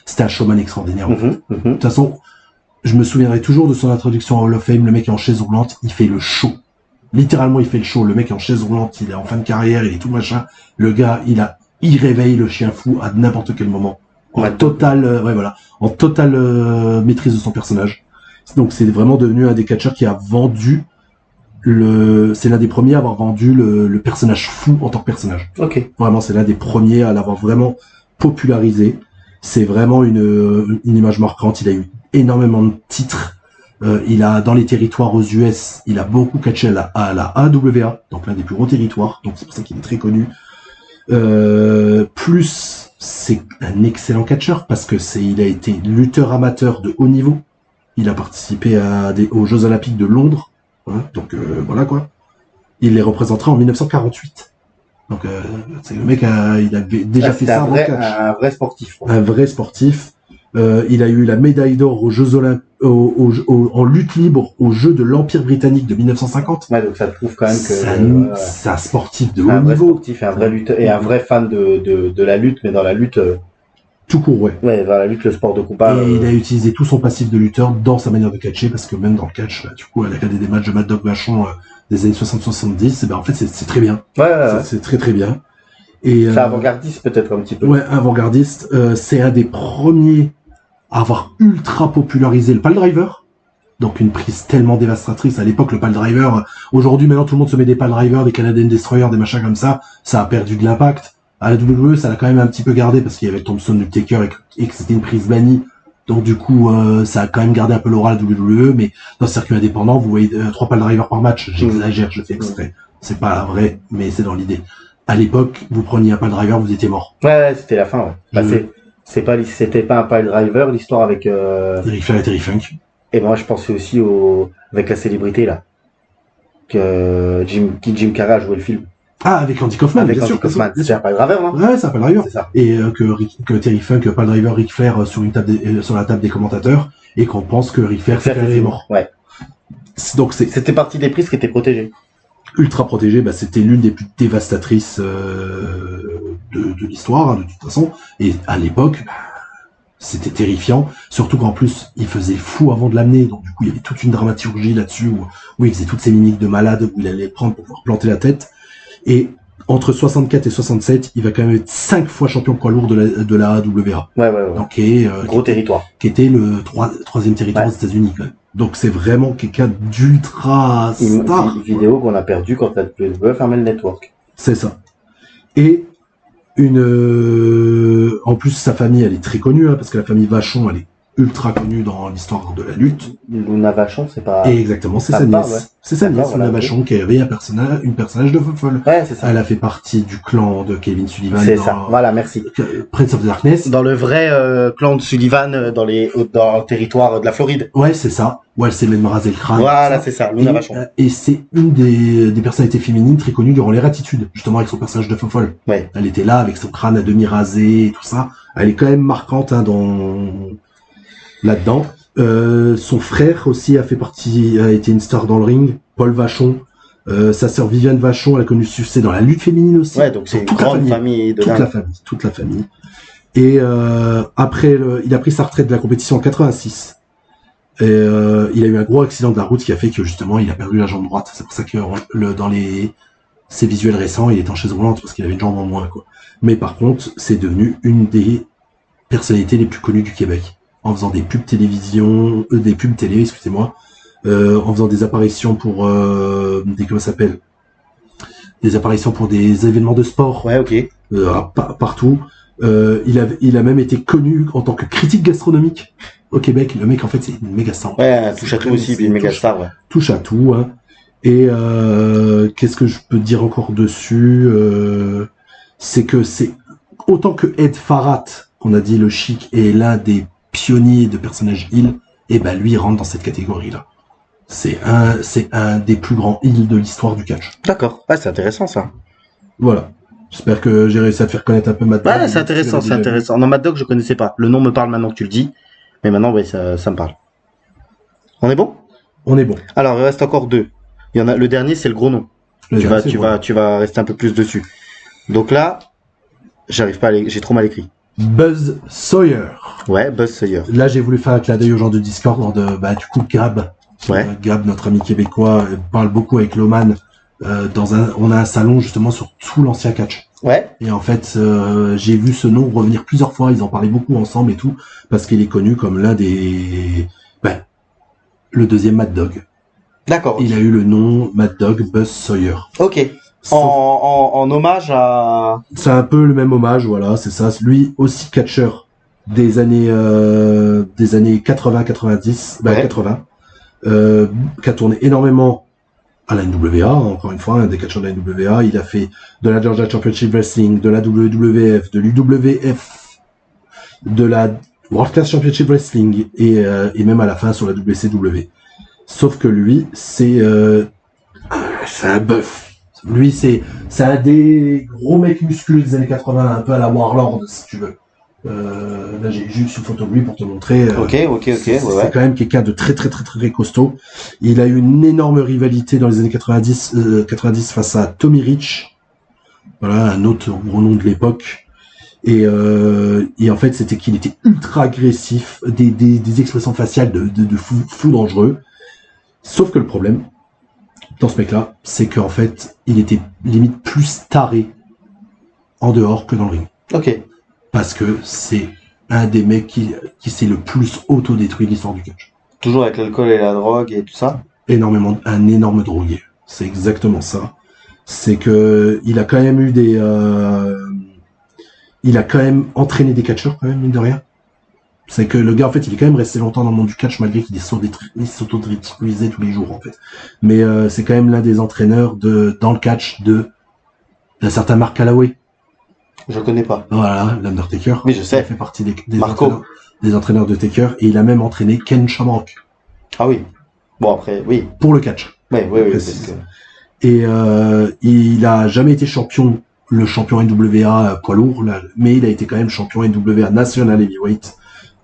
c'était un showman extraordinaire. En fait. De toute façon, je me souviendrai toujours de son introduction à Hall of Fame. Le mec est en chaise roulante, il fait le show. Littéralement, il fait le show. Le mec est en chaise roulante, il est en fin de carrière, il est tout machin. Le gars, il réveille le chien fou à n'importe quel moment. En totale maîtrise de son personnage. Donc c'est vraiment devenu un des catcheurs qui a vendu c'est l'un des premiers à avoir vendu le personnage fou en tant que personnage. Ok. Vraiment, c'est l'un des premiers à l'avoir vraiment popularisé. C'est vraiment une image marquante. Il a eu énormément de titres. Il a, dans les territoires aux US, il a beaucoup catché à la AWA, donc l'un des plus gros territoires. Donc c'est pour ça qu'il est très connu. Plus, c'est un excellent catcheur parce que il a été lutteur amateur de haut niveau. Il a participé aux Jeux Olympiques de Londres. Hein, donc voilà quoi. Il les représentera en 1948. Donc c'est le mec il a déjà fait ça avant le catch. Un vrai sportif. Quoi. Un vrai sportif. Il a eu la médaille d'or aux Jeux Olympiques en lutte libre aux Jeux de l'Empire britannique de 1950. Ouais, donc ça prouve quand même que c'est un sportif de haut un vrai niveau. Sportif, un vrai lutteur et un vrai fan de la lutte, mais dans la lutte. Tout court, ouais. Ouais, dans la lutte, le sport de combat. Et il a utilisé tout son passif de lutteur dans sa manière de catcher, parce que même dans le catch, là, du coup, elle a regardé des matchs de Mad Dog Vachon des années 60-70, et ben en fait, c'est très bien. Ouais. C'est très très bien. Et c'est avant-gardiste peut-être un petit peu. Ouais, avant-gardiste. C'est un des premiers à avoir ultra popularisé le pile driver. Donc une prise tellement dévastatrice. À l'époque, le pile driver, aujourd'hui, maintenant, tout le monde se met des pile drivers, des Canadian Destroyer, des machins comme ça. Ça a perdu de l'impact. À la WWE, ça l'a quand même un petit peu gardé parce qu'il y avait Thompson du Taker et que c'était une prise bannie. Donc du coup, ça a quand même gardé un peu l'aura à la WWE, mais dans le circuit indépendant, vous voyez 3 pile drivers par match. J'exagère, je fais exprès. C'est pas vrai, mais c'est dans l'idée. À l'époque, vous preniez un pile driver, vous étiez mort. Ouais, c'était la fin, ouais. Bah, c'était pas un pile driver, l'histoire avec Ric Flair et Terry Funk. Et moi, je pensais aussi avec la célébrité, là. Que Jim Carrey a joué le film. Ah, avec Andy Kaufman, avec bien Andy sûr. Kaufman. C'est un pile driver, non? Ouais, c'est un pile driver. C'est ça. Et que Terry Funk, pile driver Ric Flair sur la table des commentateurs, et qu'on pense que Ric Flair est mort. Ouais. Donc c'était partie des prises qui étaient protégées. Ultra protégée, bah, c'était l'une des plus dévastatrices de l'histoire, hein, de toute façon. Et à l'époque, c'était terrifiant. Surtout qu'en plus, il faisait fou avant de l'amener. Donc du coup, il y avait toute une dramaturgie là-dessus où il faisait toutes ces mimiques de malade, où il allait prendre pour pouvoir planter la tête. Et entre 64 et 67, il va quand même être 5 fois champion poids lourd de la AWA. Ouais. Donc, gros territoire. Qui était le troisième territoire aux États-Unis, quand même. Donc c'est vraiment quelqu'un d'ultra star. Une vidéo qu'on a perdue quand la WWE fermait le network. C'est ça. Et en plus, sa famille, elle est très connue, hein, parce que la famille Vachon, elle est ultra connue dans l'histoire de la lutte. Luna Vachon, c'est pas... Et exactement, c'est sa nièce. Ouais. C'est sa nièce, Luna Vachon, qui avait une personnage de folle. Ouais, c'est ça. Elle a fait partie du clan de Kevin Sullivan. C'est ça, voilà, merci. Prince of Darkness. Dans le vrai clan de Sullivan, dans le territoire de la Floride. Ouais, c'est ça. Ouais, elle s'est même rasé le crâne. Voilà, c'est ça, Luna Vachon. Et c'est une des personnalités féminines très connues durant les Attitudes, justement avec son personnage de folle. Ouais. Elle était là avec son crâne à demi rasé et tout ça. Elle est quand même marquante, hein, là-dedans. Son frère aussi a été une star dans le ring, Paul Vachon. Sa sœur Viviane Vachon, elle a connu succès dans la lutte féminine aussi. Ouais, donc c'est une grande famille de toute la famille. Et après, il a pris sa retraite de la compétition en 86. Et il a eu un gros accident de la route qui a fait que justement il a perdu la jambe droite. C'est pour ça que dans ses visuels récents, il est en chaise roulante parce qu'il avait une jambe en moins, quoi. Mais par contre, c'est devenu une des personnalités les plus connues du Québec, en faisant des pubs des pubs télé, excusez-moi, en faisant des apparitions pour des apparitions pour des événements de sport. Ouais, ok. Partout. Il a même été connu en tant que critique gastronomique au Québec. Le mec, en fait, c'est une méga star. Ouais, touche à tout aussi, une méga star, ouais. Touche à tout, hein. Et qu'est-ce que je peux dire encore dessus c'est que c'est autant que Ed Farrat, qu'on a dit le Chic, est l'un des pionniers de personnages heel, et ben lui il rentre dans cette catégorie-là. C'est un des plus grands heels de l'histoire du catch. D'accord. Ouais, c'est intéressant ça. Voilà. J'espère que j'ai réussi à te faire connaître un peu Mad Dog. Ouais, c'est intéressant. Non, Mad Dog, je connaissais pas. Le nom me parle maintenant que tu le dis. Mais maintenant, ouais, ça me parle. On est bon? On est bon. Alors, il reste encore 2. Il y en a, le dernier, c'est le gros nom. Tu vas rester un peu plus dessus. Donc là, j'arrive pas j'ai trop mal écrit. Buzz Sawyer. Ouais, Buzz Sawyer. Là, j'ai voulu faire un clin d'œil aux gens de Discord, du coup, Gab. Ouais. Gab, notre ami québécois, parle beaucoup avec Loman. On a un salon, justement, sur tout l'ancien catch. Ouais. Et en fait, j'ai vu ce nom revenir plusieurs fois. Ils en parlaient beaucoup ensemble et tout, parce qu'il est connu comme l'un des... le deuxième Mad Dog. D'accord. Il a eu le nom Mad Dog Buzz Sawyer. Ok. En hommage à... C'est un peu le même hommage, voilà, c'est ça. Lui aussi catcheur des années 80-90, Ouais. 80, qui a tourné énormément à la NWA, encore une fois, un des catcheurs de la NWA. Il a fait de la Georgia Championship Wrestling, de la WWF, de l'UWF, de la World Class Championship Wrestling et même à la fin sur la WCW. Sauf que lui, c'est un bœuf. Lui, c'est un des gros mecs musclés des années 80, un peu à la Warlord, si tu veux. Là, j'ai juste une photo de lui pour te montrer. Ok. C'est Ouais. quand même quelqu'un de très costaud. Il a eu une énorme rivalité dans les années 90 face à Tommy Rich. Voilà, un autre gros nom de l'époque. Et en fait, c'était qu'il était ultra agressif, des expressions faciales de fou dangereux. Sauf que le problème, dans ce mec-là, c'est qu'en fait, il était limite plus taré en dehors que dans le ring. Ok. Parce que c'est un des mecs qui s'est le plus auto-détruit de l'histoire du catch. Toujours avec l'alcool et la drogue et tout ça. Un énorme drogué. C'est exactement ça. C'est que il a quand même eu il a quand même entraîné des catcheurs, quand même, mine de rien. C'est que le gars, en fait, il est quand même resté longtemps dans le monde du catch, malgré qu'il s'auto-ridiculisait tous les jours, en fait. Mais c'est quand même l'un des entraîneurs dans le catch d'un certain Mark Calloway. Je connais pas. Voilà, l'Undertaker. Oui, je sais. Il fait partie des Marco. entraîneurs de Taker. Et il a même entraîné Ken Shamrock. Ah oui. Bon, après, oui. Pour le catch. Oui. Précise. Et il a jamais été le champion NWA poids lourd, là, mais il a été quand même champion NWA National Heavyweight.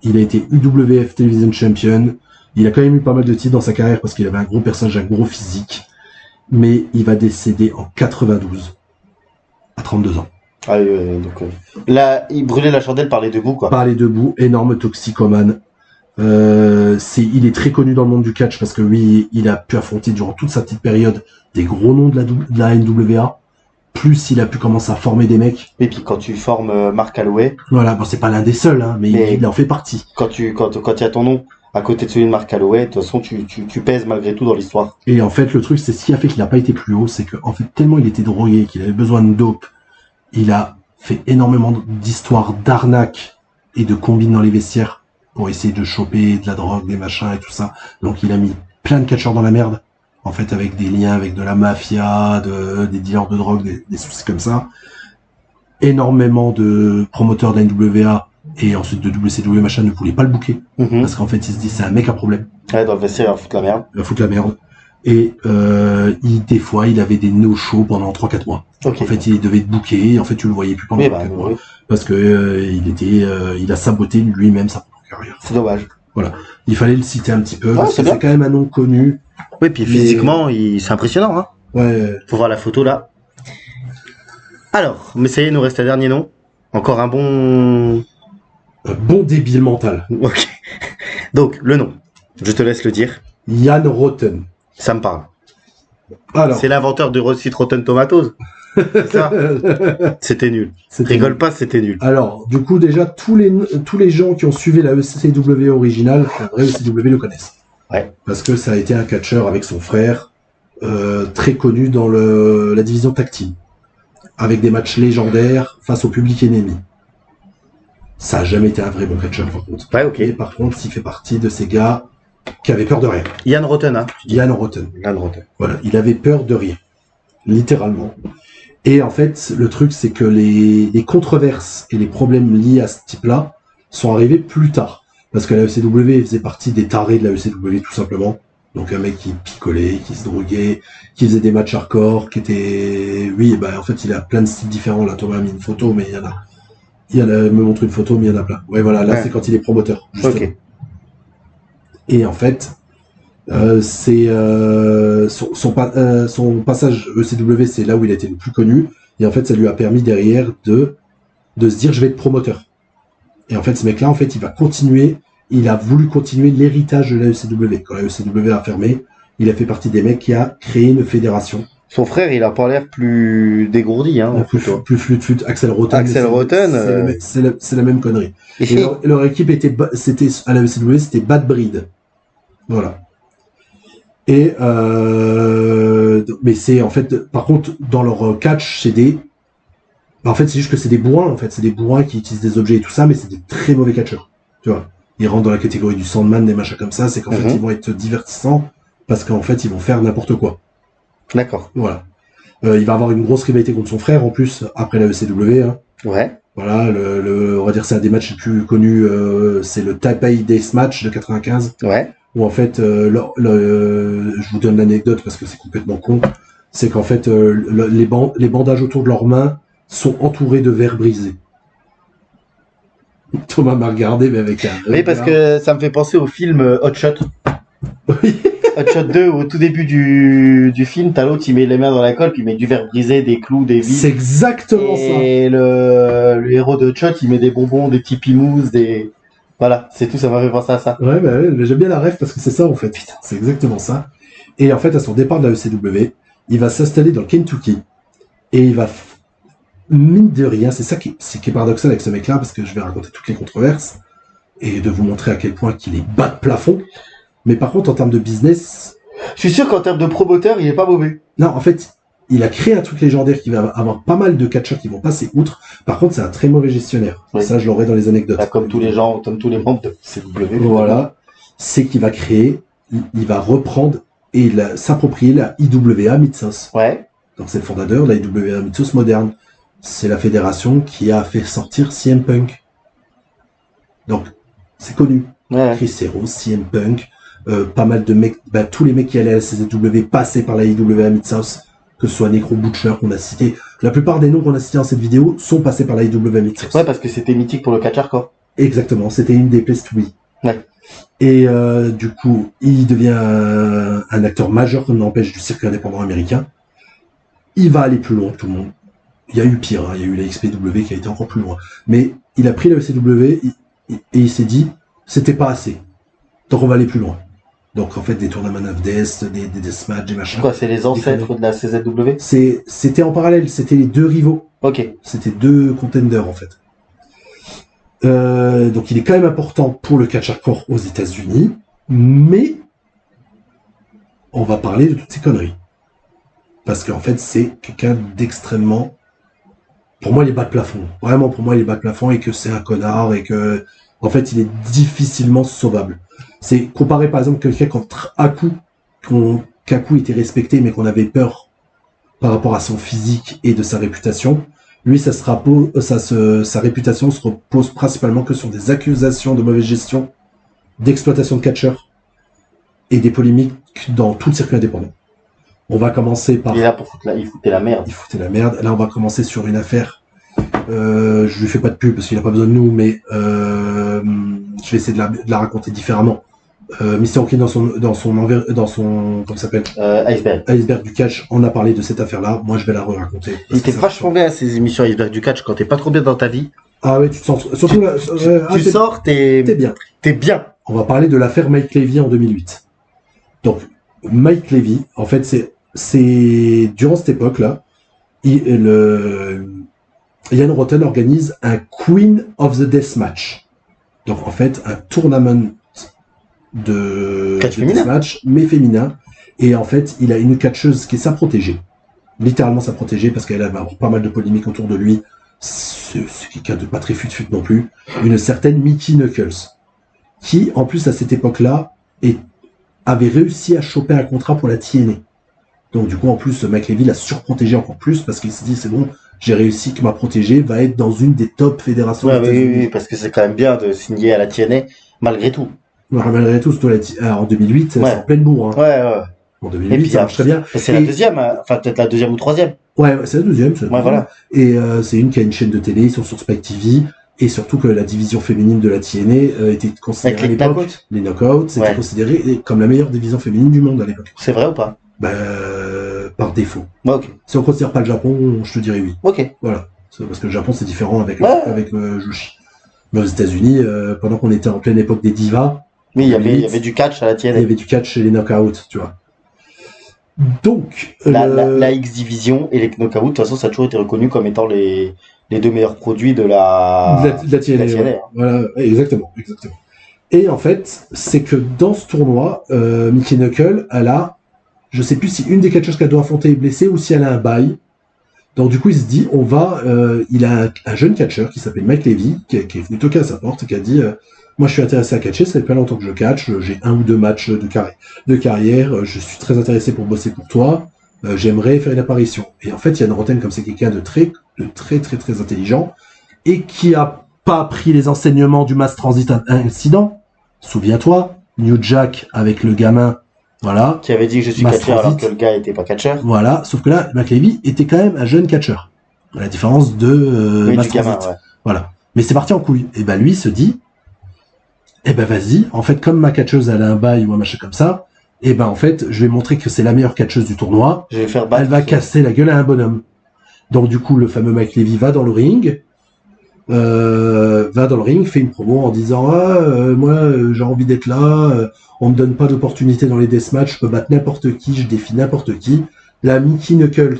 Il a été UWF Television Champion. Il a quand même eu pas mal de titres dans sa carrière parce qu'il avait un gros personnage, un gros physique. Mais il va décéder en 92, à 32 ans. Ah oui, là, il brûlait la chandelle par les deux bouts, quoi. Par les deux bouts, énorme toxicomane. Il est très connu dans le monde du catch parce que lui, il a pu affronter durant toute sa petite période des gros noms de la NWA. Plus il a pu commencer à former des mecs. Et puis quand tu formes Mark Calloway. Voilà, bon, c'est pas l'un des seuls, hein, mais il en fait partie. Quand il y a ton nom à côté de celui de Mark Calloway, de toute façon, tu pèses malgré tout dans l'histoire. Et en fait, le truc, c'est ce qui a fait qu'il n'a pas été plus haut, c'est que, en fait, tellement il était drogué, qu'il avait besoin de dope, il a fait énormément d'histoires d'arnaques et de combines dans les vestiaires pour essayer de choper de la drogue, des machins et tout ça. Donc il a mis plein de catcheurs dans la merde, en fait, avec des liens avec de la mafia, des dealers de drogue, des soucis comme ça. Énormément de promoteurs de la NWA et ensuite de WCW machin ne voulaient pas le booker. Parce qu'en fait, ils se disent c'est un mec à problème. Ouais, dans le vestiaire, il va foutre la merde. Il va foutre la merde. Et des fois, il avait des no-shows pendant 3-4 mois. Okay. En fait, il devait être booké. En fait, tu le voyais plus pendant 4 mois. Parce que il a saboté lui-même sa propre carrière. C'est dommage. Voilà. Il fallait le citer un petit peu. Ouais, parce que c'est quand même un nom connu. Oui, puis physiquement, c'est impressionnant. Hein. Ouais. Faut voir la photo là. Alors, mais ça y est, il nous reste un dernier nom. Encore un bon débile mental. Ok. Donc, le nom. Je te laisse le dire. Ian Rotten. Ça me parle. Alors. C'est l'inventeur de Roasted Rotten Tomatoes. C'est ça. C'était nul. Rigole pas, c'était nul. Alors, du coup, déjà, tous les gens qui ont suivi la ECW originale, la vraie ECW, le connaissent. Ouais. Parce que ça a été un catcheur avec son frère, très connu dans la division tag team, avec des matchs légendaires face au public ennemi. Ça a jamais été un vrai bon catcheur, par contre. Ouais, ok. Et par contre, il fait partie de ces gars qui avaient peur de rien. Ian Rotten, hein. Ian Rotten. Ian Rotten. Voilà, il avait peur de rien. Littéralement. Et en fait, le truc, c'est que les controverses et les problèmes liés à ce type-là sont arrivés plus tard. Parce que la ECW faisait partie des tarés de la ECW, tout simplement. Donc un mec qui picolait, qui se droguait, qui faisait des matchs hardcore, qui était... Oui, bah en fait, il a plein de styles différents. Là, Thomas a mis une photo, mais il y en a... me montre une photo, mais il y en a plein. Ouais, voilà, là, c'est quand il est promoteur, justement. Ok. Et en fait... c'est son passage ECW, c'est là où il a été le plus connu, et en fait ça lui a permis derrière de se dire je vais être promoteur. Et en fait, ce mec-là, en fait, il a voulu continuer l'héritage de la ECW. Quand la ECW a fermé, il a fait partie des mecs qui a créé une fédération. Son frère, il a pas l'air plus dégourdi, hein. Plus flûte, Axel Rotten. Axel Rotten. C'est la même connerie. Et leur équipe c'était à la ECW, c'était Bad Breed. Voilà. Et mais c'est en fait, par contre, dans leur catch, en fait, c'est juste que c'est des bourrins, en fait, c'est des bourrins qui utilisent des objets et tout ça, mais c'est des très mauvais catcheurs. Tu vois, ils rentrent dans la catégorie du Sandman, des machins comme ça. C'est qu'en fait, ils vont être divertissants parce qu'en fait, ils vont faire n'importe quoi. D'accord. Voilà. Il va avoir une grosse rivalité contre son frère en plus après la ECW. Hein. Ouais. Voilà, on va dire c'est un des matchs les plus connus. C'est le Taipei Death Match de 95. Ouais. Où en fait, je vous donne l'anecdote parce que c'est complètement con. C'est qu'en fait, les bandages autour de leurs mains sont entourés de verres brisés. Thomas m'a regardé, mais avec un... Oui, parce que ça me fait penser au film Hot Shot. Oui. Hot Shot 2, au tout début du film, t'as l'autre, il met les mains dans la colle, puis il met du verre brisé, des clous, des vis. C'est exactement ça. Et le héros de Hot Shot, il met des bonbons, des petits pimous, Voilà, c'est tout, ça m'a fait penser à ça. Ouais, mais j'aime bien la ref parce que c'est ça, en fait. Putain, c'est exactement ça. Et en fait, à son départ de la ECW, il va s'installer dans le Kentucky. Et il va... Mine de rien, c'est ça qui est paradoxal avec ce mec-là, parce que je vais raconter toutes les controverses, et de vous montrer à quel point qu'il est bas de plafond. Mais par contre, en termes de business... Je suis sûr qu'en termes de promoteur, il est pas mauvais. Non, en fait, il a créé un truc légendaire qui va avoir pas mal de catcheurs qui vont passer outre. Par contre, c'est un très mauvais gestionnaire. Oui. Ça, je l'aurai dans les anecdotes. Bah, comme tous les membres de CW. Voilà. C'est qu'il va créer, il va reprendre et s'approprier la IWA Mid-South. Ouais. Donc, c'est le fondateur de la IWA Mid-South moderne. C'est la fédération qui a fait sortir CM Punk. Donc, c'est connu. Ouais. Chris Hero, CM Punk, pas mal de mecs, tous les mecs qui allaient à la CZW passaient par la IWA Mid-South, que ce soit Necro Butcher qu'on a cité. La plupart des noms qu'on a cités dans cette vidéo sont passés par la IWA Mid-South. Ouais, parce que c'était mythique pour le catch hardcore. Exactement, c'était une des places to be. Ouais. Et du coup, il devient un acteur majeur, comme n'empêche, du circuit indépendant américain. Il va aller plus loin que tout le monde. Il y a eu pire, hein. Il y a eu la XPW qui a été encore plus loin. Mais il a pris la ECW et il s'est dit, c'était pas assez. Donc on va aller plus loin. Donc en fait, des tournaments of death, des deathmatch, des machins. Quoi, c'est les ancêtres de la CZW? C'était en parallèle, c'était les deux rivaux. Ok. C'était deux contenders en fait. Donc il est quand même important pour le catch hardcore aux États-Unis, mais on va parler de toutes ces conneries. Parce qu'en fait, c'est quelqu'un d'extrêmement... Pour moi, il est bas de plafond. Vraiment, pour moi, il est bas de plafond et que c'est un connard et que, en fait, il est difficilement sauvable. C'est comparé, par exemple, quelqu'un contre qu'Aku était respecté, mais qu'on avait peur par rapport à son physique et de sa réputation. Lui, sa réputation se repose principalement que sur des accusations de mauvaise gestion, d'exploitation de catcheurs et des polémiques dans tout le circuit indépendant. On va commencer par... Il est là pour il foutait la merde. Il foutait la merde. Là, on va commencer sur une affaire. Je lui fais pas de pub parce qu'il a pas besoin de nous, mais je vais essayer de la raconter différemment. Mr. Oakley dans son comment ça s'appelle Iceberg du catch, on a parlé de cette affaire-là. Moi, je vais la raconter. Il était vachement bien à ces émissions Iceberg du catch quand t'es pas trop bien dans ta vie. Ah ouais, tu te sens surtout là. Tu sors, t'es bien. T'es bien. On va parler de l'affaire Mike Levy en 2008. Donc Mike Levy, en fait, c'est durant cette époque-là, Ian Rotten organise un Queen of the Death Match. Donc en fait, un tournament de Death Match, mais féminin. Et en fait, il a une catcheuse qui est sa protégée. Littéralement sa protégée, parce qu'elle va avoir pas mal de polémiques autour de lui. C'est quelqu'un de pas très fut-fut non plus. Une certaine Mickey Knuckles. Qui, en plus, à cette époque-là, avait réussi à choper un contrat pour la TNA. Donc du coup, en plus, Mike Levy l'a surprotégé encore plus parce qu'il s'est dit, c'est bon, j'ai réussi que ma protégée va être dans une des top fédérations. Ouais, oui, parce que c'est quand même bien de signer à la TNA, malgré tout. Ouais, malgré tout, en 2008, c'est en pleine bourre. Hein. Ouais. En 2008, ça marche très bien. C'est la deuxième, enfin peut-être la deuxième ou troisième. Ouais, c'est la deuxième. Voilà. Et c'est une qui a une chaîne de télé, ils sont sur Spike TV. Et surtout que la division féminine de la TNA était considérée à l'époque, les knockouts, c'était considéré comme la meilleure division féminine du monde à l'époque. C'est vrai ou pas? Par défaut. Ok. Si on considère pas le Japon, je te dirais oui. Ok. Voilà. Parce que le Japon c'est différent avec Joshi. Mais aux États-Unis, pendant qu'on était en pleine époque des divas, Oui, il y avait du catch à la il y tienne. avait du catch chez les knockouts, tu vois. Donc, La X Division et les knockouts, de toute façon, ça a toujours été reconnu comme étant les deux meilleurs produits de la TNA, TNA, ouais. Voilà, exactement. Et en fait, c'est que dans ce tournoi, Mickey Knuckle, elle a, je sais plus si une des catcheuses qu'elle doit affronter est blessée ou si elle a un bail. Donc du coup, il se dit, il a un jeune catcheur qui s'appelle Mike Levy, qui est venu toquer à sa porte et qui a dit, moi je suis intéressé à catcher, ça fait pas longtemps que je catch, j'ai 1 ou 2 matchs de carrière, je suis très intéressé pour bosser pour toi, j'aimerais faire une apparition. Et en fait, Yann Roten, comme c'est quelqu'un de très intelligent, et qui a pas pris les enseignements du Mass Transit Incident, souviens-toi, New Jack avec le gamin, voilà. Qui avait dit que je suis Mass catcheur alors Transit. que le gars était pas catcheur. Voilà, sauf que là, McLevy était quand même un jeune catcheur. À la différence de Oui, Mass du gamin, Transit. ouais. Voilà. Mais c'est parti en couille. Et ben lui se dit, eh ben vas-y, en fait, comme ma catcheuse elle a un bail ou un machin comme ça, eh ben en fait, je vais montrer que c'est la meilleure catcheuse du tournoi. Je vais faire battre. Elle va casser la gueule à un bonhomme. Donc du coup, le fameux Mike Levy va dans le ring, fait une promo en disant moi j'ai envie d'être là, on me donne pas d'opportunité dans les deathmatchs, je peux battre n'importe qui, je défie n'importe qui. La Mickey Knuckles,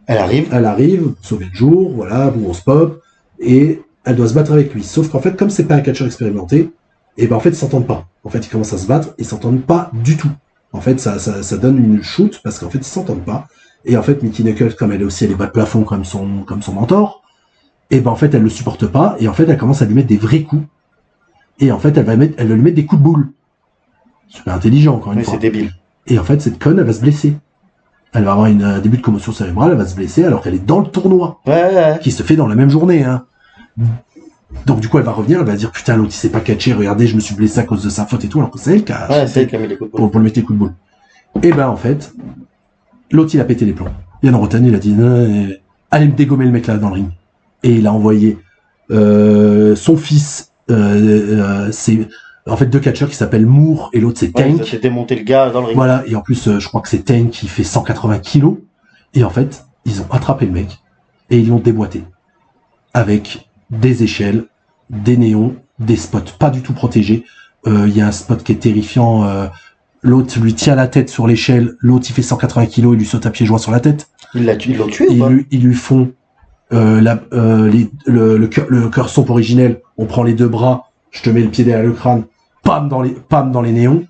Elle arrive. pour sauver le jour, voilà, grosse pop, et elle doit se battre avec lui. Sauf qu'en fait, comme c'est pas un catcheur expérimenté, et ben en fait ils s'entendent pas. En fait, ils commencent à se battre, ils s'entendent pas du tout. En fait, ça donne une shoot parce qu'en fait ils s'entendent pas. Et en fait, Mickey Knuckles, comme elle est aussi, elle est bas de plafond comme son mentor, et ben en fait elle le supporte pas, et en fait elle commence à lui mettre des vrais coups. Et en fait elle va lui mettre des coups de boule. Super intelligent encore une Mais fois. c'est débile. Et en fait cette conne elle va se blesser. Elle va avoir un début de commotion cérébrale, elle va se blesser alors qu'elle est dans le tournoi, Ouais. qui se fait dans la même journée, hein. Donc du coup elle va revenir, elle va dire putain l'autre il s'est pas catché, regardez je me suis blessé à cause de sa faute et tout, alors que c'est elle qui a Ouais, c'est elle qui a mis les coups de boule. pour le mettre les coups de boule. Et ben en fait, l'autre il a pété les plombs. Yann Roten il a dit allez me dégommer le mec là dans le ring. Et il a envoyé son fils, c'est en fait 2 catcheurs qui s'appellent Moore et l'autre c'est Ouais, Tank. ça s'est démonté le gars dans le ring. Voilà, et en plus je crois que c'est Tank qui fait 180 kilos. Et en fait, ils ont attrapé le mec et ils l'ont déboîté. Avec des échelles, des néons, des spots pas du tout protégés. Il y a un spot qui est terrifiant. L'autre lui tient la tête sur l'échelle, l'autre il fait 180 kilos, il lui saute à pieds joints sur la tête. Ils l'ont tué ou pas? Ils lui font le cœur sombre originel, on prend les 2 bras, je te mets le pied derrière le crâne, pam dans les néons.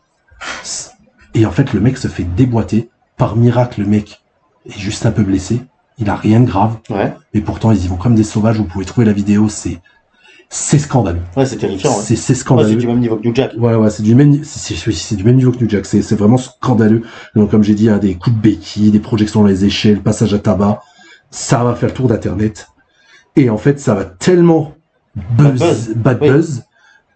Et en fait, le mec se fait déboîter. Par miracle, le mec est juste un peu blessé. Il a rien de grave. Ouais. Mais pourtant, ils y vont comme des sauvages. Vous pouvez trouver la vidéo. C'est scandaleux. Ouais, c'est terrifiant. Ouais. C'est Ouais, scandaleux. c'est du même niveau que New Jack. Ouais, c'est du même niveau que New Jack. C'est vraiment scandaleux. Donc, comme j'ai dit, des coups de béquille, des projections dans les échelles, passage à tabac. Ça va faire le tour d'Internet. Et en fait, ça va tellement bad buzz,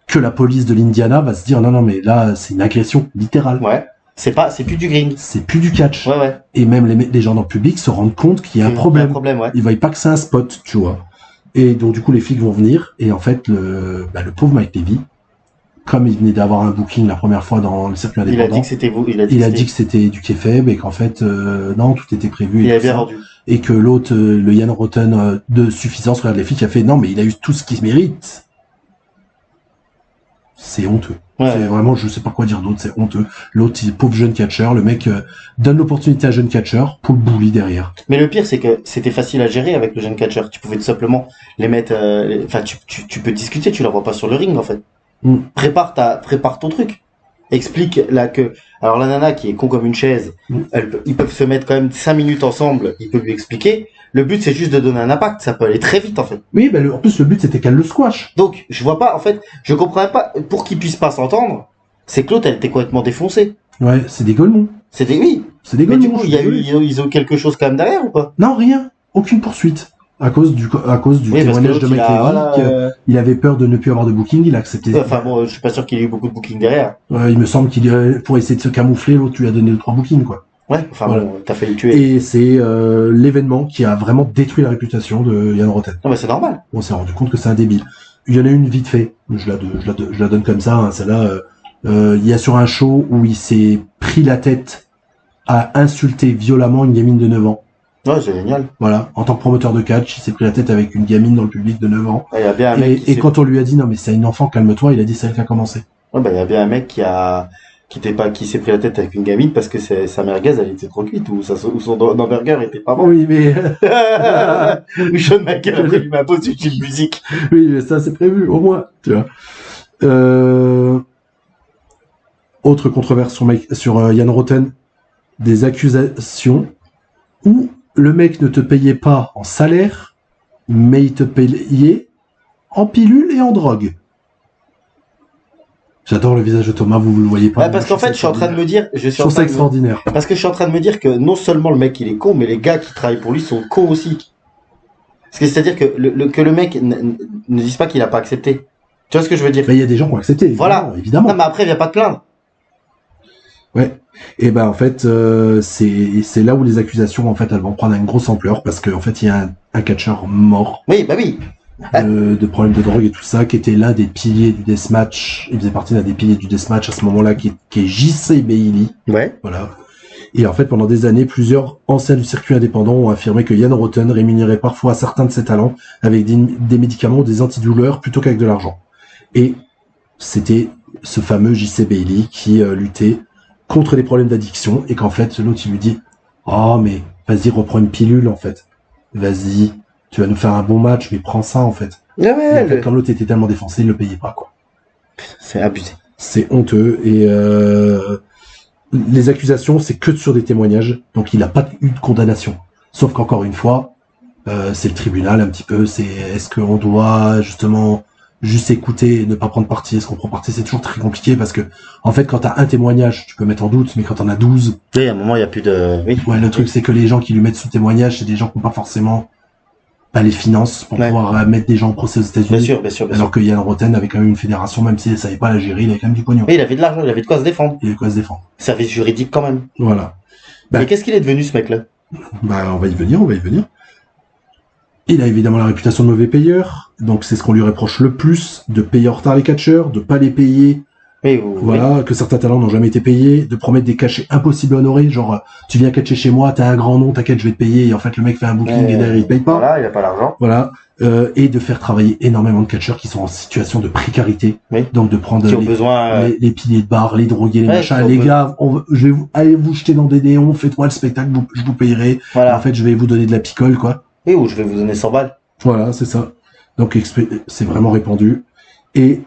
que la police de l'Indiana va se dire non, mais là, c'est une agression littérale. Ouais. C'est plus du green. C'est plus du catch. Ouais. Et même les gens dans le public se rendent compte qu'il y a un problème. Ouais. Ils voient pas que c'est un spot, tu vois. Et donc, du coup, les flics vont venir. Et en fait, le pauvre Mike Levy, comme il venait d'avoir un booking la première fois dans le circuit indépendant. Il a dit que c'était vous. Il a dit que c'était du kayfabe et qu'en fait, non, tout était prévu. Il a bien vendu. Et que l'autre, le Yann Roten de suffisance, regarde les flics, a fait non, mais il a eu tout ce qu'il mérite. C'est honteux. Ouais. C'est vraiment, je sais pas quoi dire d'autre, c'est honteux. L'autre, il est pauvre jeune catcheur, le mec donne l'opportunité à un jeune catcheur pour le bully derrière. Mais le pire, c'est que c'était facile à gérer avec le jeune catcheur. Tu pouvais tout simplement les mettre, enfin, tu peux discuter, tu la vois pas sur le ring, en fait. Prépare ton truc. Explique là que, alors la nana qui est con comme une chaise, ils peuvent se mettre quand même 5 minutes ensemble, il peut lui expliquer. Le but, c'est juste de donner un impact, ça peut aller très vite, en fait. Oui, en plus, le but, c'était qu'elle le squash. Donc, je vois pas, en fait, je comprends pas, pour qu'ils puissent pas s'entendre, c'est que l'autre, elle était complètement défoncée. Ouais, c'est des golemons. Oui. C'est des Mais golemons. du coup, ils ont quelque chose quand même derrière ou pas? Non, rien. Aucune poursuite. À cause du témoignage de Mike Levy, il avait peur de ne plus avoir de booking, il a accepté. Enfin bon, je suis pas sûr qu'il y ait eu beaucoup de bookings derrière. Il me semble pour essayer de se camoufler, l'autre lui a donné 3 bookings, quoi. Ouais, enfin voilà. Bon, t'as failli le tuer. Et c'est l'événement qui a vraiment détruit la réputation de Yann Roten. Non, mais c'est normal. On s'est rendu compte que c'est un débile. Il y en a une vite fait, je la donne comme ça, hein, celle-là. Il y a sur un show où il s'est pris la tête à insulter violemment une gamine de 9 ans. Ouais, c'est génial. Voilà, en tant que promoteur de catch, il s'est pris la tête avec une gamine dans le public de 9 ans. Il y a bien un mec Et quand on lui a dit, non mais c'est une enfant, calme-toi, il a dit, c'est elle qui a commencé. Ouais, bah, il y a bien un mec qui s'est pris la tête avec une gamine parce que sa merguez, elle était trop cuite, ou son hamburger était pas bon. Oui, mais... Ou Sean Michael, après, il m'a posé une musique. oui, mais ça c'est prévu, au moins, tu vois. Autre controverse sur Jan Roten, des accusations où le mec ne te payait pas en salaire, mais il te payait en pilules et en drogue. J'adore le visage de Thomas, vous le voyez pas. Ouais, parce qu'en fait, je suis en train de me dire, je trouve ça extraordinaire. Parce que je suis en train de me dire que non seulement le mec il est con, mais les gars qui travaillent pour lui sont cons aussi. C'est-à-dire que le mec ne dise pas qu'il a pas accepté. Tu vois ce que je veux dire? Mais il y a des gens qui ont accepté. Voilà, évidemment. Non, mais après, il vient pas te plaindre. Ouais. Et ben en fait, c'est là où les accusations en fait elles vont prendre une grosse ampleur parce qu'en fait il y a un catcheur mort. Oui, bah oui. De problèmes de drogue et tout ça, qui était l'un des piliers du deathmatch. Il faisait partie d'un des piliers du deathmatch à ce moment-là, qui est JC Bailey. Ouais. Voilà. Et en fait, pendant des années, plusieurs anciens du circuit indépendant ont affirmé que Jan Roten rémunérait parfois certains de ses talents avec des médicaments ou des antidouleurs plutôt qu'avec de l'argent. Et c'était ce fameux JC Bailey qui luttait contre les problèmes d'addiction et qu'en fait, l'autre il lui dit « Oh mais vas-y, reprends une pilule en fait. Vas-y. Tu vas nous faire un bon match, mais prends ça en fait. » Ouais, en fait, comme l'autre était tellement défoncé, il le payait pas quoi. C'est abusé. C'est honteux et les accusations, c'est que sur des témoignages, donc il n'a pas eu de condamnation. Sauf qu'encore une fois, c'est le tribunal un petit peu. C'est est-ce qu'on doit justement juste écouter et ne pas prendre parti? Est-ce qu'on prend parti? C'est toujours très compliqué parce que en fait, quand t'as un témoignage, tu peux mettre en doute, mais quand t'en as 12, oui, à un moment il y a plus de. Oui. Ouais, le truc c'est que les gens qui lui mettent sous témoignage, c'est des gens qui n'ont pas forcément les finances pour pouvoir mettre des gens en procès aux États-Unis. Bien sûr. Alors que Jan Roten avait quand même une fédération, même s'il ne savait pas la gérer, il avait quand même du pognon. Oui, il avait de l'argent, il avait de quoi se défendre. Il avait de quoi se défendre. Service juridique quand même. Voilà. Et qu'est-ce qu'il est devenu ce mec-là? On va y venir. Il a évidemment la réputation de mauvais payeur, donc c'est ce qu'on lui reproche le plus, de payer en retard les catcheurs, de pas les payer. Voilà, que certains talents n'ont jamais été payés, de promettre des cachets impossibles à honorer, genre tu viens catcher chez moi, t'as un grand nom, t'inquiète, je vais te payer, et en fait le mec fait un booking et derrière il paye pas. Voilà, il a pas l'argent. Voilà, et de faire travailler énormément de catcheurs qui sont en situation de précarité, donc de prendre les piliers de bar, les drogués, les machins, les gars, je vais allez vous jeter dans des néons, faites-moi le spectacle, je vous payerai. Voilà. En fait, je vais vous donner de la picole, quoi. Et ou je vais vous donner 100 balles. Voilà, c'est ça. Donc c'est vraiment répandu. Et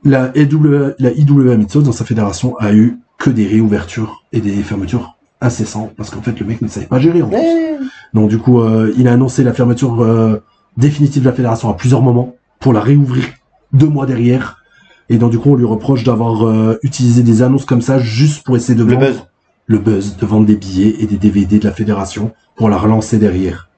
la IWA Mid-South, dans sa fédération, a eu que des réouvertures et des fermetures incessantes, parce qu'en fait, le mec ne savait pas gérer, en plus. Donc, du coup, il a annoncé la fermeture définitive de la fédération à plusieurs moments, pour la réouvrir 2 mois derrière. Et donc, du coup, on lui reproche d'avoir utilisé des annonces comme ça, juste pour essayer de vendre le buzz, de vendre des billets et des DVD de la fédération, pour la relancer derrière.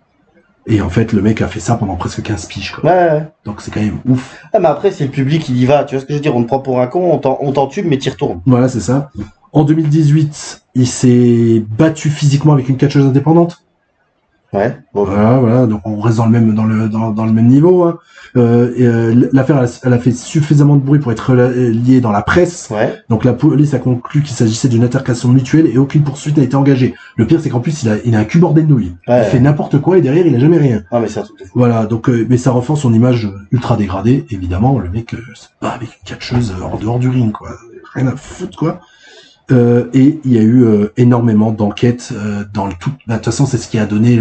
Et en fait, le mec a fait ça pendant presque 15 piges, quoi. Ouais. Donc c'est quand même ouf. Ah, mais après, c'est le public, il y va. Tu vois ce que je veux dire? On te prend pour un con, on t'entube, mais t'y retournes. Voilà, c'est ça. En 2018, il s'est battu physiquement avec une catcheuse indépendante. Ouais. Bon. Voilà. Donc on reste dans le même niveau. Hein. L'affaire, elle a fait suffisamment de bruit pour être liée dans la presse. Ouais. Donc la police a conclu qu'il s'agissait d'une altercation mutuelle et aucune poursuite n'a été engagée. Le pire, c'est qu'en plus, il a un cul bordé de nouilles. Ouais. Il fait n'importe quoi et derrière, il a jamais rien. Ah, mais c'est un truc de fou. Voilà. Donc, mais ça renforce son image ultra dégradée. Évidemment, le mec, c'est pas avec une catcheuse en dehors du ring, quoi. Rien à foutre, quoi. Et il y a eu énormément d'enquêtes dans le tout. De toute façon, c'est ce qui a donné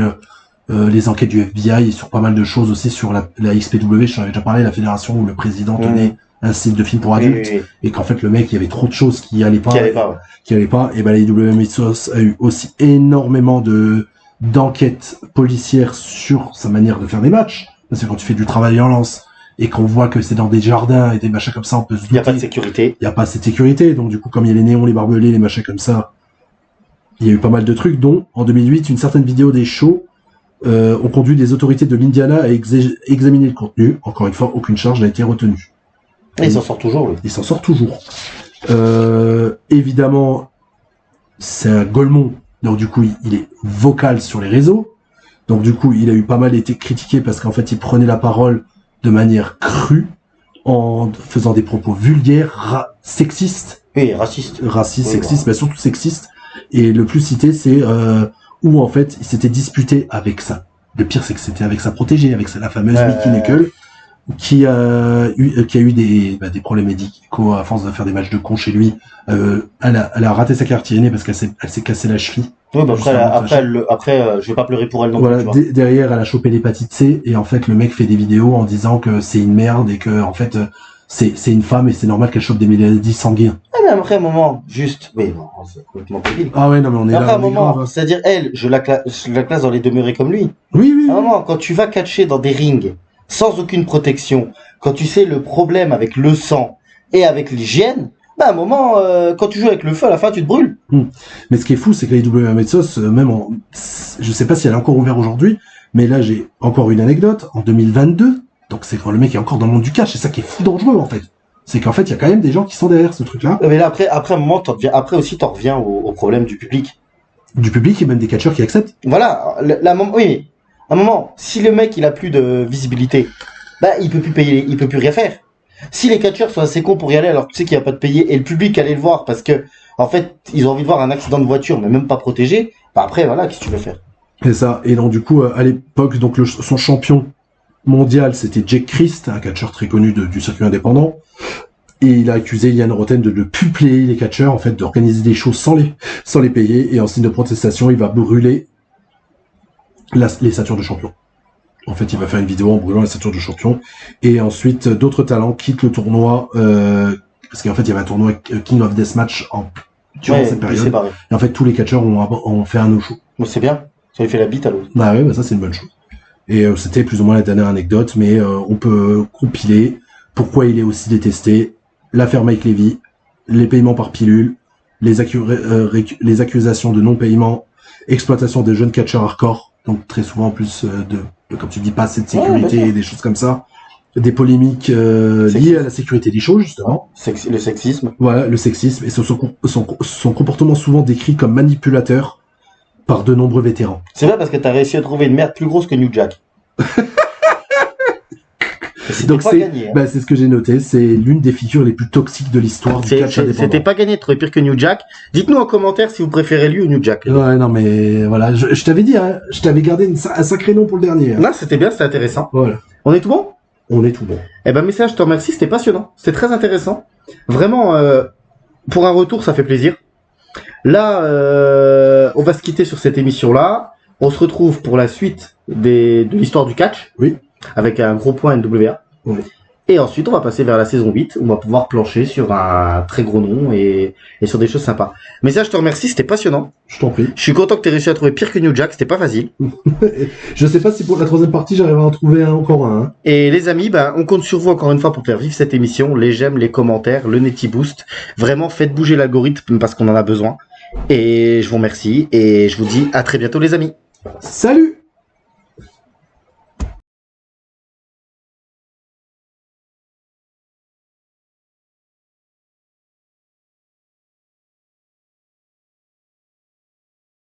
les enquêtes du FBI sur pas mal de choses aussi sur la XPW. J'en avais déjà parlé, la fédération où le président tenait un site de film pour adultes et qu'en fait le mec, il y avait trop de choses qui allaient pas. Et ben la IWA Mid-South a eu aussi énormément d'enquêtes policières sur sa manière de faire des matchs. Parce que quand tu fais du travail en lance et qu'on voit que c'est dans des jardins et des machins comme ça, on peut se douter. Il y a pas de sécurité. Il y a pas assez de sécurité. Donc du coup, comme il y a les néons, les barbelés, les machins comme ça, il y a eu pas mal de trucs, dont en 2008, une certaine vidéo des shows ont conduit les autorités de l'Indiana à examiner le contenu. Encore une fois, aucune charge n'a été retenue. Et il s'en sort toujours, lui. Il s'en sort toujours. Évidemment, c'est un Golemont, donc du coup, il est vocal sur les réseaux. Donc du coup, il a eu pas mal été critiqué parce qu'en fait, il prenait la parole de manière crue, en faisant des propos vulgaires, sexistes. Oui, racistes. Sexistes, mais surtout sexistes. Et le plus cité, c'est où en fait il s'était disputé avec ça. Le pire c'est que c'était avec sa protégée, avec la fameuse Mickey Nickel, qui a eu des problèmes médicaux à force de faire des matchs de con chez lui. Elle a raté sa carrière Tyrénée parce qu'elle s'est cassé la cheville. Ouais, bah après, je vais pas pleurer pour elle non voilà, plus. Derrière, elle a chopé l'hépatite C et en fait, le mec fait des vidéos en disant que c'est une merde et que en fait, c'est une femme et c'est normal qu'elle chope des maladies sanguines. Ah, mais après un moment, juste, oui, bon, c'est complètement débile. Ah ouais, non mais on est après là. Un moment, c'est-à-dire elle, je la classe dans les demeurés comme lui. Oui. À un moment, quand tu vas catcher dans des rings sans aucune protection, quand tu sais le problème avec le sang et avec l'hygiène. À un moment, quand tu joues avec le feu, à la fin, tu te brûles. Mais ce qui est fou, c'est que les WMSOS, je sais pas si elle est encore ouverte aujourd'hui, mais là, j'ai encore une anecdote. En 2022, donc c'est quand le mec est encore dans le monde du catch, c'est ça qui est fou dangereux, en fait. C'est qu'en fait, il y a quand même des gens qui sont derrière ce truc-là. Mais là, après un moment, t'en reviens au problème du public. Du public et même des catcheurs qui acceptent. Voilà. Oui, à un moment, si le mec, il a plus de visibilité, il peut plus payer, il peut plus rien faire. Si les catcheurs sont assez cons pour y aller alors que tu sais qu'il n'y a pas de payer et le public allait le voir parce que en fait ils ont envie de voir un accident de voiture mais même pas protégé, après voilà, qu'est-ce que tu veux faire? C'est ça. Et donc du coup à l'époque donc son champion mondial c'était Jake Christ, un catcheur très connu du circuit indépendant, et il a accusé Ian Roten de suppléer les catcheurs, en fait d'organiser des shows sans les payer, et en signe de protestation il va brûler les ceintures de champion. En fait, il va faire une vidéo en brûlant la ceinture de champion. Et ensuite, d'autres talents quittent le tournoi. Parce qu'en fait, il y avait un tournoi King of Deathmatch durant cette période. Et en fait, tous les catcheurs ont fait un no-show. C'est bien. Ça lui fait la bite à l'autre. Bah ouais, ça c'est une bonne chose. Et c'était plus ou moins la dernière anecdote. Mais on peut compiler pourquoi il est aussi détesté. L'affaire Mike Levy. Les paiements par pilule. Les accusations de non-paiement. Exploitation des jeunes catcheurs hardcore. Donc très souvent en plus comme tu dis, pas assez de sécurité, des choses comme ça. Des polémiques liées à la sécurité des shows, justement. Le sexisme. Voilà, le sexisme. Et son comportement souvent décrit comme manipulateur par de nombreux vétérans. C'est vrai parce que t'as réussi à trouver une merde plus grosse que New Jack. Donc c'est ce que j'ai noté, c'est l'une des figures les plus toxiques de l'histoire du catch indépendant. C'était pas gagné de trouver pire que New Jack. Dites-nous en commentaire si vous préférez lui ou New Jack. Ouais, non mais voilà, je t'avais dit, hein, je t'avais gardé un sacré nom pour le dernier. Hein. Non, c'était bien, c'était intéressant. Voilà. On est tout bon? On est tout bon. Eh ben message, je te remercie, c'était passionnant, c'était très intéressant. Vraiment, pour un retour, ça fait plaisir. Là, on va se quitter sur cette émission-là. On se retrouve pour la suite de l'histoire du catch. Oui. Avec un gros point NWA. Oui. Et ensuite, on va passer vers la saison 8, où on va pouvoir plancher sur un très gros nom et sur des choses sympas. Mais ça, je te remercie, c'était passionnant. Je t'en prie. Je suis content que tu aies réussi à trouver pire que New Jack, c'était pas facile. Je sais pas si pour la troisième partie, j'arriverai à en trouver encore un. Hein. Et les amis, on compte sur vous encore une fois pour faire vivre cette émission. Les j'aime, les commentaires, le Netty Boost. Vraiment, faites bouger l'algorithme parce qu'on en a besoin. Et je vous remercie et je vous dis à très bientôt les amis. Salut!